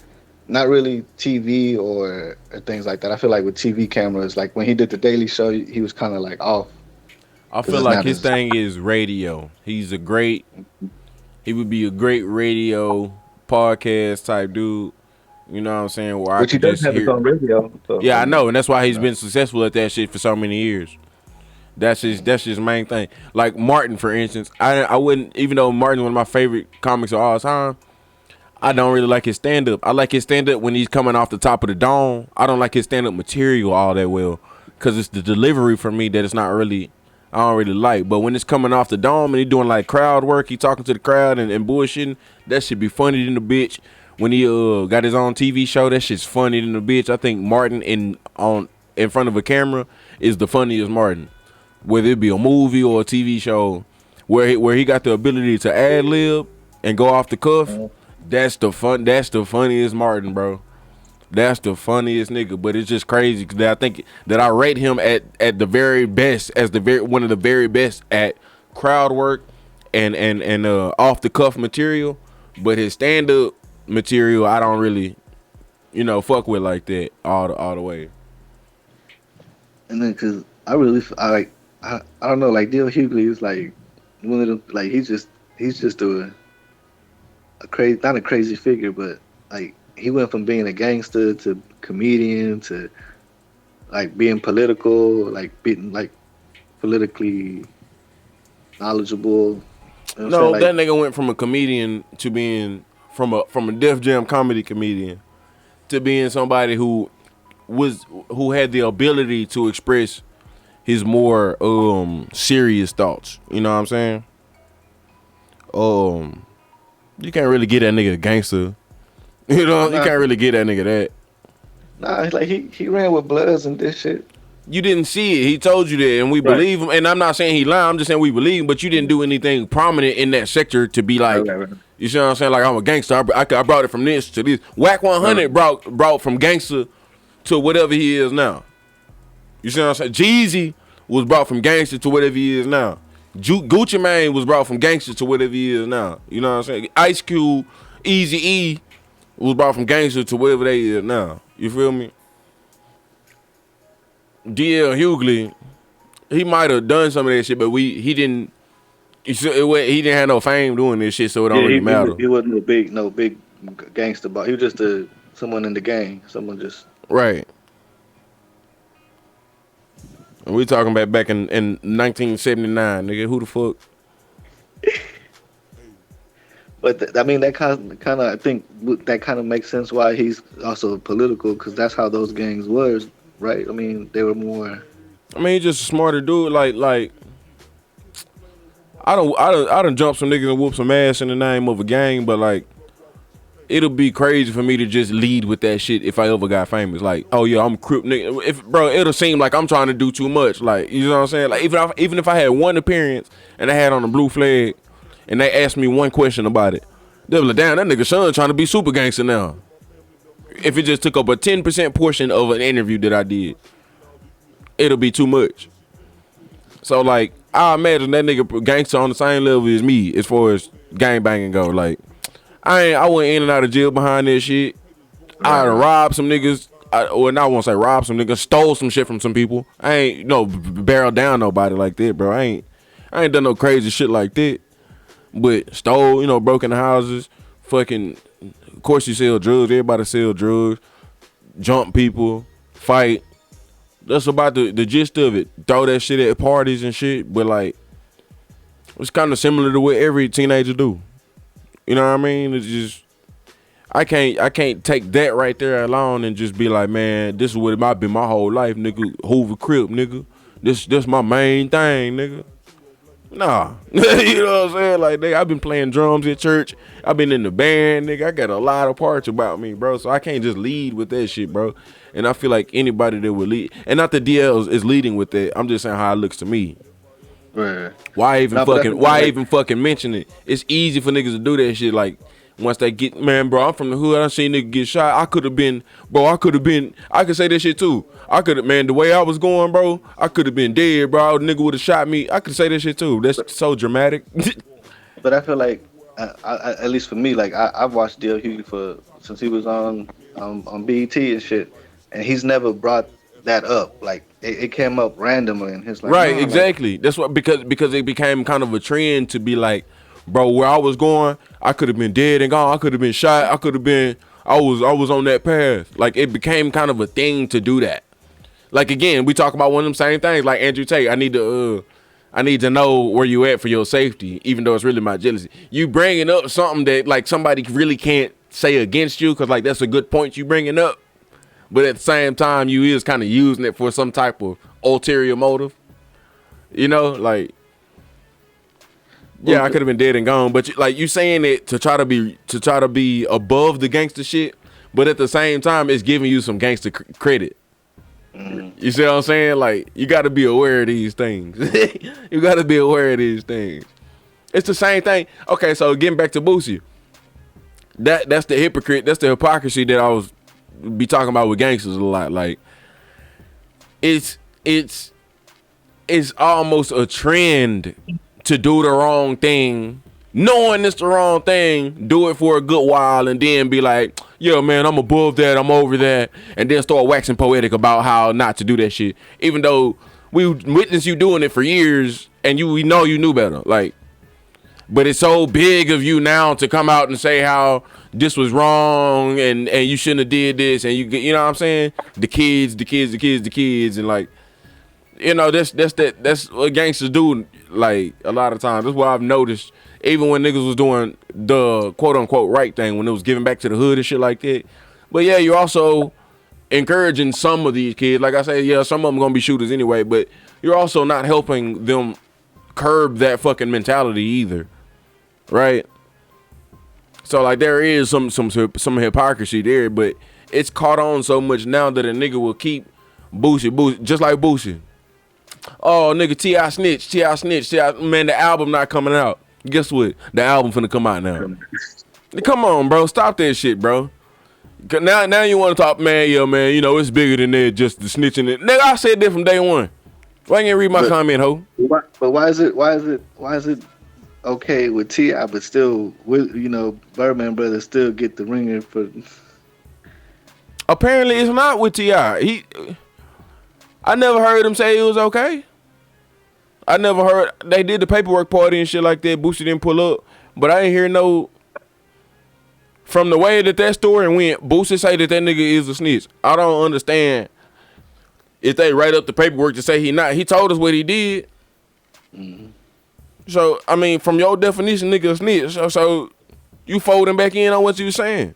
not really TV or things like that. I feel like with TV cameras, like when he did the Daily Show, he was kind of like off. I feel like his thing is radio. He would be a great radio podcast type dude. You know what I'm saying? But he does have his own radio. So. Yeah, I know, and that's why he's been successful at that shit for so many years. That's his main thing. Like Martin, for instance, I wouldn't, even though Martin's one of my favorite comics of all time, I don't really like his stand-up. I like his stand-up when he's coming off the top of the dome. I don't like his stand-up material all that well, because it's the delivery for me that I don't really like. But when it's coming off the dome and he doing like crowd work, he talking to the crowd and bullshitting, that should be funny than the bitch. When he got his own TV show, that shit's funny than the bitch. I think Martin in front of a camera is the funniest Martin. Whether it be a movie or a TV show, where he got the ability to ad lib, and go off the cuff, that's the funniest Martin, bro. That's the funniest nigga. But it's just crazy because I think that I rate him at the very best, as one of the very best at crowd work and off the cuff material. But his stand up material, I don't really, fuck with like that all the way. And then, cause I don't know, like Dale Hughley is like one of them, like he's just doing a crazy, not a crazy figure, but like he went from being a gangster to comedian to like being political, like being like politically knowledgeable. You know that nigga went from a comedian to being from a Def Jam comedy comedian to being somebody who had the ability to express his more serious thoughts. You know what I'm saying? You can't really get that nigga a gangster. You can't really get that nigga that. Nah, like he ran with Bloods and this shit. You didn't see it. He told you that, and we believe him. And I'm not saying he lied. I'm just saying we believe him. But you didn't do anything prominent in that sector to be like, you see what I'm saying? Like, I'm a gangster. I brought it from this to this. Whack 100 brought from gangster to whatever he is now. You see what I'm saying? Jeezy was brought from gangster to whatever he is now. Gucci Mane was brought from gangster to whatever he is now. You know what I'm saying? Ice Cube, Eazy-E was brought from gangster to whatever they is now. You feel me? D.L. Hughley, he might have done some of that shit, but he didn't. He didn't have no fame doing this shit, so it don't really matter. He wasn't no big gangster, but he was just someone in the gang. Someone just right. And we talking about back in 1979, nigga. Who the fuck? But I mean, that kind of I think that kind of makes sense why he's also political, because that's how those gangs was, right? I mean, they were more. I mean, he's just a smarter dude. Like I don't jump some niggas and whoop some ass in the name of a gang, but like it'll be crazy for me to just lead with that shit if I ever got famous. Like, oh yeah, I'm a Crip nigga. It'll seem like I'm trying to do too much. Like, you know what I'm saying? Like even if I had one appearance and I had on a blue flag and they asked me one question about it, they'll be like, damn, that nigga Sean trying to be super gangster now. If it just took up a 10% portion of an interview that I did, it'll be too much. So like, I imagine that nigga gangster on the same level as me as far as gang banging go. Like, I went in and out of jail behind that shit. I robbed some niggas. I won't say robbed some niggas. Stole some shit from some people. I ain't barrel down nobody like that, bro. I ain't done no crazy shit like that. But stole, broke into houses. Fucking, of course you sell drugs. Everybody sell drugs. Jump people. Fight. That's about the gist of it. Throw that shit at parties and shit. But like, it's kind of similar to what every teenager do. You know what I mean? It's just I can't take that right there alone and just be like, man, this is what it might be my whole life, nigga. Hoover Crip, nigga. This my main thing, nigga. Nah. You know what I'm saying? Like, nigga, I've been playing drums at church. I've been in the band, nigga. I got a lot of parts about me, bro. So I can't just lead with that shit, bro. And I feel like anybody that would lead, and not that DL is leading with that. I'm just saying how it looks to me. Right. Why even fucking mention it? It's easy for niggas to do that shit. Like, once they get, man, bro, I'm from the hood. I seen nigga get shot. I could say that shit too. Man, the way I was going, bro, I could have been dead, bro. The nigga would have shot me. I could say that shit too. That's so dramatic. But I feel like, at least for me, like I've watched D.L. Hughley since he was on BET and shit, and he's never brought that up. Like it came up randomly, and his like, right, exactly. That's what because it became kind of a trend to be like, bro, where I was going, I could have been dead and gone. I could have been shot. I was on that path. Like, it became kind of a thing to do that. Like, again, we talk about one of them same things. Like Andrew Tate, I need to know where you at for your safety, even though it's really my jealousy. You bringing up something that like somebody really can't say against you, because like that's a good point you bringing up. But at the same time, you is kind of using it for some type of ulterior motive. Like, yeah, I could have been dead and gone, but you saying it to try to be above the gangster shit, but at the same time, it's giving you some gangster credit. You see what I'm saying? Like, you got to be aware of these things. You got to be aware of these things. It's the same thing. Okay, so getting back to Boosie. That's the hypocrisy that I was be talking about with gangsters a lot. Like it's almost a trend to do the wrong thing, knowing it's the wrong thing, do it for a good while, and then be like, yo, man, I'm above that, I'm over that, and then start waxing poetic about how not to do that shit. Even though we witnessed you doing it for years, and we know you knew better. Like, but it's so big of you now to come out and say how this was wrong, and you shouldn't have did this, and you know what I'm saying? The kids, and like, you know, that's what gangsters do. Like a lot of times, that's what I've noticed. Even when niggas was doing the quote unquote right thing, when it was giving back to the hood and shit like that. But yeah, you're also encouraging some of these kids. Like I say, yeah, some of them gonna be shooters anyway, but you're also not helping them curb that fucking mentality either, right? So like there is some hypocrisy there, but it's caught on so much now that a nigga will keep Boosie, just like Boosie. Oh, nigga, T.I. snitch. Man, the album not coming out. Guess what? The album finna come out now. Come on, bro. Stop that shit, bro. Now you want to talk, man, yeah, man, you know, it's bigger than that, just the snitching it. Nigga, I said that from day one. Why can't you read my comment, ho? But why is it okay with T.I., but still, you know, Birdman brothers still get the ringer for... Apparently, it's not with T.I. I never heard him say it was okay. I never heard they did the paperwork party and shit like that. Boosie didn't pull up, but I ain't hear no. From the way that story went, Boosie say that nigga is a snitch. I don't understand if they write up the paperwork to say he not. He told us what he did. Mm-hmm. So I mean, from your definition, nigga a snitch. So you folding back in on what you saying.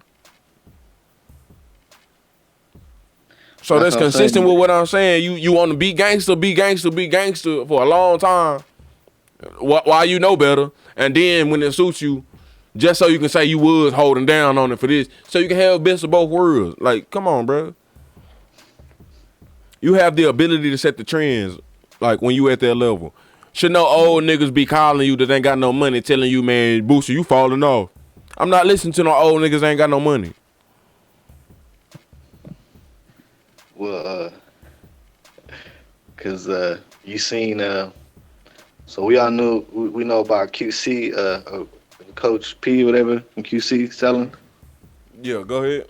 So that's consistent with what I'm saying. You want to be gangster for a long time while you know better. And then when it suits you, just so you can say you was holding down on it for this, so you can have best of both worlds. Like, come on, bro. You have the ability to set the trends, like when you at that level. Should no old niggas be calling you that ain't got no money, telling you, man, Boosie, you falling off. I'm not listening to no old niggas that ain't got no money. Well, cause you seen so we all knew we know about QC, Coach P, whatever from QC selling. Yeah, go ahead.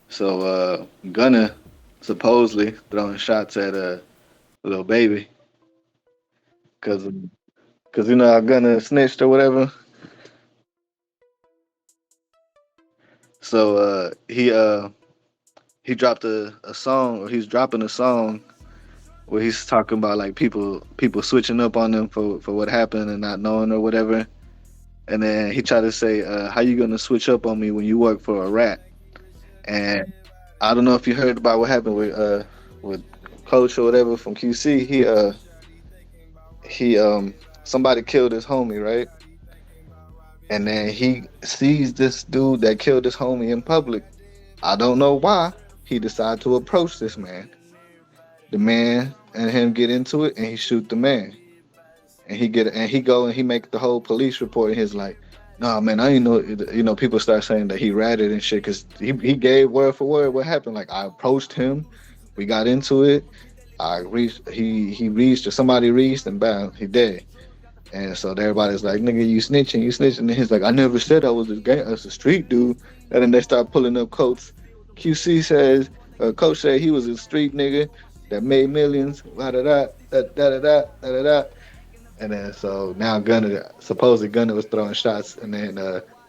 So Gunna supposedly throwing shots at Lil Baby, cause you know how Gunna snitched or whatever. So he dropped a song, or he's dropping a song where he's talking about like people switching up on him for what happened and not knowing or whatever. And then he tried to say, how you gonna switch up on me when you work for a rat? And I don't know if you heard about what happened with Coach or whatever from QC. He somebody killed his homie, right? And then he sees this dude that killed his homie in public. I don't know why. He decided to approach this man. The man and him get into it, and he shoot the man. And he go and he make the whole police report, and he's like, "Nah, man, I ain't know." You know, people start saying that he ratted and shit because he gave word for word what happened. Like, I approached him, we got into it. He reached, or somebody reached, and bam, he dead. And so everybody's like, "Nigga, you snitching." And he's like, "I never said I was a street dude." And then they start pulling up Coach. QC says, Coach said he was a street nigga that made millions. And then so now supposedly Gunna was throwing shots, and then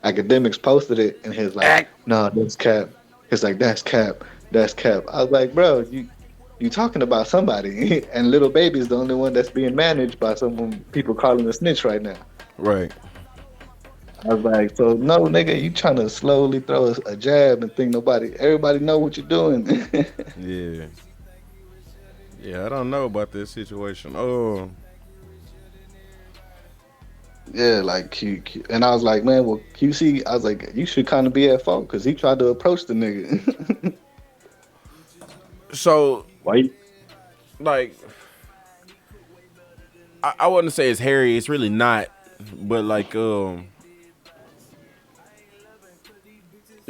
Academics posted it, and he's like, "No, that's cap." He's like, "That's cap. That's cap." I was like, "Bro, you talking about somebody?" And Lil Baby's the only one that's being managed by people calling a snitch right now. Right. I was like, so no, nigga, you trying to slowly throw a jab and think everybody know what you're doing. Yeah. Yeah, I don't know about this situation. Oh. Yeah, like Q, and I was like, man, well, QC, I was like, you should kind of be at fault because he tried to approach the nigga. So, why? Like, I wouldn't say it's hairy. It's really not. like you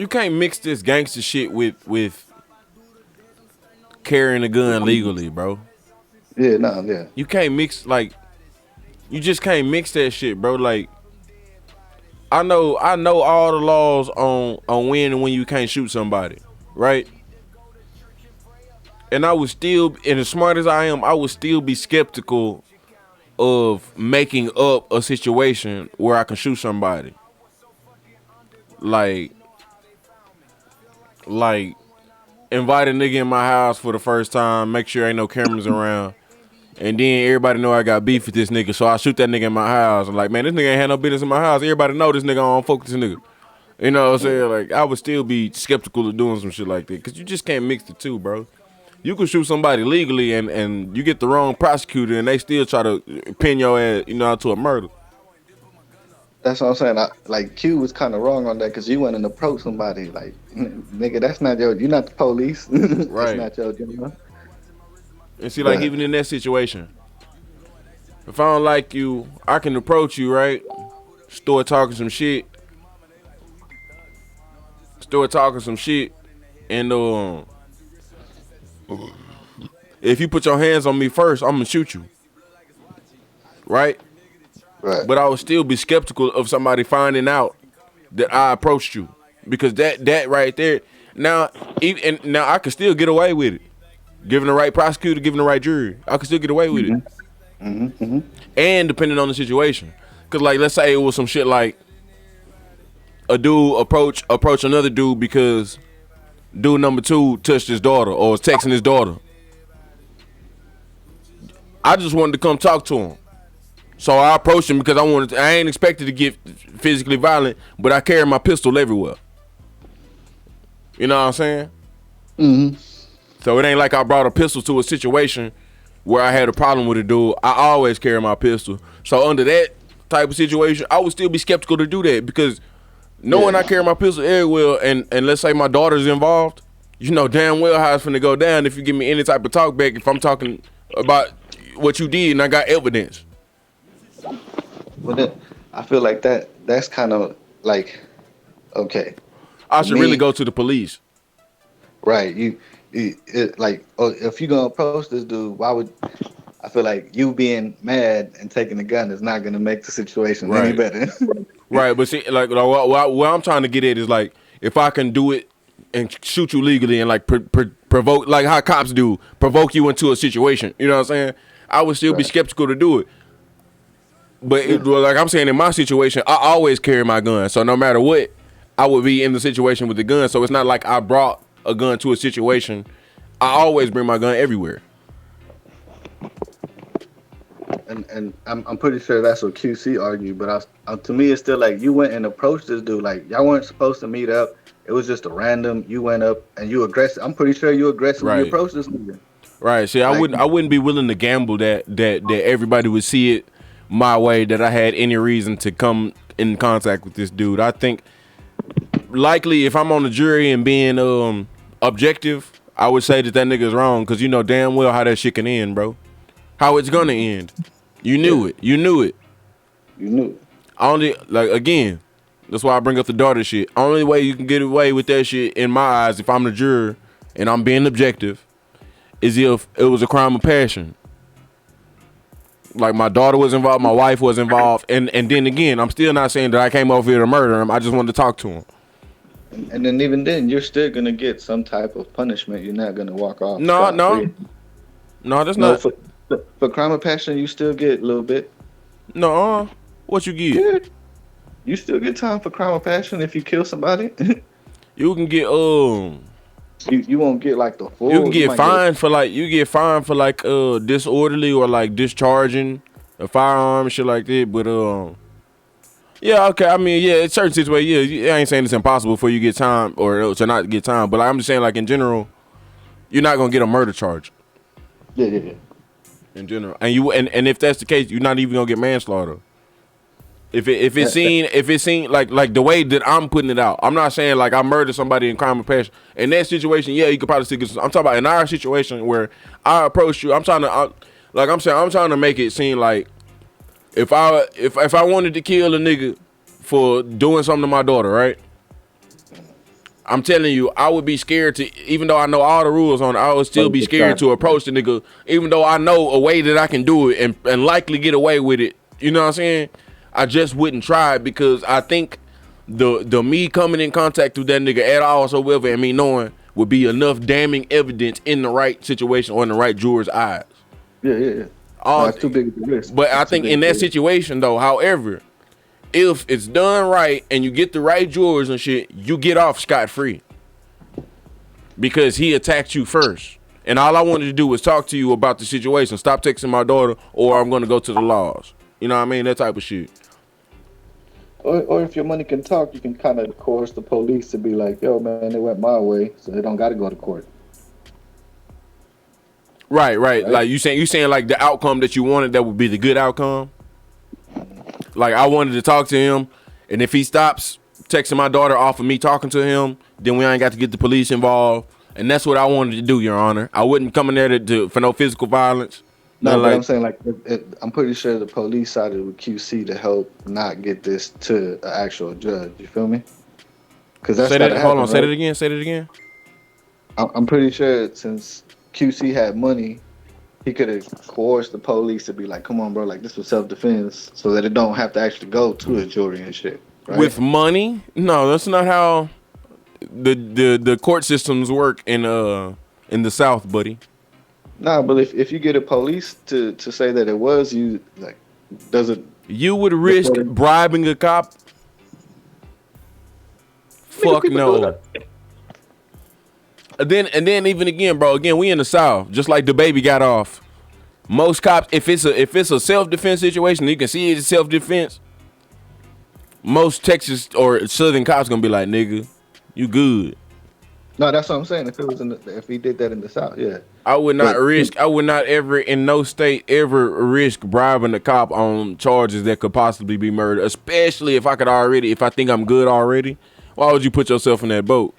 can't mix this gangster shit with carrying a gun legally, bro. Yeah, no, yeah. You can't mix you just can't mix that shit, bro. Like I know all the laws on when and when you can't shoot somebody, right? And I would still, and as smart as I am, I would still be skeptical of making up a situation where I can shoot somebody. Like invite a nigga in my house for the first time, make sure ain't no cameras around, and then everybody know I got beef with this nigga, so I shoot that nigga in my house. I'm like, man, this nigga ain't had no business in my house. Everybody know this nigga, I don't fuck with this nigga. You know what I'm saying? Like, I would still be skeptical of doing some shit like that, because you just can't mix the two, bro. You can shoot somebody legally and you get the wrong prosecutor and they still try to pin your ass, to a murder. That's what I'm saying. Like, Q was kind of wrong on that because you went and approached somebody. Like, nigga, that's not you're not the police. Right. That's not your. And see, like, even in that situation, if I don't like you, I can approach you, right? Start talking some shit. And if you put your hands on me first, I'm gonna shoot you. Right? Right. But I would still be skeptical of somebody finding out that I approached you, because that right there. Now I can still get away with it, given the right prosecutor, given the right jury. I can still get away with it. Mm-hmm. Mm-hmm. And depending on the situation, because like let's say it was some shit like a dude approach another dude because dude number 2 touched his daughter or was texting his daughter. I just wanted to come talk to him. So I approached him because I ain't expected to get physically violent, but I carry my pistol everywhere. You know what I'm saying? Mm-hmm. So it ain't like I brought a pistol to a situation where I had a problem with a dude. I always carry my pistol. So under that type of situation, I would still be skeptical to do that, because knowing I carry my pistol everywhere, and let's say my daughter's involved, you know damn well how it's finna go down if you give me any type of talk back if I'm talking about what you did and I got evidence. Well, then, I feel like that's kind of like, okay. I should really go to the police. Right. If you're going to approach this dude, I feel like you being mad and taking the gun is not going to make the situation any better. Right, but see, like what I'm trying to get at is like, if I can do it and shoot you legally and like provoke, like how cops do, provoke you into a situation, you know what I'm saying? I would still be skeptical to do it. But like I'm saying, in my situation, I always carry my gun. So no matter what, I would be in the situation with the gun. So it's not like I brought a gun to a situation. I always bring my gun everywhere. And I'm pretty sure that's what QC argued. But to me, it's still like you went and approached this dude. Like, y'all weren't supposed to meet up. It was just a random. You went up and you aggressive. I'm pretty sure you aggressively approached this nigga. Right. See, I wouldn't be willing to gamble that everybody would see it my way, that I had any reason to come in contact with this dude. I think likely if I'm on the jury and being objective, I would say that nigga's wrong, because you know damn well how that shit can end, bro. How it's gonna end. You knew it. You knew it. You knew it. Only, like, again, that's why I bring up the daughter shit. Only way you can get away with that shit in my eyes, if I'm the juror and I'm being objective, is if it was a crime of passion. Like, my daughter was involved, my wife was involved, and then again, I'm still not saying that I came over here to murder him. I just wanted to talk to him. And then even then, you're still gonna get some type of punishment. You're not gonna walk off. No, that's not. For crime of passion, you still get a little bit. No, what you get? Yeah. You still get time for crime of passion if you kill somebody. You can get You won't get like the full. You can get fined for like disorderly or like discharging a firearm, shit like that. But yeah, okay. I mean, yeah, in certain situations, yeah, I ain't saying it's impossible for you to get time or to not get time. But I'm just saying, like, in general, you're not gonna get a murder charge. Yeah. In general, and if that's the case, you're not even gonna get manslaughter. If it's seen like the way that I'm putting it out, I'm not saying like I murdered somebody in crime of passion. In that situation, yeah, you could probably still get. I'm talking about in our situation where I approached you. I'm trying to make it seem like if I wanted to kill a nigga for doing something to my daughter, right? I'm telling you, I would be scared to, even though I know all the rules on it, I would still be scared to approach the nigga, even though I know a way that I can do it and likely get away with it. You know what I'm saying? I just wouldn't try it because I think the me coming in contact with that nigga at all whatsoever and me knowing would be enough damning evidence in the right situation or in the right juror's eyes. Yeah. That's too big of a risk. But I think in that situation though, however, if it's done right and you get the right jurors and shit, you get off scot-free. Because he attacked you first. And all I wanted to do was talk to you about the situation. Stop texting my daughter or I'm going to go to the laws. You know what I mean? That type of shit. Or if your money can talk, you can kind of coerce the police to be like, yo, man, it went my way, so they don't got to go to court. Right. Like you saying like the outcome that you wanted, that would be the good outcome. Like I wanted to talk to him, and if he stops texting my daughter off of me talking to him, then we ain't got to get the police involved. And that's what I wanted to do, Your Honor. I wouldn't come in there for no physical violence. No, but I'm saying like I'm pretty sure the police sided with QC to help not get this to an actual judge. You feel me? Because that's hold on. Say that again. Say that again. I'm pretty sure since QC had money, he could have coerced the police to be like, "Come on, bro, like this was self-defense," so that it don't have to actually go to a jury and shit. Right? With money? No, that's not how the court systems work in the South, buddy. Nah, but if you get a police to say that it was you, like, does it? You would risk bribing a cop? Fuck no. And then even again, bro. Again, we in the South, just like the baby got off. Most cops, if it's a self-defense situation, you can see it's self-defense. Most Texas or Southern cops gonna be like, nigga, you good. No, that's what I'm saying. If he did that in the South, yeah. I would not ever in no state ever risk bribing a cop on charges that could possibly be murder, especially if I think I'm good already. Why would you put yourself in that boat?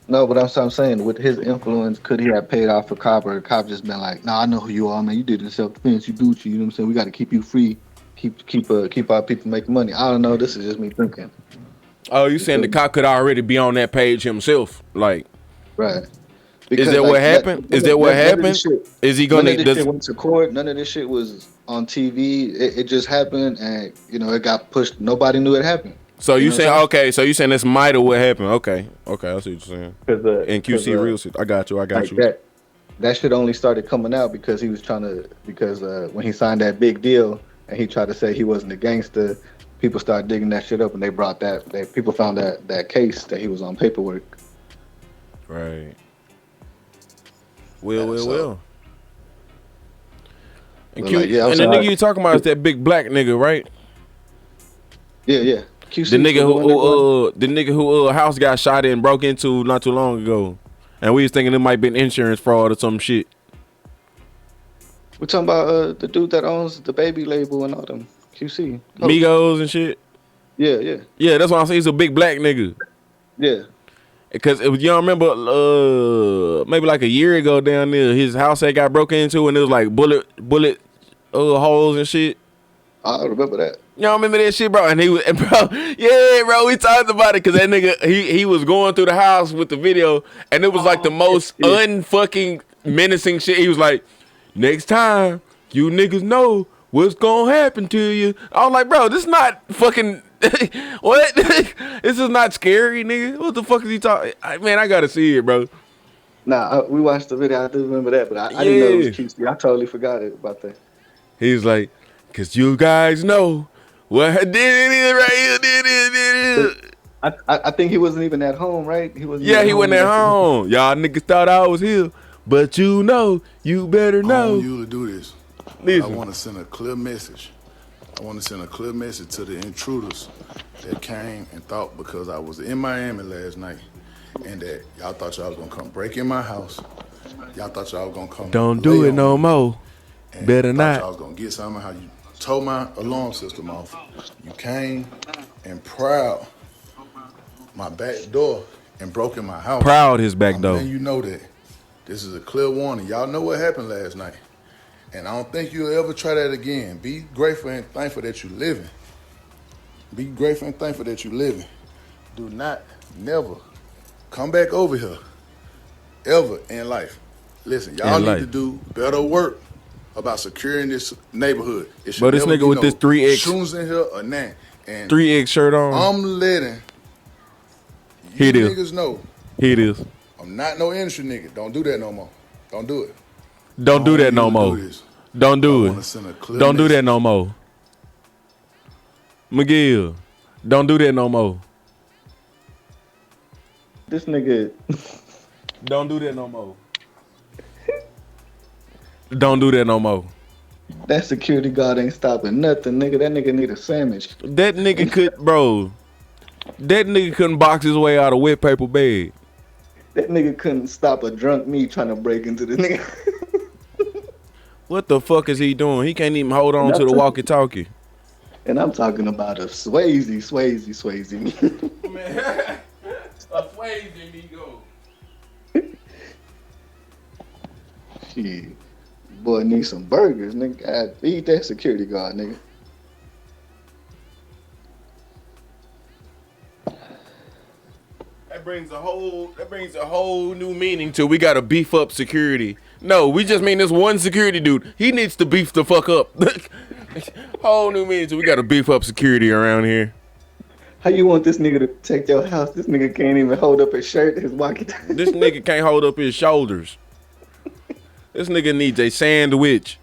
No, but I'm saying with his influence, could he have paid off a cop, or a cop just been like, "Nah, I know who you are, man. You did it in self-defense. You Gucci. You know what I'm saying? We got to keep you free, keep our people making money." I don't know. This is just me thinking. Oh, you saying the cop could already be on that page himself, like? Right. Because is that what happened? Is that what happened? Is he gonna? None of this shit went to court. None of this shit was on TV. It just happened, and it got pushed. Nobody knew it happened. So you saying okay? So you saying that's might of what happened? Okay, I see what you're saying. And QC real shit. I got you. That shit only started coming out because he was trying to when he signed that big deal and he tried to say he wasn't a gangster. People started digging that shit up, and they brought people found that case that he was on paperwork. Right. Well. And, the nigga you talking about is that big black nigga, right? Yeah. QC, the nigga who house got shot in, broke into not too long ago, and we was thinking it might be an insurance fraud or some shit. We're talking about the dude that owns the baby label and all them. QC. Migos and shit. Yeah. Yeah, that's why I'm saying he's a big black nigga. Yeah. Because you don't remember, maybe like a year ago down there, his house had got broken into and it was like bullet holes and shit. I remember that. You don't remember that shit, bro? And we talked about it because that nigga, he was going through the house with the video and it was like the most unfucking menacing shit. He was like, next time, you niggas know what's gonna happen to you. I was like, bro, this is not fucking what? This is not scary, nigga. What the fuck is he talking? Man, I gotta see it, bro. Nah, we watched the video. I do remember that, but I didn't know it was QC. I totally forgot about that. He's like, cause you guys know what I did it right here, did it. I think he wasn't even at home, right? He wasn't at home. Y'all niggas thought I was here, but you better know. I want you to do this. Listen. I want to send a clear message. I want to send a clear message to the intruders that came and thought because I was in Miami last night and that y'all thought y'all was going to come break in my house. Y'all thought y'all was going to come. Don't do it no more. Better not. Y'all was going to get something. How you tore my alarm system off. You came and proud my back door and broke in my house. Proud his back door. And you know that. This is a clear warning. Y'all know what happened last night. And I don't think you'll ever try that again. Be grateful and thankful that you're living. Be grateful and thankful that you're living. Do not, never come back over here, ever in life. Listen, y'all need to do better work about securing this neighborhood. But this nigga with this 3X shoes in here or nothing. And 3X shirt on. I'm letting you niggas know. Here it is. I'm not no industry nigga. Don't do that no more. Don't do it. Don't do that no more. Don't do it. Don't do that no more. McGill, don't do that no more. This nigga. Don't do that no more. Don't do that no more. That security guard ain't stopping nothing, nigga. That nigga need a sandwich. That nigga could, bro. That nigga couldn't box his way out of wet paper bag. That nigga couldn't stop a drunk me trying to break into the nigga. What the fuck is he doing? He can't even hold on to the walkie-talkie. And I'm talking about a Swayze me. Man, a Swayze me go. Shit. Boy need some burgers, nigga. God, feed that security guard, nigga. That brings a whole new meaning to we gotta beef up security. No, we just mean this one security dude. He needs to beef the fuck up. Whole new meaning to we gotta beef up security around here. How you want this nigga to protect your house? This nigga can't even hold up his shirt, his walkie-talkie. This nigga can't hold up his shoulders. This nigga needs a sandwich.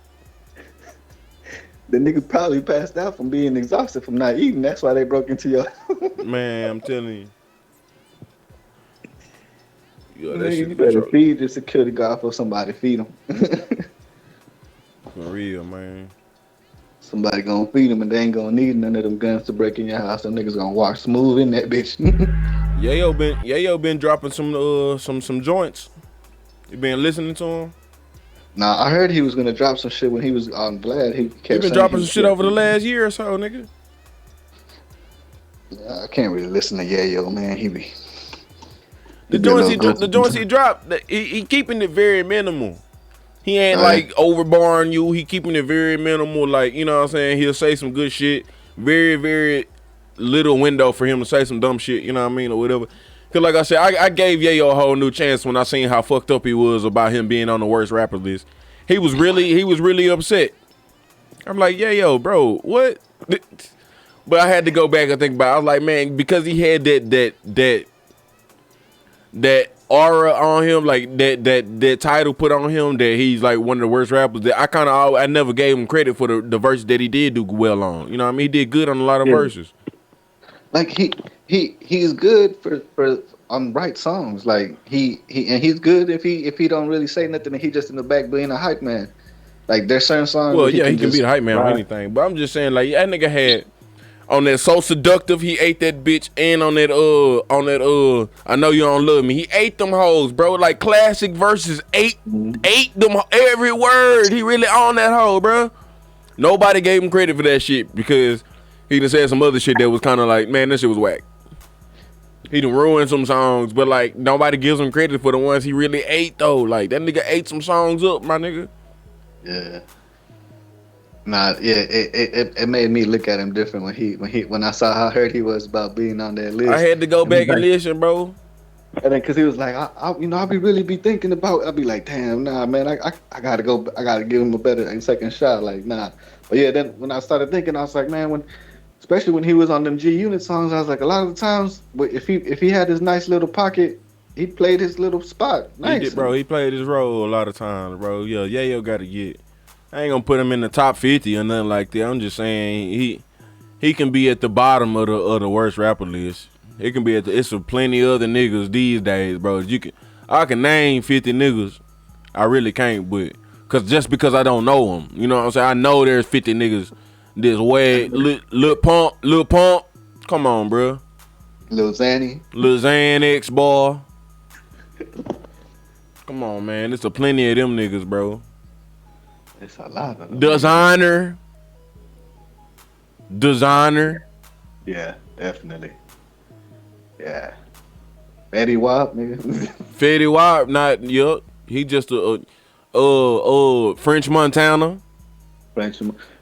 The nigga probably passed out from being exhausted from not eating. That's why they broke into your Man, I'm telling you. Yo, that nigga, shit you better feed the security guard for somebody feed him. For real, man. Somebody gonna feed him and they ain't gonna need none of them guns to break in your house. Them niggas gonna walk smooth in that bitch. Yayo been dropping some joints. You been listening to him? Nah, I heard he was gonna drop some shit when he was on Vlad. He been dropping some shit over the last year or so, nigga. I can't really listen to Yayo, man. He be the joints he dropped. He keeping it very minimal. He ain't like overbarring you. He keeping it very minimal. Like, you know what I'm saying? He'll say some good shit. Very, very little window for him to say some dumb shit. You know what I mean, or whatever. Cause like I said, I gave Yayo a whole new chance when I seen how fucked up he was about him being on the worst rapper list. He was really upset. I'm like, Yayo, bro, what? But I had to go back and think about it. I was like, man, because he had that aura on him, like that title put on him that he's like one of the worst rappers. That I never gave him credit for the verses that he did do well on. You know what I mean? He did good on a lot of verses. Like he's good for on right songs. Like he's good if he don't really say nothing and he just in the back being a hype man. Like there's certain songs. Well, yeah, he can be the hype man on anything. But I'm just saying, like that nigga had on that So Seductive, he ate that bitch, and on that I Know You Don't Love Me, he ate them hoes, bro. Like classic verses, ate them every word. He really on that hoe, bro. Nobody gave him credit for that shit because he done said some other shit that was kind of like, man, that shit was whack. He done ruined some songs, but like nobody gives him credit for the ones he really ate though. Like that nigga ate some songs up, my nigga. Yeah. Nah, yeah, it made me look at him different when I saw how hurt he was about being on that list. I had to go back and listen, bro. And then, cause he was like, I be thinking about. I'll be like, damn, nah, man, I gotta go. I gotta give him a better second shot. Like, nah. But yeah, then when I started thinking, I was like, man, especially when he was on them G Unit songs, I was like, a lot of the times, if he had his nice little pocket, he played his little spot. Nice, he did, bro. He played his role a lot of times, bro. Yeah, Yayo got to get. I ain't gonna put him in the top 50 or nothing like that. I'm just saying he can be at the bottom of the worst rapper list. It can be it's a plenty other niggas these days, bro. I can name 50 niggas. I really can't, but just because I don't know them, you know what I'm saying? I know there's 50 niggas this way. Lil Pump. Come on, bro. Lil Xan X boy. Come on, man. There's a plenty of them niggas, bro. It's a lot of them. Designer. Yeah, definitely. Yeah. Fetty Wap, nigga. Fetty Wap, not yup. He just a French Montana.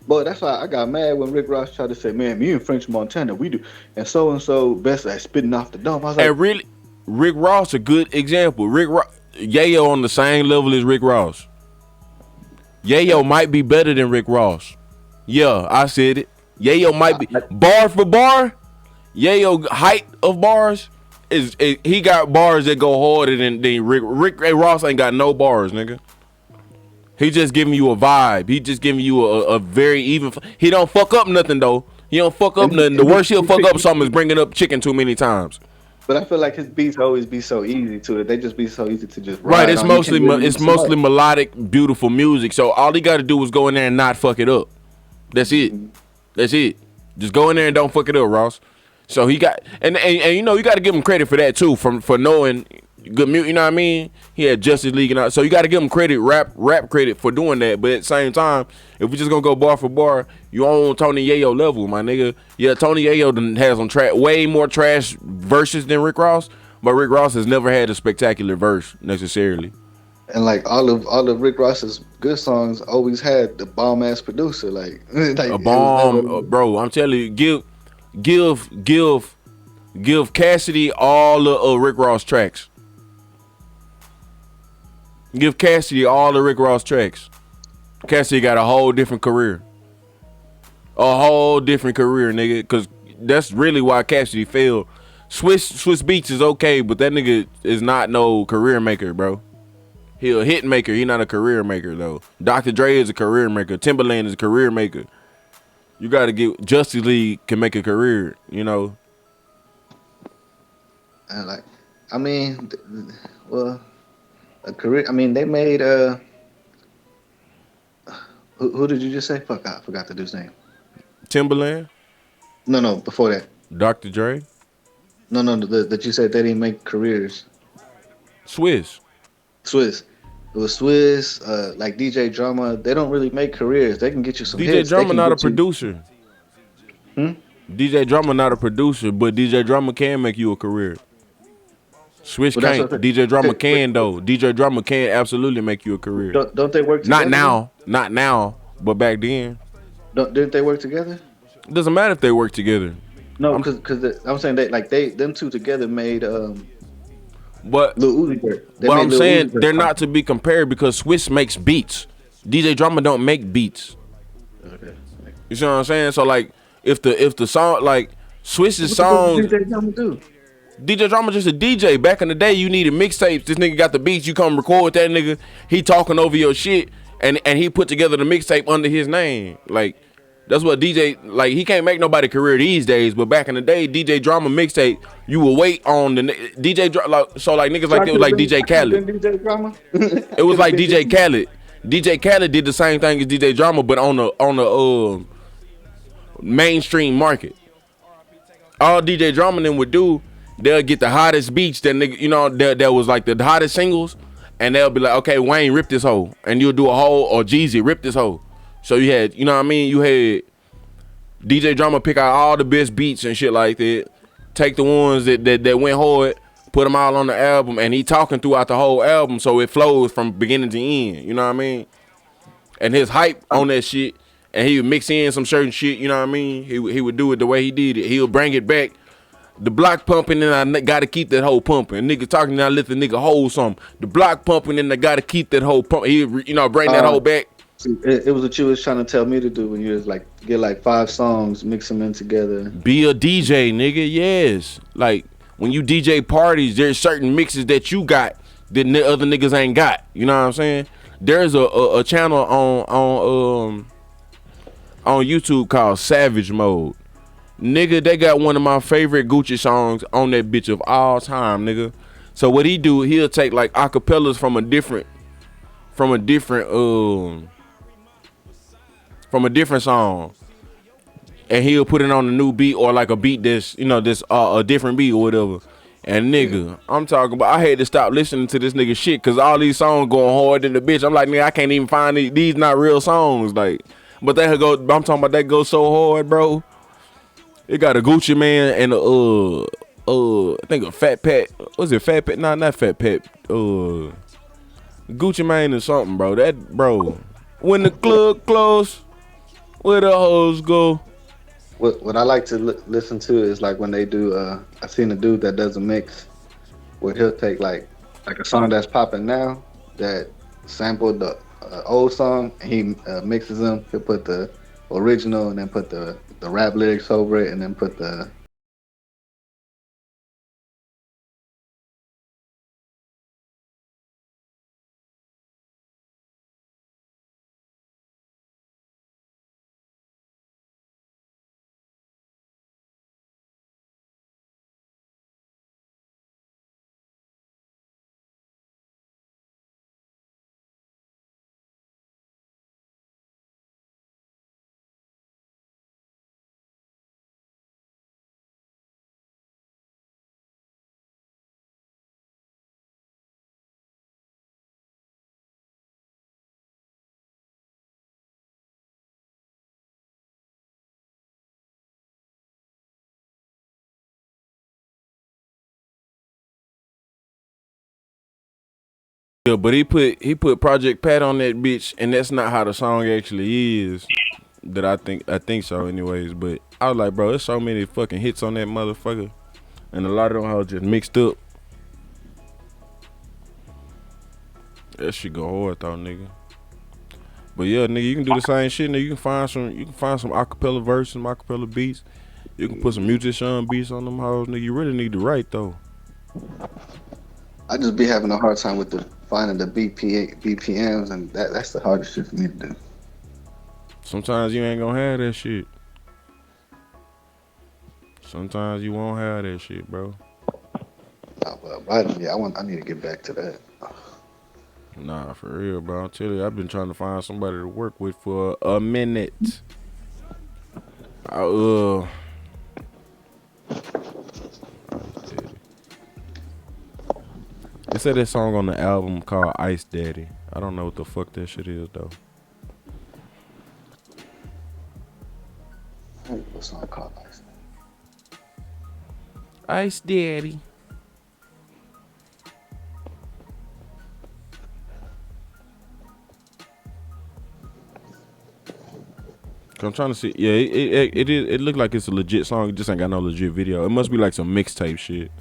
But that's why I got mad when Rick Ross tried to say, "Man, me and French Montana, we do," and so best at spitting off the dome. I was like, and really, Rick Ross a good example. Yayo on the same level as Rick Ross. Yayo might be better than Rick Ross. Yeah, I said it. Yayo might be bar for bar. Yayo height of bars he got bars that go harder than Rick Ross ain't got no bars, nigga. He just giving you a vibe. He just giving you a very even. He don't fuck up nothing though. He don't fuck up nothing. The worst he'll fuck up something is bringing up chicken too many times. But I feel like his beats always be so easy to it. They just be so easy to just right. It's mostly melodic, beautiful music. So all he got to do is go in there and not fuck it up. That's it. That's it. Just go in there and don't fuck it up, Ross. So he got and you know you got to give him credit for that too, for knowing good music. You know what I mean? He had Justice League and all, so you got to give him credit, rap credit for doing that. But at the same time, if we just gonna go bar for bar, you on Tony Yayo level, my nigga. Yeah, Tony Yayo has on way more trash verses than Rick Ross, but Rick Ross has never had a spectacular verse necessarily. And like all of Rick Ross's good songs always had the bomb ass producer, like a bomb, bro. I'm telling you, give Cassidy all of Rick Ross tracks. Give Cassidy all the Rick Ross tracks. Cassidy got a whole different career. A whole different career, nigga. Because that's really why Cassidy failed. Swiss Beats is okay, but that nigga is not no career maker, bro. He a hit maker. He not a career maker, though. Dr. Dre is a career maker. Timberland is a career maker. You got to get Justice League can make a career, you know. And like, I mean, well, a career. I mean, they made who did you just say? Fuck, I forgot the dude's name. Timberland? No, before that. Dr. Dre? No, that you said they didn't make careers. Swiss. It was Swiss, like DJ Drama. They don't really make careers. They can get you some hits. DJ Drama not a producer. DJ Drama not a producer, but DJ Drama can make you a career. Swiss can't. DJ Drama can though. DJ Drama can absolutely make you a career. Don't they work together? Not now, but back then. Didn't they work together? It doesn't matter if they work together. No, because I'm saying them two together made But I'm saying they're not to be compared because Swiss makes beats. DJ Drama don't make beats. Okay. You see what I'm saying? So like if the song like Swiss's songs, DJ Drama do? DJ Drama just a DJ. Back in the day, you needed mixtapes. This nigga got the beats. You come record with that nigga. He talking over your shit, and he put together the mixtape under his name. Like that's what DJ like. He can't make nobody career these days. But back in the day, DJ Drama mixtape, you will wait on the DJ. So like niggas like it was like DJ Khaled. DJ Drama. It was like DJ Khaled. DJ Khaled did the same thing as DJ Drama, but on the mainstream market. All DJ Drama then would do, they'll get the hottest beats that nigga, you know, that was like the hottest singles, and they'll be like, okay, Wayne rip this hoe, and you'll do a whole, or Jeezy rip this hoe. So you had, you know what I mean? You had DJ Drama pick out all the best beats and shit like that, take the ones that went hard, put them all on the album, and he talking throughout the whole album, so it flows from beginning to end. You know what I mean? And his hype on that shit, and he would mix in some certain shit. You know what I mean? He would do it the way he did it. He'll bring it back. The block pumping, and I gotta keep that hoe pumping. Nigga talking, and I let the nigga hold something. The block pumping, and I gotta keep that hoe pumping. He, you know, bring that hoe back. It was what you was trying to tell me to do when you was like, get like 5 songs, mix them in together. Be a DJ, nigga, yes. Like, when you DJ parties, there's certain mixes that you got that other niggas ain't got. You know what I'm saying? There's a channel on YouTube called Savage Mode. Nigga, they got one of my favorite Gucci songs on that bitch of all time, nigga. So what he do, he'll take like acapellas from a different song, and he'll put it on a new beat or like a beat that's, you know, this a different beat or whatever. And nigga, I'm talking about, I had to stop listening to this nigga shit because all these songs going hard in the bitch. I'm like, nigga, I can't even find these not real songs, like. But I'm talking about that goes so hard, bro. It got a Gucci Man and I think a Fat Pat. Was it Fat Pat? Nah, not Fat Pat. Gucci Mane or something, bro. That, bro. When the club close, where the hoes go? What I like to listen to is like when they do. I seen a dude that does a mix where he'll take like a song that's popping now that sampled the old song, and he mixes them. He'll put the original and then put the rap lyrics over it, and then put the Yeah, but he put Project Pat on that bitch, and that's not how the song actually is. That I think so, anyways. But I was like, bro, there's so many fucking hits on that motherfucker, and a lot of them hoes just mixed up. That shit go hard though, nigga. But yeah, nigga, you can do the same shit. Nigga, you can find some acapella verses, some acapella beats. You can put some MuZiSeAN beats on them hoes, nigga. You really need to write though. I just be having a hard time with finding the BPMs, and that's the hardest shit for me to do. Sometimes you ain't gonna have that shit. Sometimes you won't have that shit, bro. But yeah, I need to get back to that. Nah, for real, bro. I'm telling you, I've been trying to find somebody to work with for a minute. They said that song on the album called Ice Daddy. I don't know what the fuck that shit is though. What song called Ice Daddy? Ice Daddy. I'm trying to see. Yeah, it looked like it's a legit song. It just ain't got no legit video. It must be like some mixtape shit.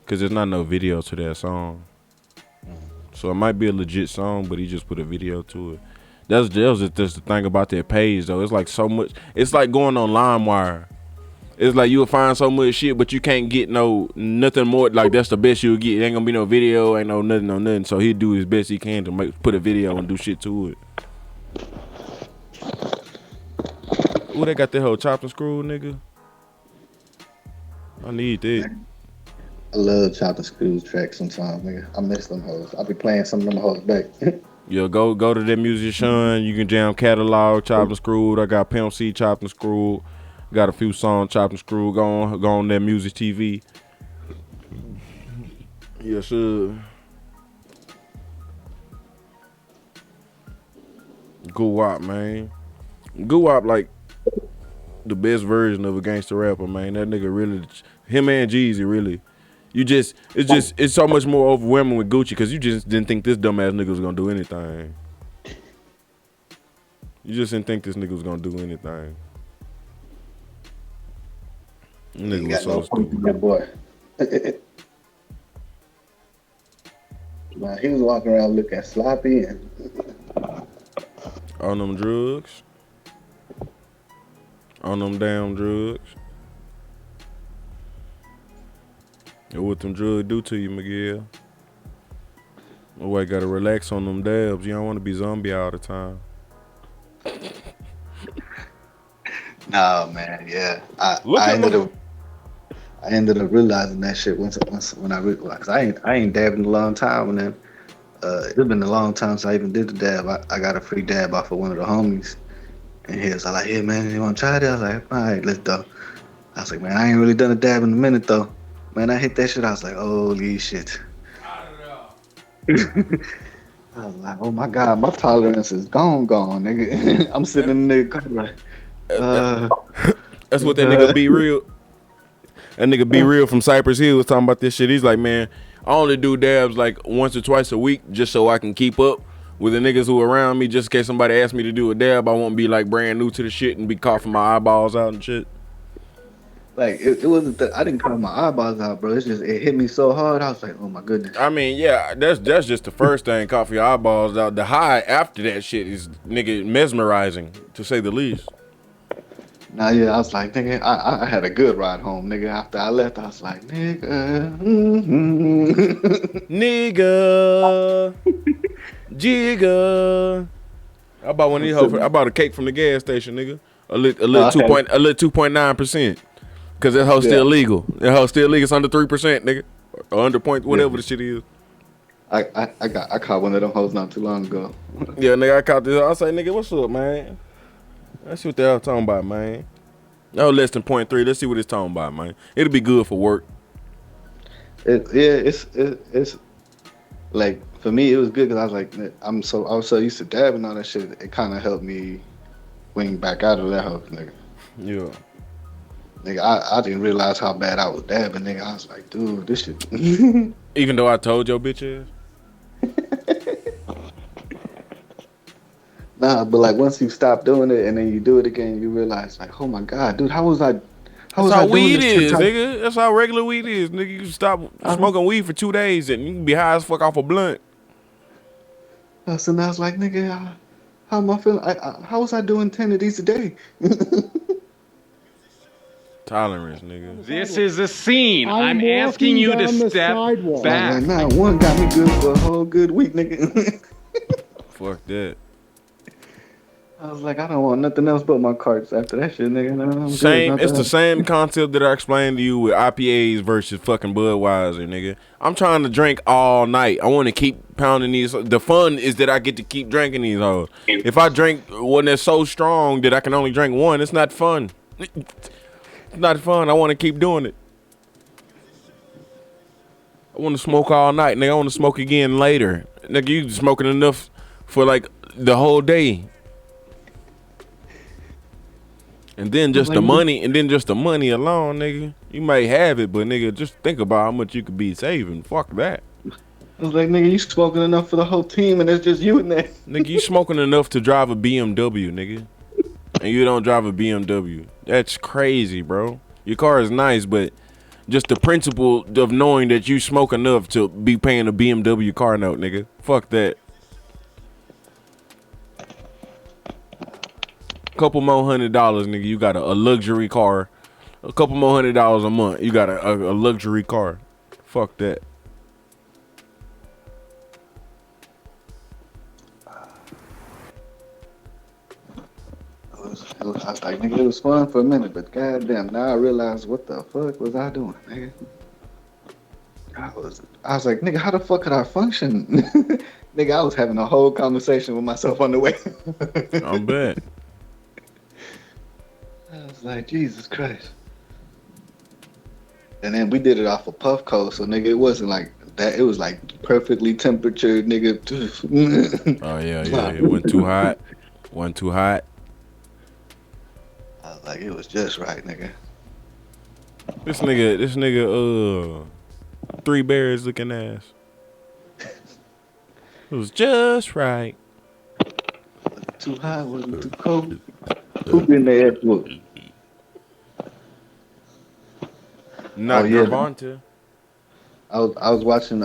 Cause there's not no video to that song. So it might be a legit song, but he just put a video to it. That was just the thing about that page though. It's like so much. It's like going on LimeWire. It's like you'll find so much shit, but you can't get nothing more. Like that's the best you'll get. It ain't gonna be no video, ain't no nothing. So he'll do his best he can to put a video and do shit to it. Ooh, they got that whole chopped and screwed, nigga. I need that. I love chopped and screwed tracks sometimes, nigga. I miss them hoes. I'll be playing some of them hoes back. Yeah, go to that MuZiSeAN. You can jam catalog, chopped and screwed. I got Pimp C chopped and screwed. Got a few songs chopped and screwed. Go on that MuZi TV. Yes, sir. Guwop, man. Guwop like the best version of a gangster rapper, man. That nigga really, him and Jeezy really. It's so much more overwhelming with Gucci because you just didn't think this dumbass nigga was gonna do anything. You just didn't think this nigga was gonna do anything. Nigga was so stupid. That boy. Man, he was walking around looking sloppy and on them drugs. On them damn drugs. And what them drugs do to you, Miguel? Oh, I gotta relax on them dabs. You don't want to be zombie all the time. nah, man, yeah. I ended up realizing that shit once when I realized I ain't dabbed in a long time, and then it's been a long time since I even did the dab. I got a free dab off of one of the homies, and he was like, "Hey man, you want to try that?" I was like, "All right, let's go." I was like, "Man, I ain't really done a dab in a minute though." Man, I hit that shit. I was like, "Holy shit!" I was like, "Oh my god, my tolerance is gone, nigga." I'm sitting in the car like, That's what that nigga Be Real. That nigga Be Real from Cypress Hill was talking about this shit. He's like, man, I only do dabs like once or twice a week just so I can keep up with the niggas who are around me. Just in case somebody asks me to do a dab, I won't be like brand new to the shit and be coughing my eyeballs out and shit. Like it wasn't that I didn't cough my eyeballs out, bro. It's just it hit me so hard. I was like, oh my goodness. I mean, yeah, that's just the first thing, cough your eyeballs out. The high after that shit is nigga mesmerizing, to say the least. Nah, yeah, I was like, nigga, I had a good ride home, nigga. After I left, I was like, nigga, nigga, jigga. I bought one of these hoes. I bought a cake from the gas station, nigga. A little 2.9%, cause that hoe still legal. That hoe still legal. It's under 3%, nigga, or under point whatever the shit is. I caught one of them hoes not too long ago. Yeah, nigga, I caught this. I say, nigga, what's up, man? Let's see what the hell talking about, man. No less than 0.3. Let's see what it's talking about, man. It'll be good for work. It's like for me it was good because I was like I was so used to dabbing all that shit. It kind of helped me wing back out of that hoe, nigga. Yeah. Nigga, I didn't realize how bad I was dabbing, nigga. I was like, dude, this shit. Even though I told your bitch ass. Nah, but like once you stop doing it and then you do it again, you realize like, oh my god, dude, how was I? That's how weed is, nigga. That's how regular weed is, nigga. You stop smoking weed for 2 days and you can be high as fuck off a blunt. So now I was like, nigga, how am I feeling? How was I doing 10 of these a day? Tolerance, nigga. This is a scene. I'm asking you to step back. Nah, one got me good for a whole good week, nigga. Fuck that. I was like, I don't want nothing else but my carts after that shit, nigga. No, it's the same concept that I explained to you with IPAs versus fucking Budweiser, nigga. I'm trying to drink all night. I want to keep pounding these. The fun is that I get to keep drinking these hoes. If I drink one that's so strong that I can only drink one, it's not fun. It's not fun. I want to keep doing it. I want to smoke all night, nigga. I want to smoke again later. Nigga, you smoking enough for like the whole day. And then just the money, alone, nigga. You may have it, but nigga, just think about how much you could be saving. Fuck that. I was like, nigga, you smoking enough for the whole team, and it's just you in there. Nigga, you smoking enough to drive a BMW, nigga. And you don't drive a BMW. That's crazy, bro. Your car is nice, but just the principle of knowing that you smoke enough to be paying a BMW car note, nigga. Fuck that. Couple more $100, nigga, you got a luxury car. A couple more $100 a month, you got a luxury car. Fuck that. I was like, nigga, it was fun for a minute, but goddamn, now I realize what the fuck was I doing, nigga? I was like, nigga, how the fuck could I function? Nigga, I was having a whole conversation with myself on the way. I bet. I was like, Jesus Christ. And then we did it off of Puff Coast, so nigga, it wasn't like that. It was like perfectly temperatured, nigga. Oh yeah. It wasn't too hot. Wasn't too hot. I was like, it was just right, nigga. This nigga, 3 Bears looking ass. It was just right. Wasn't too hot, wasn't too cold. Who been there at work? Not Gervonta. I was watching.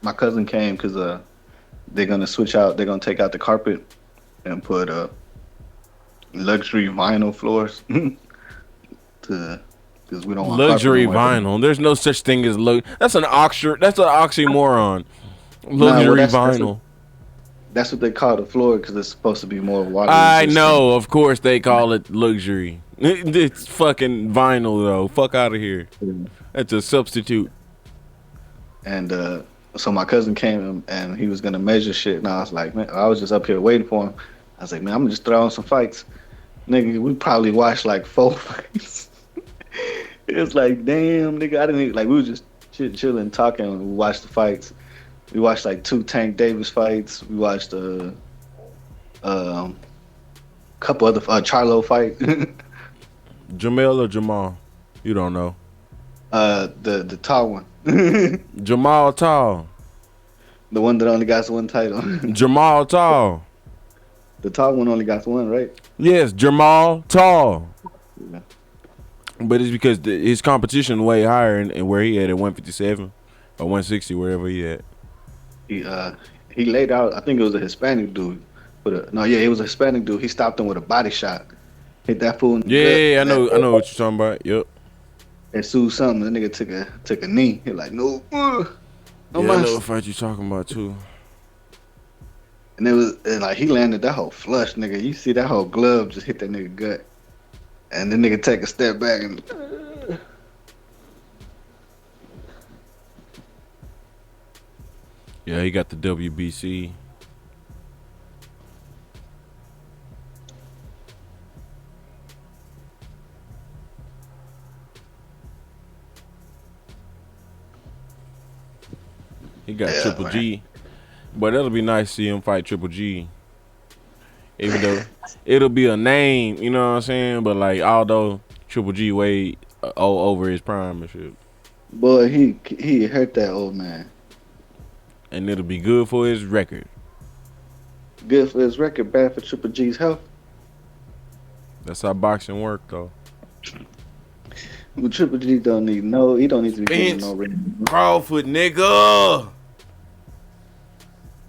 My cousin came because they're gonna switch out. They're gonna take out the carpet and put luxury vinyl floors. Because we don't want luxury vinyl. There's no such thing as That's an oxymoron. Luxury vinyl. That's what they call the floor because it's supposed to be more water. I know, of course they call it luxury. It's fucking vinyl though. Fuck out of here. That's a substitute. And so my cousin came and he was gonna measure shit, and I was like, man, I was just up here waiting for him. I was like, man, I'm gonna just throw on some fights. Nigga, we probably watched like 4 fights. It's like, damn, nigga, I didn't even, like, we were just chilling, talking. We watched the fights. We watched like 2 Tank Davis fights. We watched a couple other Charlo fight. Jamel or Jamal? You don't know. The tall one. Jamal Tall. The one that only got one title. Jamal Tall. The tall one only got one, right? Yes, Jamal Tall. Yeah. But it's because his competition way higher and where he at 157 or 160, wherever he at. He laid out. I think it was a Hispanic dude. It was a Hispanic dude. He stopped him with a body shot. Hit that fool in the gut. Yeah, I know what you're talking about. Yep. And sued something. The nigga took a knee. He like, no. I know what fight you talking about too. And he landed that whole flush, nigga. You see that whole glove just hit that nigga gut. And the nigga take a step back and yeah, he got the WBC. He got Triple G. But that'll be nice to see him fight Triple G. Even though it'll be a name, you know what I'm saying? But like, although Triple G way over his prime and shit. Boy, he hurt that old man. And it'll be good for his record. Good for his record, bad for Triple G's health. That's how boxing work, though. But Triple G he don't need to be getting no ring. Crawford, nigga.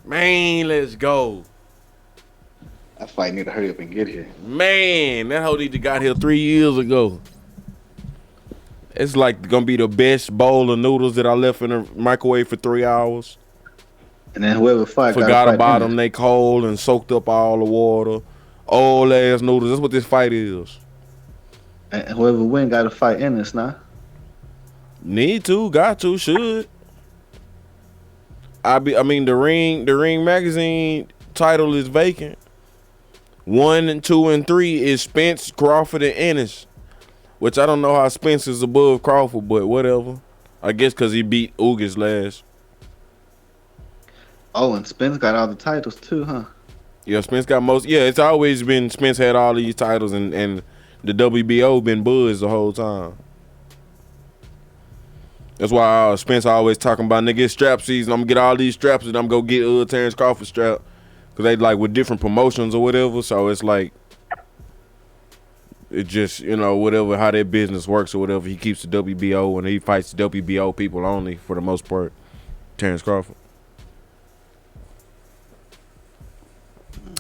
Man, let's go. That fight need to hurry up and get here. Man, that hoe need to got here 3 years ago. It's like gonna be the best bowl of noodles that I left in the microwave for 3 hours. And then whoever forgot about them, they cold and soaked up all the water. Old ass noodles. That's what this fight is. And whoever win got to fight in this now. Need to, got to, should. The Ring magazine title is vacant. 1 and 2 and 3 is Spence, Crawford, and Ennis. Which I don't know how Spence is above Crawford, but whatever. I guess because he beat Ugas last. Oh, and Spence got all the titles too, huh? Yeah, Spence got most. Yeah, it's always been Spence had all these titles, and the WBO been buzzed the whole time. That's why Spence always talking about, nigga, it's strap season. I'm gonna get all these straps and I'm gonna get Terrence Crawford strap. Cause they like with different promotions or whatever. So it's like, it just, whatever, how their business works or whatever. He keeps the WBO and he fights the WBO people only for the most part. Terrence Crawford.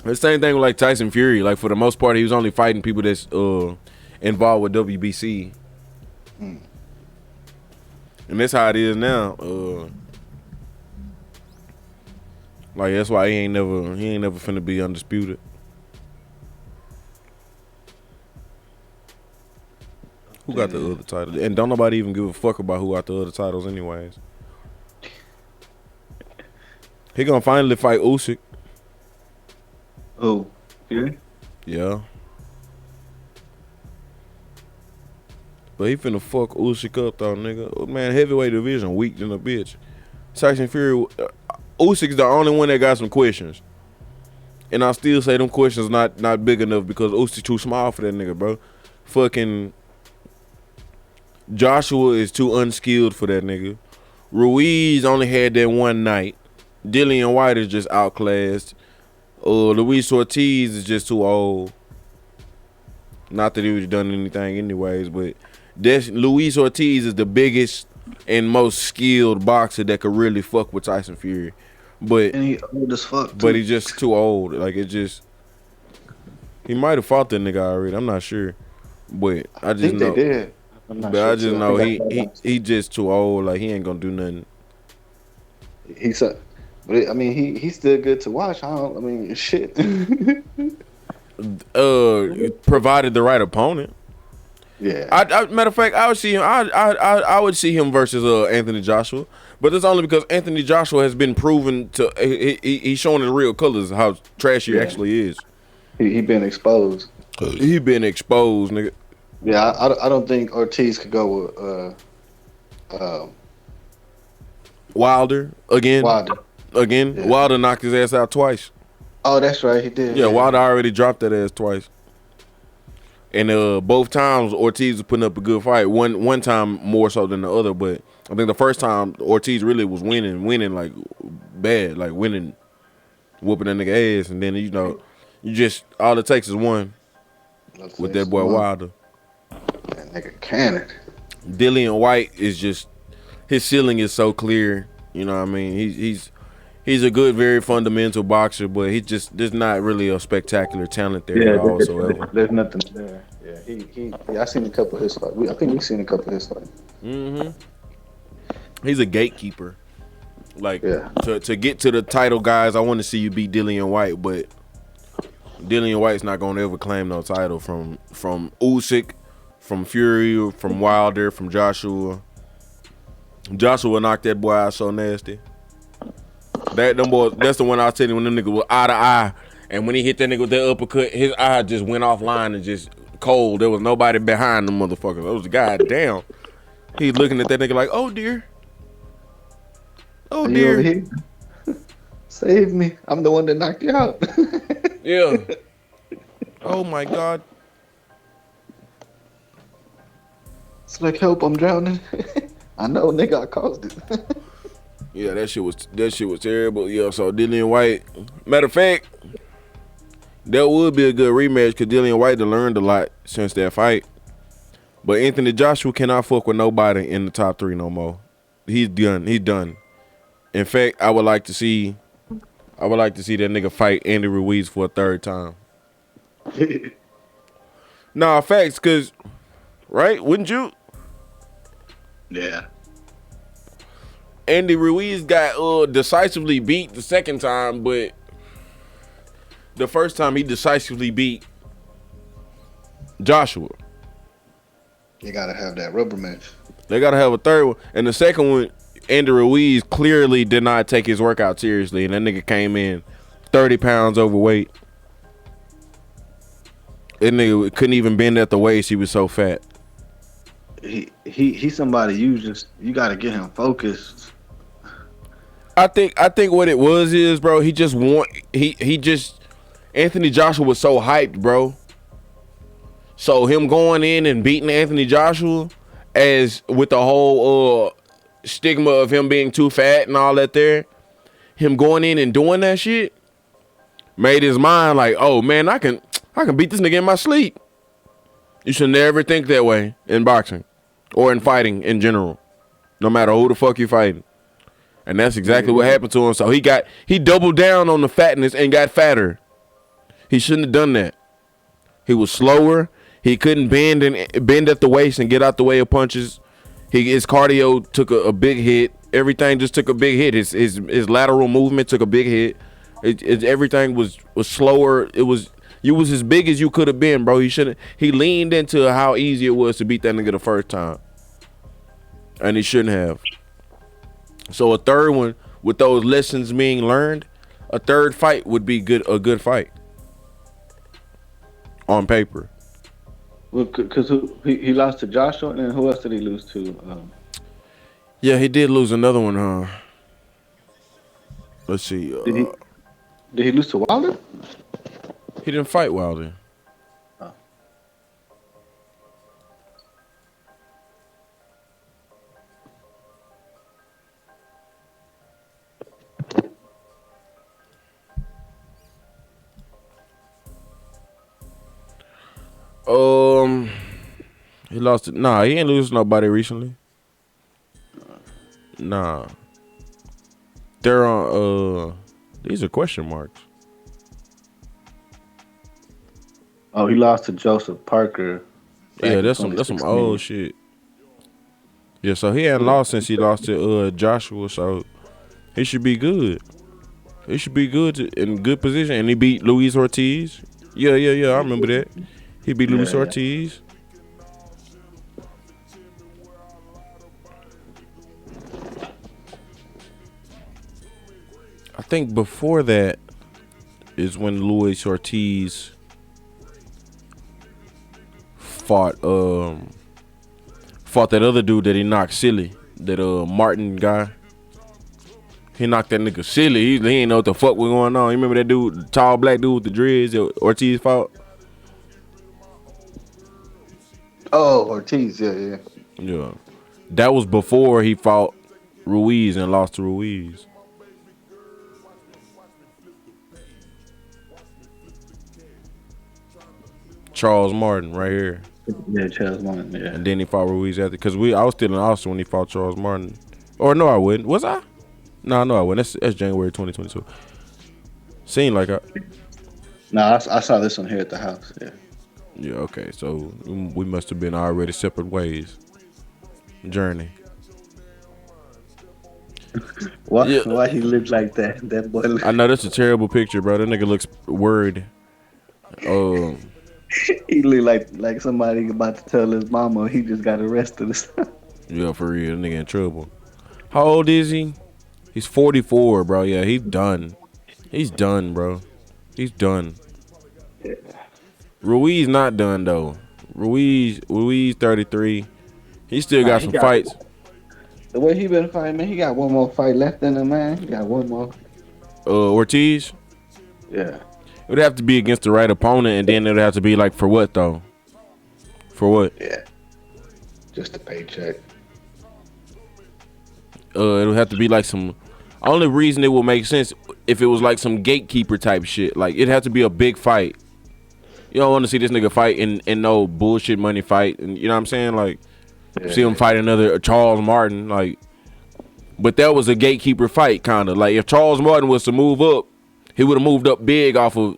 The same thing with like Tyson Fury. Like for the most part, he was only fighting people that's involved with WBC. And that's how it is now. Like that's why he ain't never finna be undisputed. Who got the other title? And don't nobody even give a fuck about who got the other titles anyways. He gonna finally fight Usyk. Oh, Fury? Yeah. But he finna fuck Usyk up though, nigga. Man, heavyweight division weak than a bitch. Tyson Fury, Usyk's the only one that got some questions. And I still say them questions not big enough because Usyk too small for that nigga, bro. Fucking Joshua is too unskilled for that nigga. Ruiz only had that one night. Dillian White is just outclassed. Luis Ortiz is just too old. Not that he would have done anything anyways, but Luis Ortiz is the biggest and most skilled boxer that could really fuck with Tyson Fury. But and he old as fuck too. But he's just too old. Like he might have fought that nigga already. I'm not sure. But I just know they did. I'm not but sure I just know he just too old. Like he ain't gonna do nothing. But I mean, he's still good to watch. Shit. Provided the right opponent. Yeah. Matter of fact, I would see him. I would see him versus Anthony Joshua, but it's only because Anthony Joshua has been proven to. He's showing his real colors, how trashy he actually is. He been exposed. He been exposed, nigga. Yeah, I don't think Ortiz could go with Wilder again. Yeah. Wilder knocked his ass out twice. Oh, that's right, he did. Yeah, Wilder already dropped that ass twice. And both times Ortiz was putting up a good fight. One time more so than the other, but I think the first time Ortiz really was winning like bad, like winning, whooping that nigga ass. And then you just all it takes is one with that boy Wilder. That nigga cannon. Dillian White is just his ceiling is so clear. You know what I mean? He's a good, very fundamental boxer, but there's not really a spectacular talent there at all whatsoever. There's nothing there. Yeah, I seen a couple of his fights. I think we've seen a couple of his fights. Mm-hmm. He's a gatekeeper. Like to get to the title, guys. I want to see you beat Dillian White, but Dillian White's not gonna ever claim no title from Usyk, from Fury, from Wilder, from Joshua. Joshua knocked that boy out so nasty. Them boys, that's the one I was telling you when them niggas were eye to eye, and when he hit that nigga with that uppercut, his eye just went offline and just cold. There was nobody behind them motherfuckers. It was goddamn. He's looking at that nigga like, oh dear. Oh dear. Save me. I'm the one that knocked you out. Yeah. Oh my God. It's like, help, I'm drowning. I know, nigga, I caused it. Yeah, that shit was terrible. Yeah, so Dillian White. Matter of fact, that would be a good rematch because Dillian White done learned a lot since that fight. But Anthony Joshua cannot fuck with nobody in the top 3 no more. He's done. He's done. In fact, I would like to see that nigga fight Andy Ruiz for a 3rd time. Nah, facts, cause right? Wouldn't you? Yeah. Andy Ruiz got decisively beat the 2nd time, but the first time he decisively beat Joshua. You gotta have that rubber match. They gotta have a 3rd one. And the 2nd one, Andy Ruiz clearly did not take his workout seriously, and that nigga came in 30 pounds overweight. That nigga couldn't even bend at the waist, he was so fat. He's somebody you gotta get him focused. I think what it was is, bro, Anthony Joshua was so hyped, bro. So him going in and beating Anthony Joshua as with the whole stigma of him being too fat and all that there, him going in and doing that shit made his mind like, oh man, I can beat this nigga in my sleep. You should never think that way in boxing or in fighting in general, no matter who the fuck you fighting. And that's exactly what happened to him. So he doubled down on the fatness and got fatter. He shouldn't have done that. He was slower. He couldn't bend at the waist and get out the way of punches. His cardio took a big hit. Everything just took a big hit. His lateral movement took a big hit. Everything was slower. You was as big as you could have been, bro. He leaned into how easy it was to beat that nigga the first time. And he shouldn't have. So a 3rd one, with those lessons being learned, a 3rd fight would be a good fight. On paper. Well, because he lost to Joshua, and who else did he lose to? Yeah, he did lose another one, huh? Let's see. Did he lose to Wilder? He didn't fight Wilder. He lost it. Nah, he ain't lose to nobody recently. Nah. They're on these are question marks. Oh, he lost to Joseph Parker. Yeah, that's some old shit. Yeah, so he hadn't lost since he lost to Joshua, so he should be good. He should be good in good position, and he beat Luis Ortiz. Yeah, I remember that. He beat Luis Ortiz. I think before that is when Luis Ortiz fought that other dude that he knocked silly, that Martin guy. He knocked that nigga silly. He ain't know what the fuck was going on. You remember that dude, the tall black dude with the dreads that Ortiz fought? Oh, Ortiz, yeah. Yeah. That was before he fought Ruiz and lost to Ruiz. Charles Martin right here. Yeah, Charles Martin, yeah. And then he fought Ruiz after. Because I was still in Austin when he fought Charles Martin. Or no, I wouldn't. Was I? No, I wouldn't. That's January 2022. Seemed like I... No, I saw this one here at the house, yeah. Yeah, okay. So we must have been already separate ways. Journey. Why Yeah. he look like that? That boy look... I know that's a terrible picture, bro. That nigga looks worried. He look like somebody about to tell his mama he just got arrested or something. Yeah, for real. That nigga in trouble. How old is he? He's 44, bro. Yeah, he's done. He's done, bro. He's done. Yeah. Ruiz not done, though. Ruiz 33. He still got some fights. The way he been fighting, man, he got one more fight left in him, man. He got one more. Ortiz? Yeah. It would have to be against the right opponent, and then it would have to be like, for what, though? For what? Yeah. Just a paycheck. It would have to be like some... Only reason it would make sense if it was like some gatekeeper type shit. Like, it'd have to be a big fight. You don't want to see this nigga fight in no bullshit money fight. And you know what I'm saying? Like, see him fight another Charles Martin. Like, but that was a gatekeeper fight, kind of. Like, if Charles Martin was to move up, he would have moved up big off of...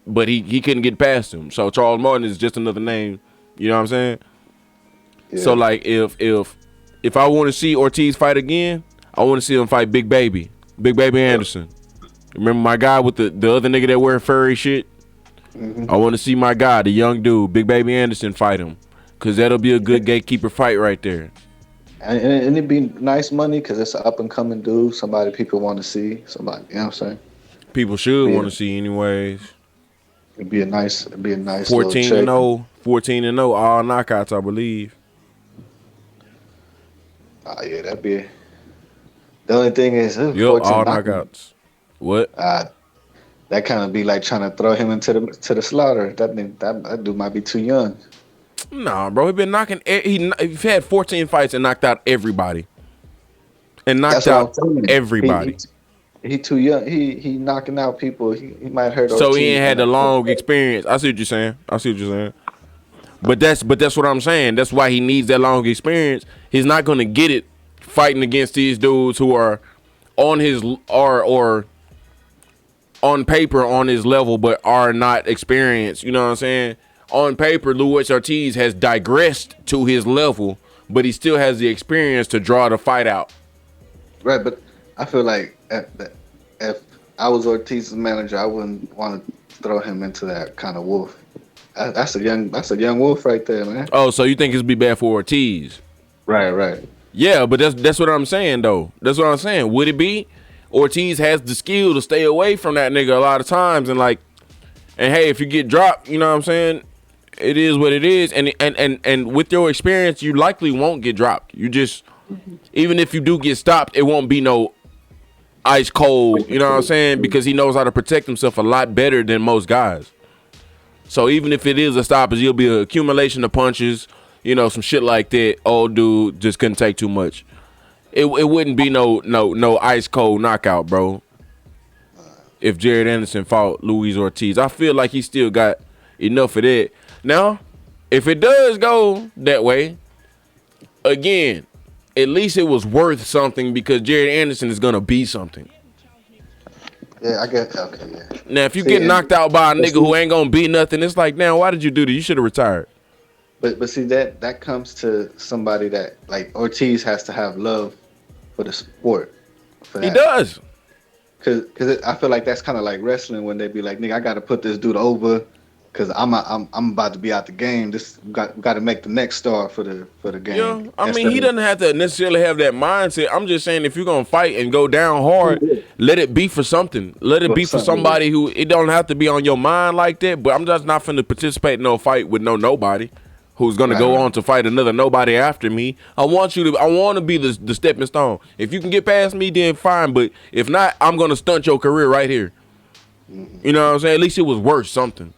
But he couldn't get past him. So Charles Martin is just another name. You know what I'm saying? Yeah. So, like, if I want to see Ortiz fight again, I want to see him fight Big Baby Anderson. Remember my guy with the other nigga that wear furry shit? Mm-hmm. I want to see my guy, the young dude, Big Baby Anderson, fight him. Because that'll be a good gatekeeper fight right there. And it'd be nice money because it's an up-and-coming dude, somebody people want to see. Somebody, you know what I'm saying? People should want to see anyways. It'd be a nice 14-0, 14-0, all knockouts, I believe. Oh, yeah, that'd be... The only thing is... Yep, all knockouts. What? That kind of be like trying to throw him into the slaughter. That dude might be too young. Nah, bro, he been knocking... He's had 14 fights and knocked out everybody. And knocked out everybody. He too young. He knocking out people. He might hurt. So he ain't had the long experience. I see what you're saying. But that's what I'm saying. That's why he needs that long experience. He's not gonna get it fighting against these dudes who are on his or on paper on his level, but are not experienced. You know what I'm saying? On paper, Luis Ortiz has digressed to his level, but he still has the experience to draw the fight out. Right, but I feel like if I was Ortiz's manager, I wouldn't want to throw him into that kind of wolf. That's a young wolf right there, man. Oh, so you think it'd be bad for Ortiz? Right. Yeah, but that's what I'm saying though. That's what I'm saying. Would it be? Ortiz has the skill to stay away from that nigga a lot of times, and hey, if you get dropped, you know what I'm saying? It is what it is, and with your experience, you likely won't get dropped. You just, even if you do get stopped, it won't be no ice cold, you know what I'm saying? Because he knows how to protect himself a lot better than most guys. So even if it is a stoppage, it'll be an accumulation of punches, you know, some shit like that. Old dude just couldn't take too much. It wouldn't be no ice cold knockout, bro. If Jared Anderson fought Luis Ortiz, I feel like he still got enough of that. Now, if it does go that way, again, at least it was worth something because Jared Anderson is gonna be something. Yeah, I get. Okay, yeah. Now, if you get knocked out by a nigga who ain't gonna be nothing, it's like, now, why did you do that? You should have retired. But see, that comes to somebody that, like, Ortiz has to have love for the sport. He does. Cause I feel like that's kind of like wrestling when they be like, nigga, I got to put this dude over. Cause I'm about to be out the game. This got to make the next star for the game. Yeah, I mean, he doesn't have to necessarily have that mindset. I'm just saying, if you're gonna fight and go down hard, let it be for something. Let it be for somebody who it don't have to be on your mind like that. But I'm just not finna participate in no fight with nobody who's gonna go on to fight another nobody after me. I want to be the stepping stone. If you can get past me, then fine. But if not, I'm gonna stunt your career right here. You know what I'm saying? At least it was worth something.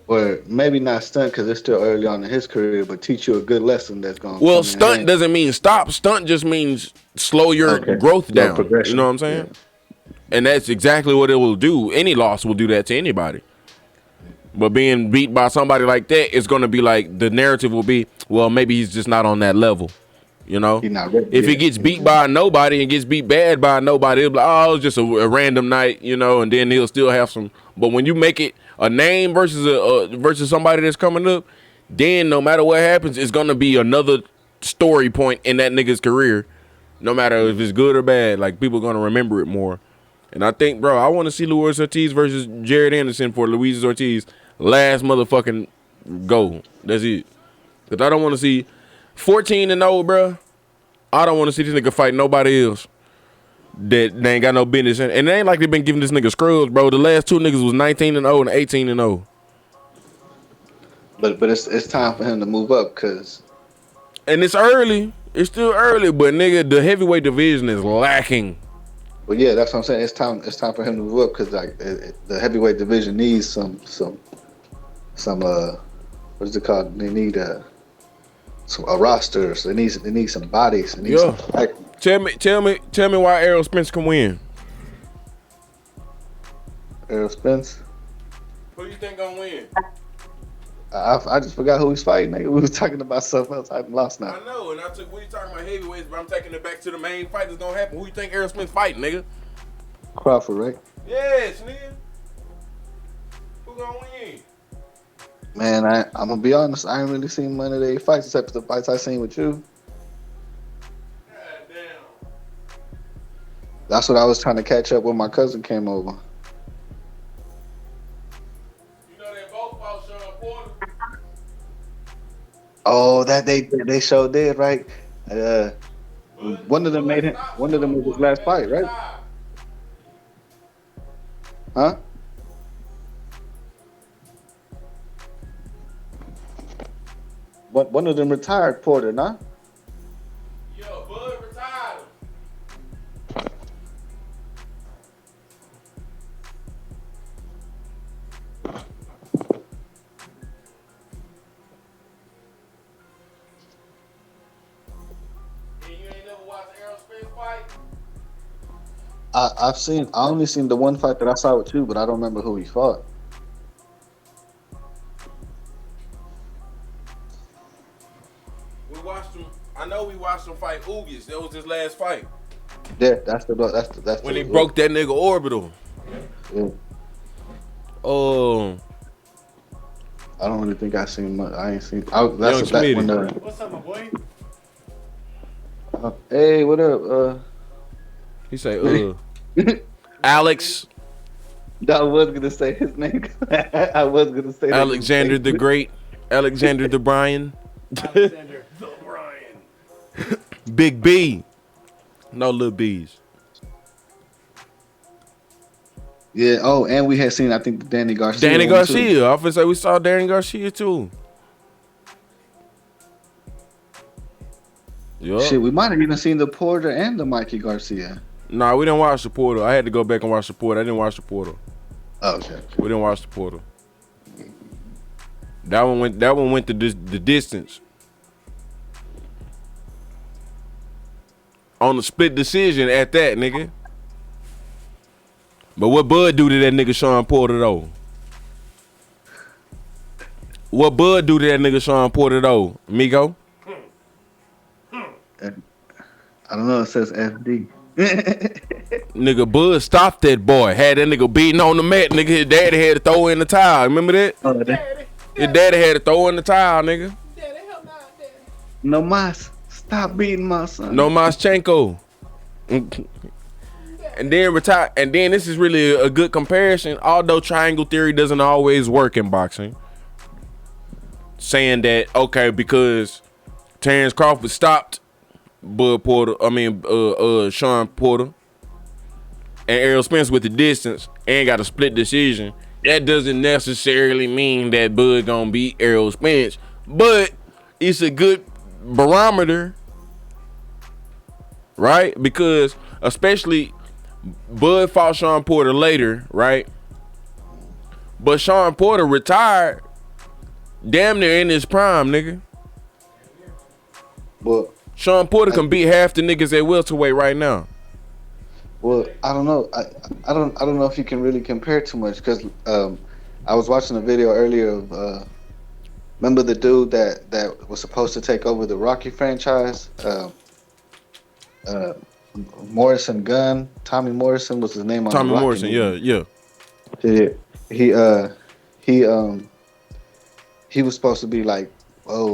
or maybe not stunt because it's still early on in his career, but teach you a good lesson that's going. Well, stunt doesn't mean stop. Stunt just means slow your growth down. You know what I'm saying? Yeah. And that's exactly what it will do. Any loss will do that to anybody. But being beat by somebody like that, it's going to be like the narrative will be, well, maybe he's just not on that level. You know, if he gets beat by nobody and gets beat bad by nobody, it'll be like, oh, it's just a random night, you know, and then he'll still have some. But when you make it a name versus somebody that's coming up, then no matter what happens, it's gonna be another story point in that nigga's career, no matter if it's good or bad. Like people are gonna remember it more. And I think, bro, I want to see Luis Ortiz versus Jared Anderson for Luis Ortiz last motherfucking go. That's it. Cause I don't want to see 14-0, bro. I don't want to see this nigga fight nobody else that they ain't got no business in. And it ain't like they been giving this nigga scrubs, bro. The last two niggas was 19-0 and 18-0. But it's time for him to move up, cause. And it's early. It's still early, but nigga, the heavyweight division is lacking. Well, yeah, that's what I'm saying. It's time for him to move up, cause like the heavyweight division needs some what's it called? They need a roster. So they need some bodies. They need some Tell me why Errol Spence can win. Errol Spence. Who you think gonna win? I just forgot who he's fighting. Nigga. We was talking about something else. I lost now. I know, and we talking about heavyweights, but I'm taking it back to the main fight that's gonna happen. Who you think Errol Spence fighting, nigga? Crawford, right? Yes, nigga. Who gonna win? Man, I'm gonna be honest. I ain't really seen none of their fights except the fights I seen with you. God damn. That's what I was trying to catch up when my cousin came over. You know they both fought Sean Porter. Oh, that they showed did, right? One of them made him. One of them was his last fight, right? Huh? One of them retired Porter, nah? Yo, Bud retired him. And you ain't never watched Errol Spence fight? I only seen the one fight that I saw with you, but I don't remember who he fought. I know we watched him fight Ugas. That was his last fight. Yeah, that's when he broke that nigga orbital. Yeah. Oh. I don't really think I seen much. I ain't seen. That's back when What's up, my boy? Hey, what up? He say, Alex. I was gonna say his name. I was gonna say Alexander the Great. Alexander the Brian. Alexander the Brian. Big B. No little B's. Yeah. Oh, and we had seen, I think, Danny Garcia. Danny Garcia. I was gonna say we saw Danny Garcia too. Yep. Shit, we might have even seen the Porter and the Mikey Garcia. Nah, we didn't watch the Porter. I had to go back and watch the Porter. I didn't watch the Porter. Oh, okay. We didn't watch the Porter. That one went the distance. On the split decision at that, nigga. But what Bud do to that nigga Sean Porter though? What Bud do to that nigga Sean Porter though, Migo? I don't know. It says FD. Nigga, Bud stopped that boy. Had that nigga beating on the mat. Nigga, his daddy had to throw in the towel. Remember that? Oh, his daddy had to throw in the towel, nigga. No mas. Stop beating my son. No Maschenko. And then retire. And then this is really a good comparison. Although triangle theory doesn't always work in boxing. Saying that, okay, because Terrence Crawford stopped Sean Porter and Errol Spence with the distance and got a split decision, that doesn't necessarily mean that Bud gonna beat Errol Spence, but it's a good barometer, right? Because especially Bud fought Sean Porter later, right? But Sean Porter retired damn near in his prime, nigga. Well, Sean Porter can beat half the niggas at welterweight right now. Well, I don't know. I don't know if you can really compare too much because I was watching a video earlier of remember the dude that was supposed to take over the Rocky franchise? Morrison Gunn. Tommy Morrison was his name on Tommy the Rocky Morrison, movie. yeah. He was supposed to be like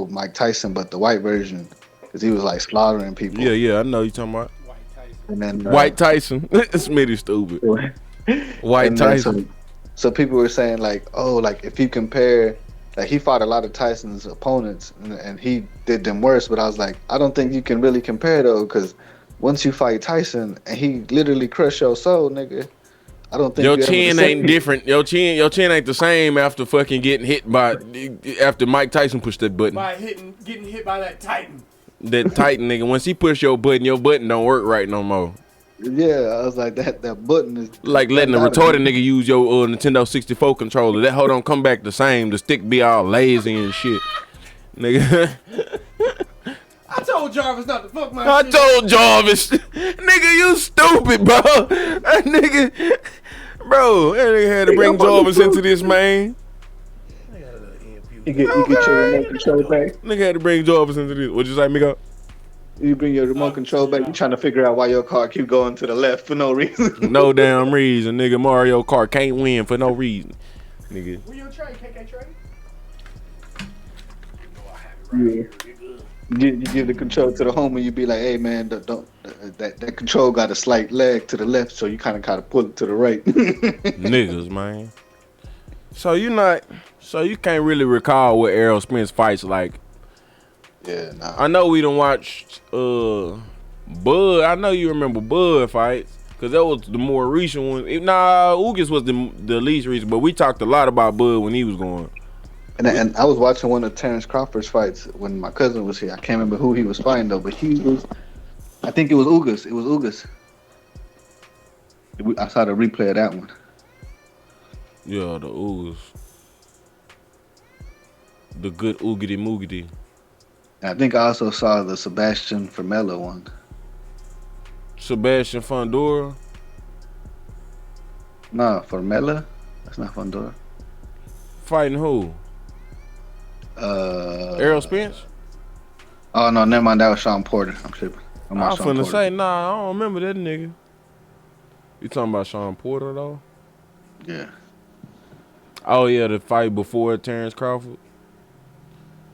Mike Tyson, but the white version because he was like slaughtering people. Yeah, I know you talking about. And then White Tyson. Smitty stupid. White Tyson. So people were saying like, if you compare, like he fought a lot of Tyson's opponents and he did them worse. But I was like, I don't think you can really compare though, because once you fight Tyson and he literally crushed your soul, nigga. I don't think your chin ain't different. Your chin ain't the same after fucking getting hit by after Mike Tyson pushed that button. By getting hit by that Titan. That Titan nigga. Once he push your button don't work right no more. Yeah, I was like that button is like letting a retarded nigga use your Nintendo 64 controller. That hoe don't come back the same. The stick be all lazy and shit, nigga. I told Jarvis not to fuck my I shit. told Jarvis, nigga, you stupid, bro. That nigga, that nigga had to bring Jarvis into this, man. You get your remote control back. Nigga had to bring Jarvis into this. What'd you say, Miko? You bring your remote control back. You trying to figure out why your car keep going to the left for no reason. No damn reason, nigga. Mario Kart can't win for no reason, nigga. Where your tray, KK tray? Yeah. You give the control to the home and you be like, hey man, that control got a slight leg to the left, so you kind of gotta pull it to the right. Niggas, man. So you can't really recall what Errol Spence fights like. Yeah, nah. I know we done watched Bud. I know you remember Bud fights because that was the more recent one. Ugas was the least recent, but we talked a lot about Bud when he was going. And I was watching one of Terrence Crawford's fights when my cousin was here. I can't remember who he was fighting though, but I think it was Ugas. It was Ugas. I saw the replay of that one. Yeah, the Ugas. The good oogity moogity. I think I also saw the Sebastian Formella one. Sebastian Fundora? No, Formella? That's not Fundora. Fighting who? Errol Spence? Oh no, never mind. That was Sean Porter. I'm tripping. I was finna say, nah, I don't remember that nigga. You talking about Sean Porter though? Yeah. Oh yeah, the fight before Terrence Crawford.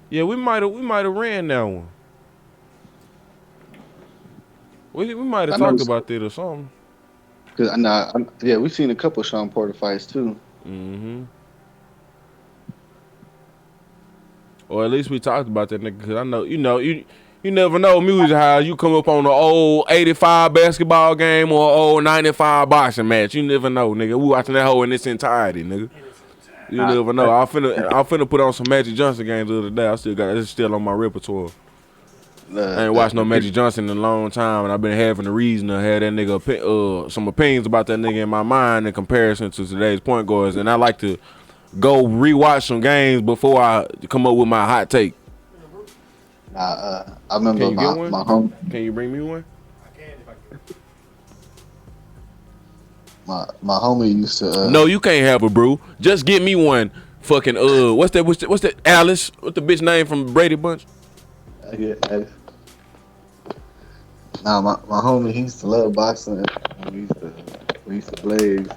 Yeah, we might have ran that one. We might have talked about that or something. Cause we've seen a couple Sean Porter fights too. Mm-hmm. Or at least we talked about that nigga. Cause I know, you never know music how you come up on the old 85 basketball game or old 95 boxing match. You never know, nigga. We watching that whole in its entirety, nigga. You never know. I finna put on some Magic Johnson games the other day. It's still on my repertoire. I ain't watched no Magic Johnson in a long time, and I've been having the reason to have that nigga some opinions about that nigga in my mind in comparison to today's point guards, and I like to go rewatch some games before I come up with my hot take. I remember my home. Can you bring me one? My homie used to. No, you can't have a brew. Just get me one. Fucking what's that? Alice? What's the bitch name from Brady Bunch? Yeah, Alice. Nah, my homie, he used to love boxing. We used to blaze,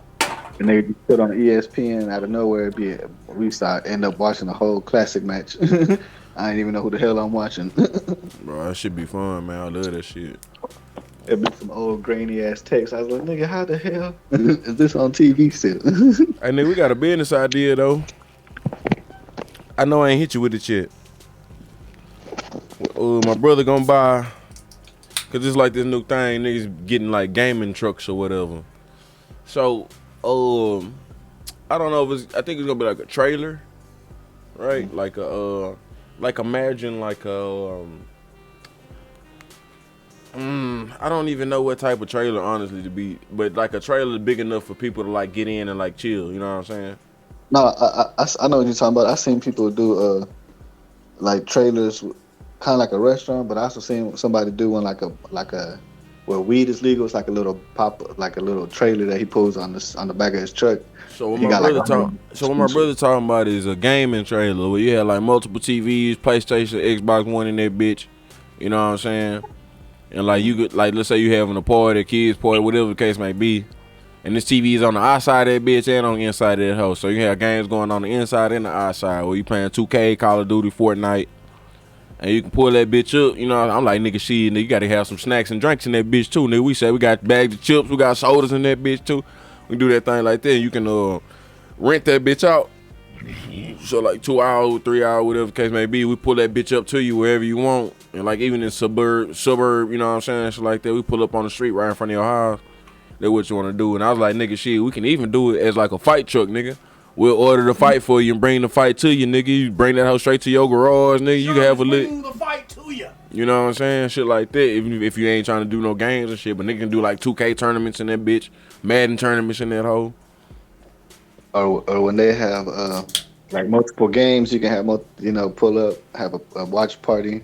and they put on ESPN out of nowhere. We used to end up watching the whole classic match. I didn't even know who the hell I'm watching. Bro, that should be fun, man. I love that shit. It'd be some old grainy ass text. I was like, nigga, how the hell is this on TV still? Hey, nigga, we got a business idea though. I know I ain't hit you with it yet. My brother gonna buy, cause it's like this new thing, niggas getting like gaming trucks or whatever. So, I don't know if I think it's gonna be like a trailer, right? Like imagine like a. I don't even know what type of trailer honestly to be, but like a trailer big enough for people to like get in and like chill. You know what I'm saying? No, I know what you're talking about. I seen people do like trailers, kind of like a restaurant, but I also seen somebody do one like a where weed is legal. It's like a little like a little trailer that he pulls on the back of his truck. So what my brother talking about is a gaming trailer where you have like multiple TVs, PlayStation, Xbox One in that bitch. You know what I'm saying? And like you could, like, let's say you having a party, a kids party, whatever the case may be, and this TV is on the outside of that bitch and on the inside of that house. So you have games going on the inside and the outside where you playing 2K, Call of Duty, Fortnite, and you can pull that bitch up. You know, I'm like, nigga, shit, nigga, you gotta have some snacks and drinks in that bitch too, nigga. We say we got bags of chips, we got sodas in that bitch too. We do that thing like that. You can rent that bitch out. So like 2 hours, 3 hours, whatever the case may be, we pull that bitch up to you wherever you want. And like even in suburb, you know what I'm saying, shit like that, we pull up on the street right in front of your house. That's what you want to do. And I was like, nigga, shit, we can even do it as like a fight truck, nigga. We'll order the fight for you and bring the fight to you, nigga. You bring that house straight to your garage, nigga. You can have a lick. Bring the fight to you. You know what I'm saying? Shit like that. Even if you ain't trying to do no games and shit, but nigga can do like 2K tournaments in that bitch, Madden tournaments in that hole. Or when they have like multiple games, you can have pull up, have a watch party,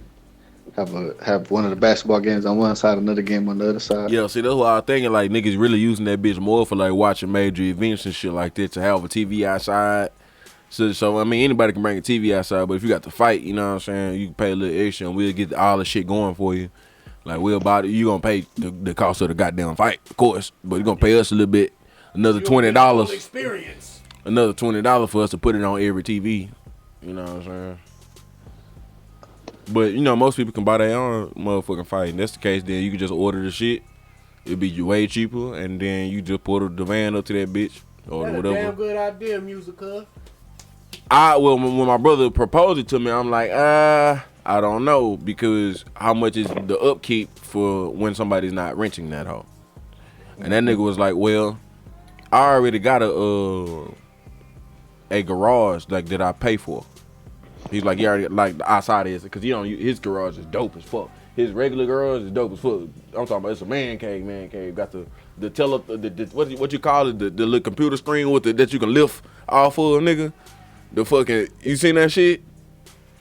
have one of the basketball games on one side, another game on the other side. Yeah, see, that's what I was thinking. Like niggas really using that bitch more for like watching major events and shit like that, to have a TV outside. So I mean, anybody can bring a TV outside, but if you got to fight, you know what I'm saying, you can pay a little extra and we'll get all the shit going for you. Like we'll buy it. You gonna pay the cost of the goddamn fight, of course, but you gonna pay us a little bit, another $20. Experience. Another $20 for us to put it on every TV. You know what I'm saying? But you know, most people can buy their own motherfucking fight. And that's the case, then you can just order the shit. It'll be way cheaper, and then you just pull the van up to that bitch or That's whatever. a damn good idea, musical. When my brother proposed it to me, I'm like, I don't know, because how much is the upkeep for when somebody's not renting that hoe? And that nigga was like, well, I already got a garage like that I pay for. He's like, he already, like the outside is, because his garage is dope as fuck. His regular garage is dope as fuck. I'm talking about, it's a man cave. Got the what you call it, the little computer screen with that you can lift off of, nigga. The fucking, you seen that shit?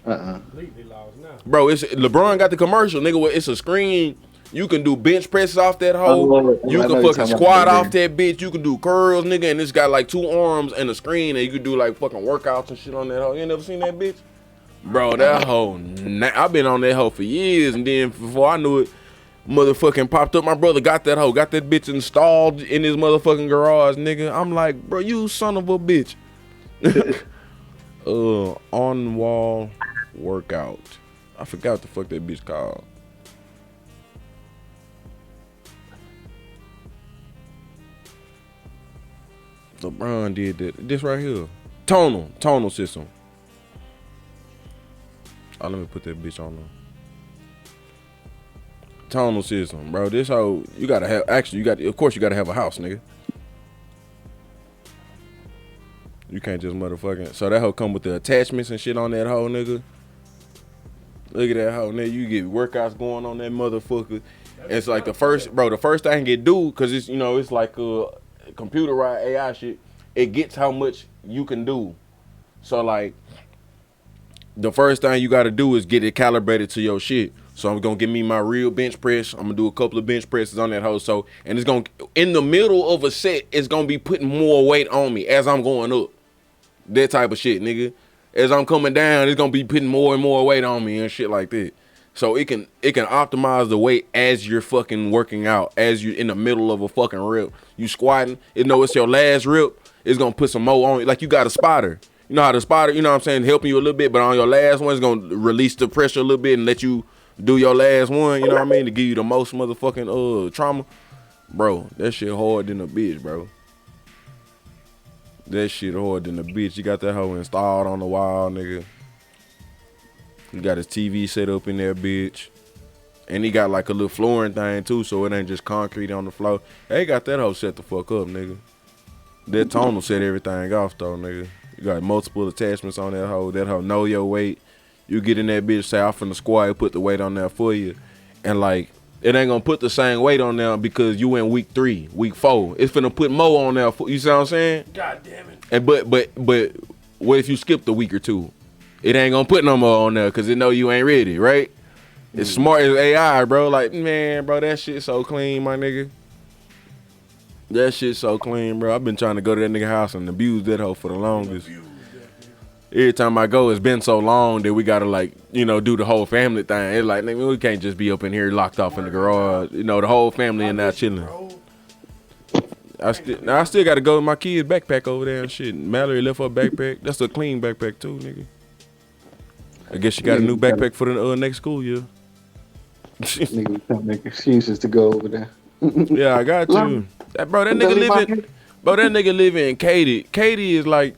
Completely lost now. Bro, it's LeBron got the commercial, nigga. It's a screen. You can do bench presses off that hole. You can fucking squat off that bitch. You can do curls, nigga. And it's got like 2 arms and a screen, and you can do like fucking workouts and shit on that hole. You ain't never seen that bitch? Bro, that hoe, I've been on that hoe for years, and then before I knew it, motherfucking popped up. My brother got that hoe, got that bitch installed in his motherfucking garage, nigga. I'm like, bro, you son of a bitch. On wall workout. I forgot what the fuck that bitch called. LeBron did that. This right here. Tonal system. Oh, let me put that bitch on there. Tonal system, bro. This hoe, you gotta have, of course you gotta have a house, nigga. You can't just motherfucking, so that hoe come with the attachments and shit on that hoe, nigga. Look at that hoe, nigga. You get workouts going on that motherfucker. It's like the first thing it do, cause it's, it's like computerized AI shit. It gets how much you can do. So like, the first thing you gotta do is get it calibrated to your shit. So I'm gonna give me my real bench press. I'm gonna do a couple of bench presses on that hoe. So, and it's gonna, in the middle of a set, it's gonna be putting more weight on me as I'm going up. That type of shit, nigga. As I'm coming down, it's gonna be putting more and more weight on me and shit like that. So it can optimize the weight as you're fucking working out, as you in the middle of a fucking rip. You squatting, it's your last rip, it's gonna put some more on you. Like you got a spotter. You know how the spotter, you know what I'm saying, helping you a little bit, but on your last one, it's gonna release the pressure a little bit and let you do your last one, you know what I mean, to give you the most motherfucking trauma. Bro, that shit hard than a bitch, bro. That shit hard than a bitch. You got that hoe installed on the wall, nigga. He got his TV set up in there, bitch. And he got like a little flooring thing too, so it ain't just concrete on the floor. Hey, got that hoe set the fuck up, nigga. That tonal set everything off though, nigga. You got multiple attachments on that hoe. That hoe know your weight. You get in that bitch, say I'm finna squat, put the weight on there for you. And like, it ain't gonna put the same weight on there because you in week 3, week 4. It's finna put more on there. You see what I'm saying? God damn it. And but what if you skipped a week or 2? It ain't gonna put no more on there because it know you ain't ready, right? It's smart as AI, bro. Like, man, bro, that shit so clean, my nigga. That shit so clean, bro. I've been trying to go to that nigga house and abuse that hoe for the longest. Every time I go, it's been so long that we gotta, like, you know, do the whole family thing. It's like, nigga, we can't just be up in here locked off in the garage. You know, the whole family in there chilling. I still gotta go with my kids' backpack over there and shit. Mallory left her backpack. That's a clean backpack too, nigga. I guess she got a new backpack for the next school year. Nigga can't make excuses to go over there. Yeah, I got you. Bro, that nigga live in Katy. Katy is like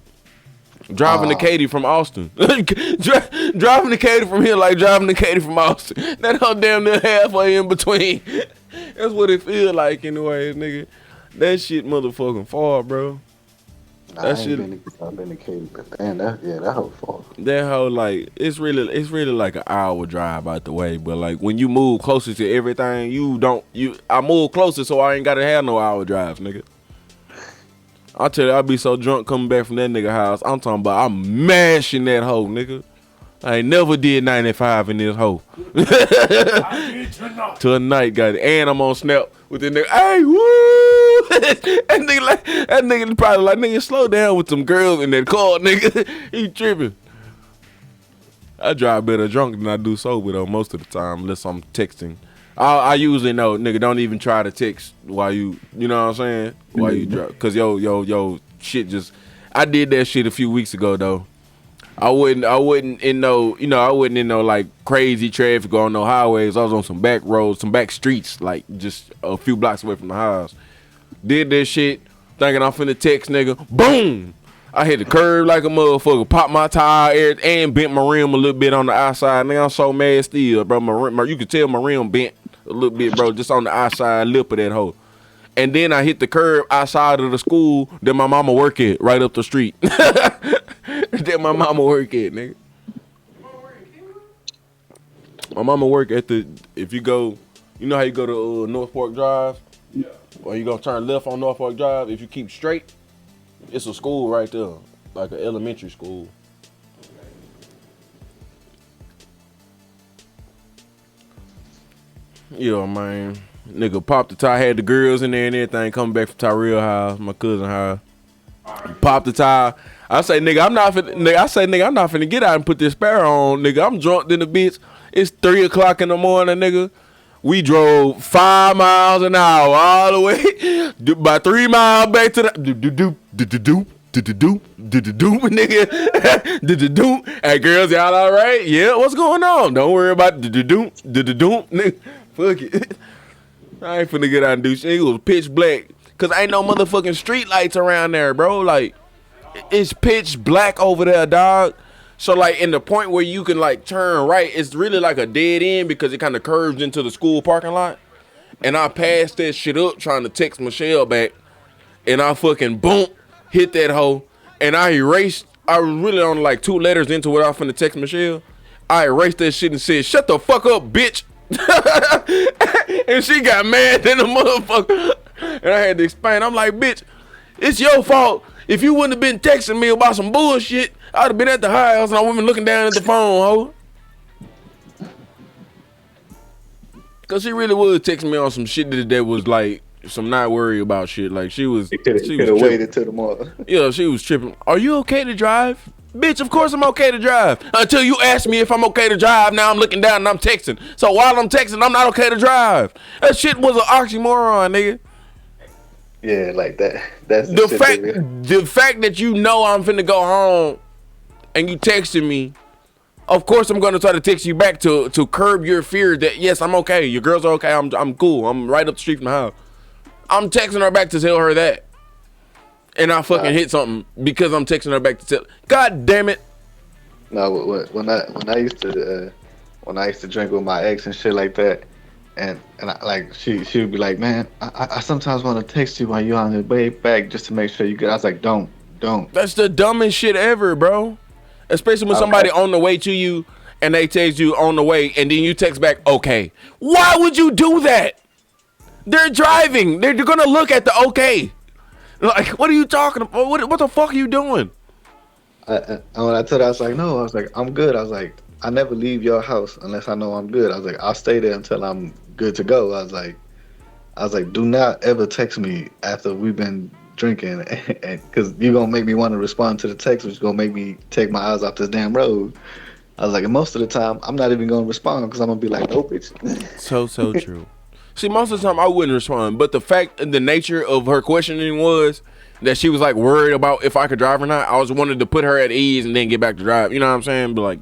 driving to Katy from Austin. Driving to Katy from here like driving to Katy from Austin. That whole damn near halfway in between. That's what it feel like anyways, nigga. That shit motherfucking far, bro. I've been to Katy, but damn, that whole far. That whole, like, it's really like an hour drive out the way. But like when you move closer to everything, I move closer so I ain't gotta have no hour drive, nigga. I tell you, I be so drunk coming back from that nigga house. I'm talking about I'm mashing that hoe, nigga. I ain't never did 95 in this hoe. Tonight, got it. And I'm on Snap with the nigga. Hey, woo! that nigga probably like, nigga, slow down with some girls in that car, nigga. He tripping. I drive better drunk than I do sober though most of the time, unless I'm texting. I usually know, nigga, don't even try to text while you know what I'm saying? While you drive. Cause yo, shit just, I did that shit a few weeks ago though. I wasn't in no like crazy traffic on no highways. I was on some back roads, some back streets, like just a few blocks away from the house. Did that shit, thinking I'm finna text, nigga. Boom! I hit the curb like a motherfucker, popped my tire and bent my rim a little bit on the outside. Nigga, I'm so mad still, bro. You could tell my rim bent a little bit, bro, just on the outside lip of that hoe. And then I hit the curb outside of the school that my mama work at, right up the street. That my mama work at, nigga. My mama work at if you go, you know how you go to North Park Drive? Yeah. Or you gonna turn left on North Park Drive, if you keep straight, it's a school right there, like an elementary school. Yeah, man. Nigga popped the tire, had the girls in there and everything, coming back from Tyrell house, my cousin house. Popped the tire. I say, nigga, I'm not finna get out and put this sparrow on, nigga. I'm drunk in the bitch. It's 3 o'clock in the morning, nigga. We drove 5 miles an hour all the way, about 3 miles back to the nigga. Hey, girls, y'all all right? Yeah, what's going on? Don't worry about nigga. Fuck it. I ain't finna get out and do shit. It was pitch black. Cause ain't no motherfucking street lights around there, bro. Like, it's pitch black over there, dog. So like in the point where you can like turn right, it's really like a dead end because it kind of curves into the school parking lot. And I passed that shit up trying to text Michelle back. And I fucking boom, hit that hoe. And I was really on like 2 letters into what I was finna text Michelle. I erased that shit and said, shut the fuck up, bitch. And she got mad than a motherfucker. And I had to explain. I'm like, bitch, it's your fault. If you wouldn't have been texting me about some bullshit, I'd have been at the house and I wouldn't been looking down at the phone, ho. Cause she really was texting me on some shit that was like some not worry about shit. Like she was waited till tomorrow. Yeah, she was tripping. Are you okay to drive? Bitch, of course I'm okay to drive. Until you ask me if I'm okay to drive, now I'm looking down and I'm texting. So while I'm texting, I'm not okay to drive. That shit was an oxymoron, nigga. Yeah, like that. That's the fact that you know I'm finna go home and you texting me. Of course I'm gonna try to text you back to curb your fear that yes, I'm okay. Your girls are okay. I'm cool. I'm right up the street from the house. I'm texting her back to tell her that. And I fucking hit something because I'm texting her back to tell. God damn it! No, when I used to drink with my ex and shit like that, and I, like she would be like, man, I sometimes want to text you while you're on the way back just to make sure you good. I was like, don't. That's the dumbest shit ever, bro. Especially when somebody on the way to you and they text you on the way, and then you text back, okay. Why would you do that? They're driving. They're gonna look at the okay. Like, what are you talking about? What the fuck are you doing? When I told her, I was like, no. I was like, I'm good. I was like, I never leave your house unless I know I'm good. I was like, I'll stay there until I'm good to go. I was like, do not ever text me after we've been drinking, because you're gonna make me want to respond to the text, which is gonna make me take my eyes off this damn road. I was like, and most of the time, I'm not even gonna respond because I'm gonna be like, no, bitch. So true. See, most of the time I wouldn't respond, but the fact and the nature of her questioning was that she was like worried about if I could drive or not. I was wanted to put her at ease and then get back to drive. You know what I'm saying? But like,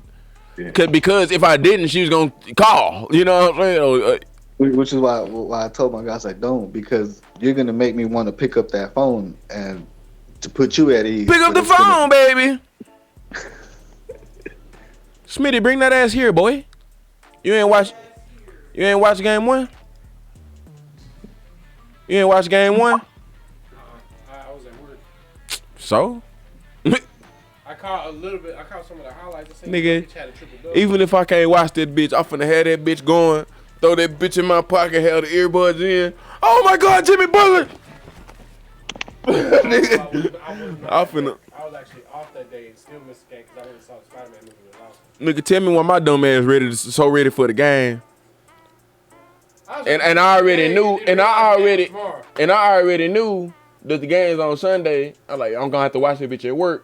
because if I didn't, she was gonna call. You know what I'm saying? Which is why I told my guys, like, don't, because you're gonna make me want to pick up that phone and to put you at ease. Pick up the phone, baby. Smitty, bring that ass here, boy. You ain't watch game one? You ain't watch game one? I was at work. So? I caught a little bit. I caught some of the highlights. Nigga, even if I can't watch that bitch, I'm finna have that bitch going. Throw that bitch in my pocket, have the earbuds in. Oh my God, Jimmy Butler! Nigga, I was actually off that day and still missed the game because I went and saw the Spider-Man movie with Lawson. Nigga, tell me when my dumb ass ready for the game. And I already knew, and I already knew that the game's on Sunday. I'm gonna have to watch that bitch at work.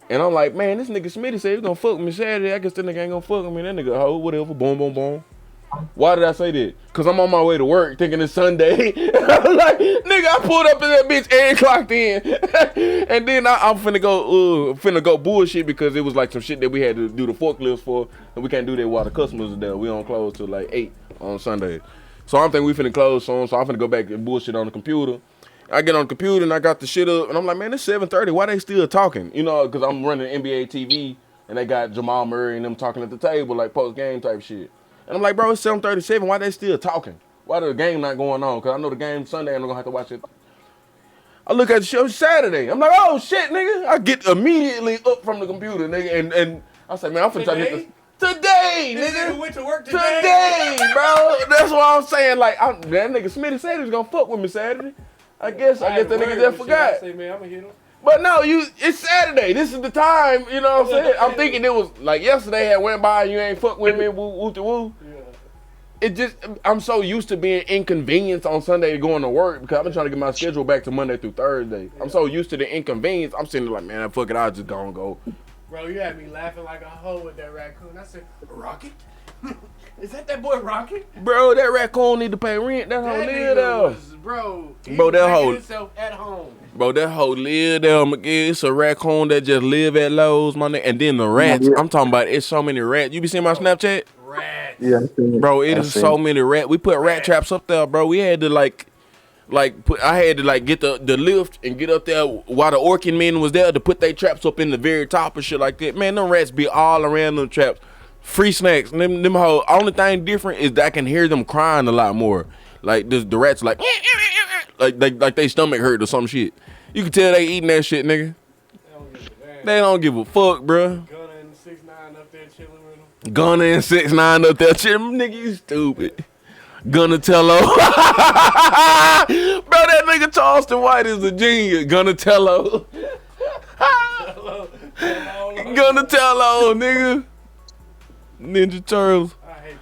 And I'm like, man, this nigga Smitty said he's gonna fuck with me Saturday. I guess that nigga ain't gonna fuck with me. That nigga, oh, whatever, boom, boom, boom. Why did I say that? Because I'm on my way to work thinking it's Sunday. I'm like, nigga, I pulled up in that bitch and clocked in. And then I'm finna go bullshit because it was like some shit that we had to do the forklifts for. And we can't do that while the customers are there. We don't close till like 8 on Sunday. So I'm thinking we finna close soon. So I'm finna go back and bullshit on the computer. I get on the computer and I got the shit up. And I'm like, man, it's 7:30. Why they still talking? You know, because I'm running NBA TV. And they got Jamal Murray and them talking at the table like post-game type shit. And I'm like, bro, it's 7:37. Why they still talking? Why the game not going on? Because I know the game Sunday and I'm going to have to watch it. I look at the show Saturday. I'm like, oh, shit, nigga. I get immediately up from the computer, nigga. And I say, man, I'm finna try to get this. Today, nigga. Went to work today, bro. That's what I'm saying. Like, that nigga Smitty said he was going to fuck with me Saturday. I guess that nigga just forgot. I say, man, I'm going to hit him. But no, it's Saturday. This is the time, you know what I'm saying? I'm thinking it was like yesterday had went by and you ain't fuck with me, woo. It just, I'm so used to being inconvenienced on Sunday going to work because I've been trying to get my schedule back to Monday through Thursday. I'm so used to the inconvenience. I'm sitting there like, man, fuck it, I'll just go. Bro, you had me laughing like a hoe with that raccoon. I said, Rocket? Is that boy Rocket? Bro, that raccoon need to pay rent. That hoe live there. Bro, that hoe himself at home. Bro, that hoe live there, McGee. It's a raccoon that just live at Lowe's, my nigga. And then the rats, I'm talking about it's so many rats. You be seeing my Snapchat? Rats. Yeah, bro, it is so many rats. We put rat traps up there, bro. We had to I had to get the lift and get up there while the Orkin men was there to put their traps up in the very top and shit like that. Man, them rats be all around them traps. Free snacks. Them whole only thing different is that I can hear them crying a lot more. Like the rats like they stomach hurt or some shit. You can tell they eating that shit, nigga. They don't give a fuck, bro. Gunna and 6ix9ine up there chilling with them. Gunna and 6ix9ine up there chilling. Nigga, you stupid. Gunatello. Bro, that nigga Charleston White is a genius. Gunatello. Gunatello, nigga. Ninja Turtles. I hate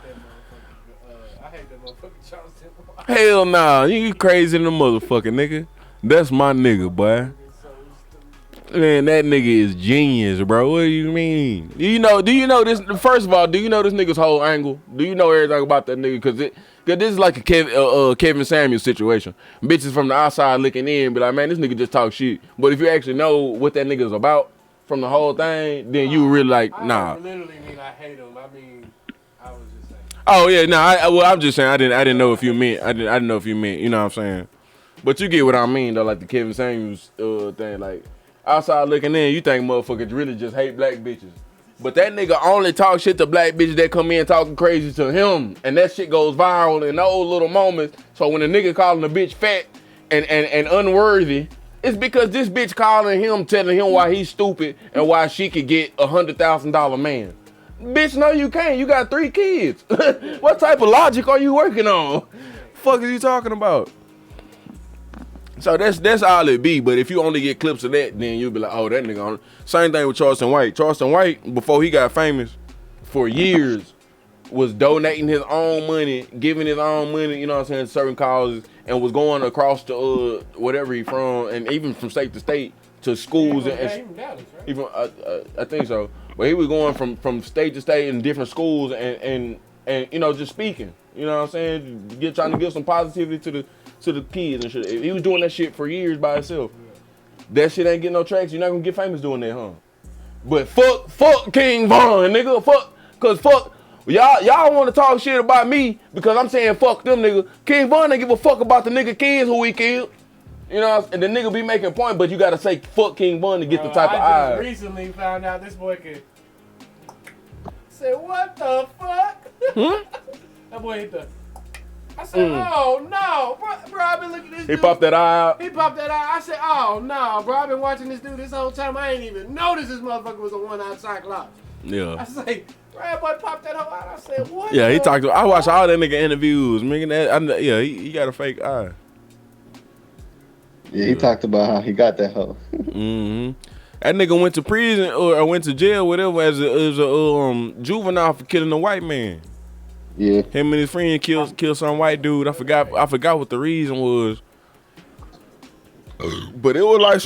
that motherfucker Charleston White. Hell nah. You crazy in the motherfucker, nigga. That's my nigga, boy. Man, that nigga is genius, bro. What do you mean? Do you know this? First of all, do you know this nigga's whole angle? Do you know everything about that nigga? Cause this is like a Kevin Samuels situation. Bitches from the outside looking in, be like, man, this nigga just talk shit. But if you actually know what that nigga's about from the whole thing, then you really like, nah. I literally mean I hate him. I mean, I was just saying. Oh yeah, nah. I'm just saying I didn't know if you meant. I didn't know if you meant. You know what I'm saying? But you get what I mean though, like the Kevin Samuels thing, like. Outside looking in, you think motherfuckers really just hate black bitches. But that nigga only talk shit to black bitches that come in talking crazy to him. And that shit goes viral in those little moments. So when a nigga calling a bitch fat and unworthy, it's because this bitch calling him, telling him why he's stupid and why she could get $100,000 man. Bitch, no, you can't. You got 3 kids. What type of logic are you working on? Fuck is you talking about? So that's all it be. But if you only get clips of that, then you'll be like, oh, that nigga on. Same thing with Charleston White. Charleston White, before he got famous, for years, was donating his own money, giving his own money, you know what I'm saying, to certain causes, and was going across to whatever he from, and even from state to state to schools and Dallas, right? even I think so. But he was going from state to state in different schools and you know, just speaking. You know what I'm saying? Trying to give some positivity to the kids and shit. He was doing that shit for years by himself. That shit ain't getting no tracks. You're not gonna get famous doing that, huh? But fuck King Von, nigga. Fuck. Y'all want to talk shit about me because I'm saying fuck them, nigga. King Von ain't give a fuck about the nigga kids who he killed. You know, and the nigga be making point, but you gotta say fuck King Von to get the type of I eyes. recently found out this boy could say, what the fuck? That boy hit the. I said, oh no, bro, I've been looking at this dude. He popped that eye out. He popped that eye. I said, oh no, bro, I've been watching this dude this whole time. I ain't even noticed this motherfucker was a one-eyed Cyclops. Yeah. I say, bro, that boy popped that whole eye. I said, what? Yeah, he talked. I watched all that nigga interviews. Yeah, he got a fake eye. Yeah, he talked about how he got that hoe. That nigga went to prison or went to jail, whatever, as a juvenile for killing a white man. Yeah. Him and his friend killed some white dude. I forgot what the reason was. But it was like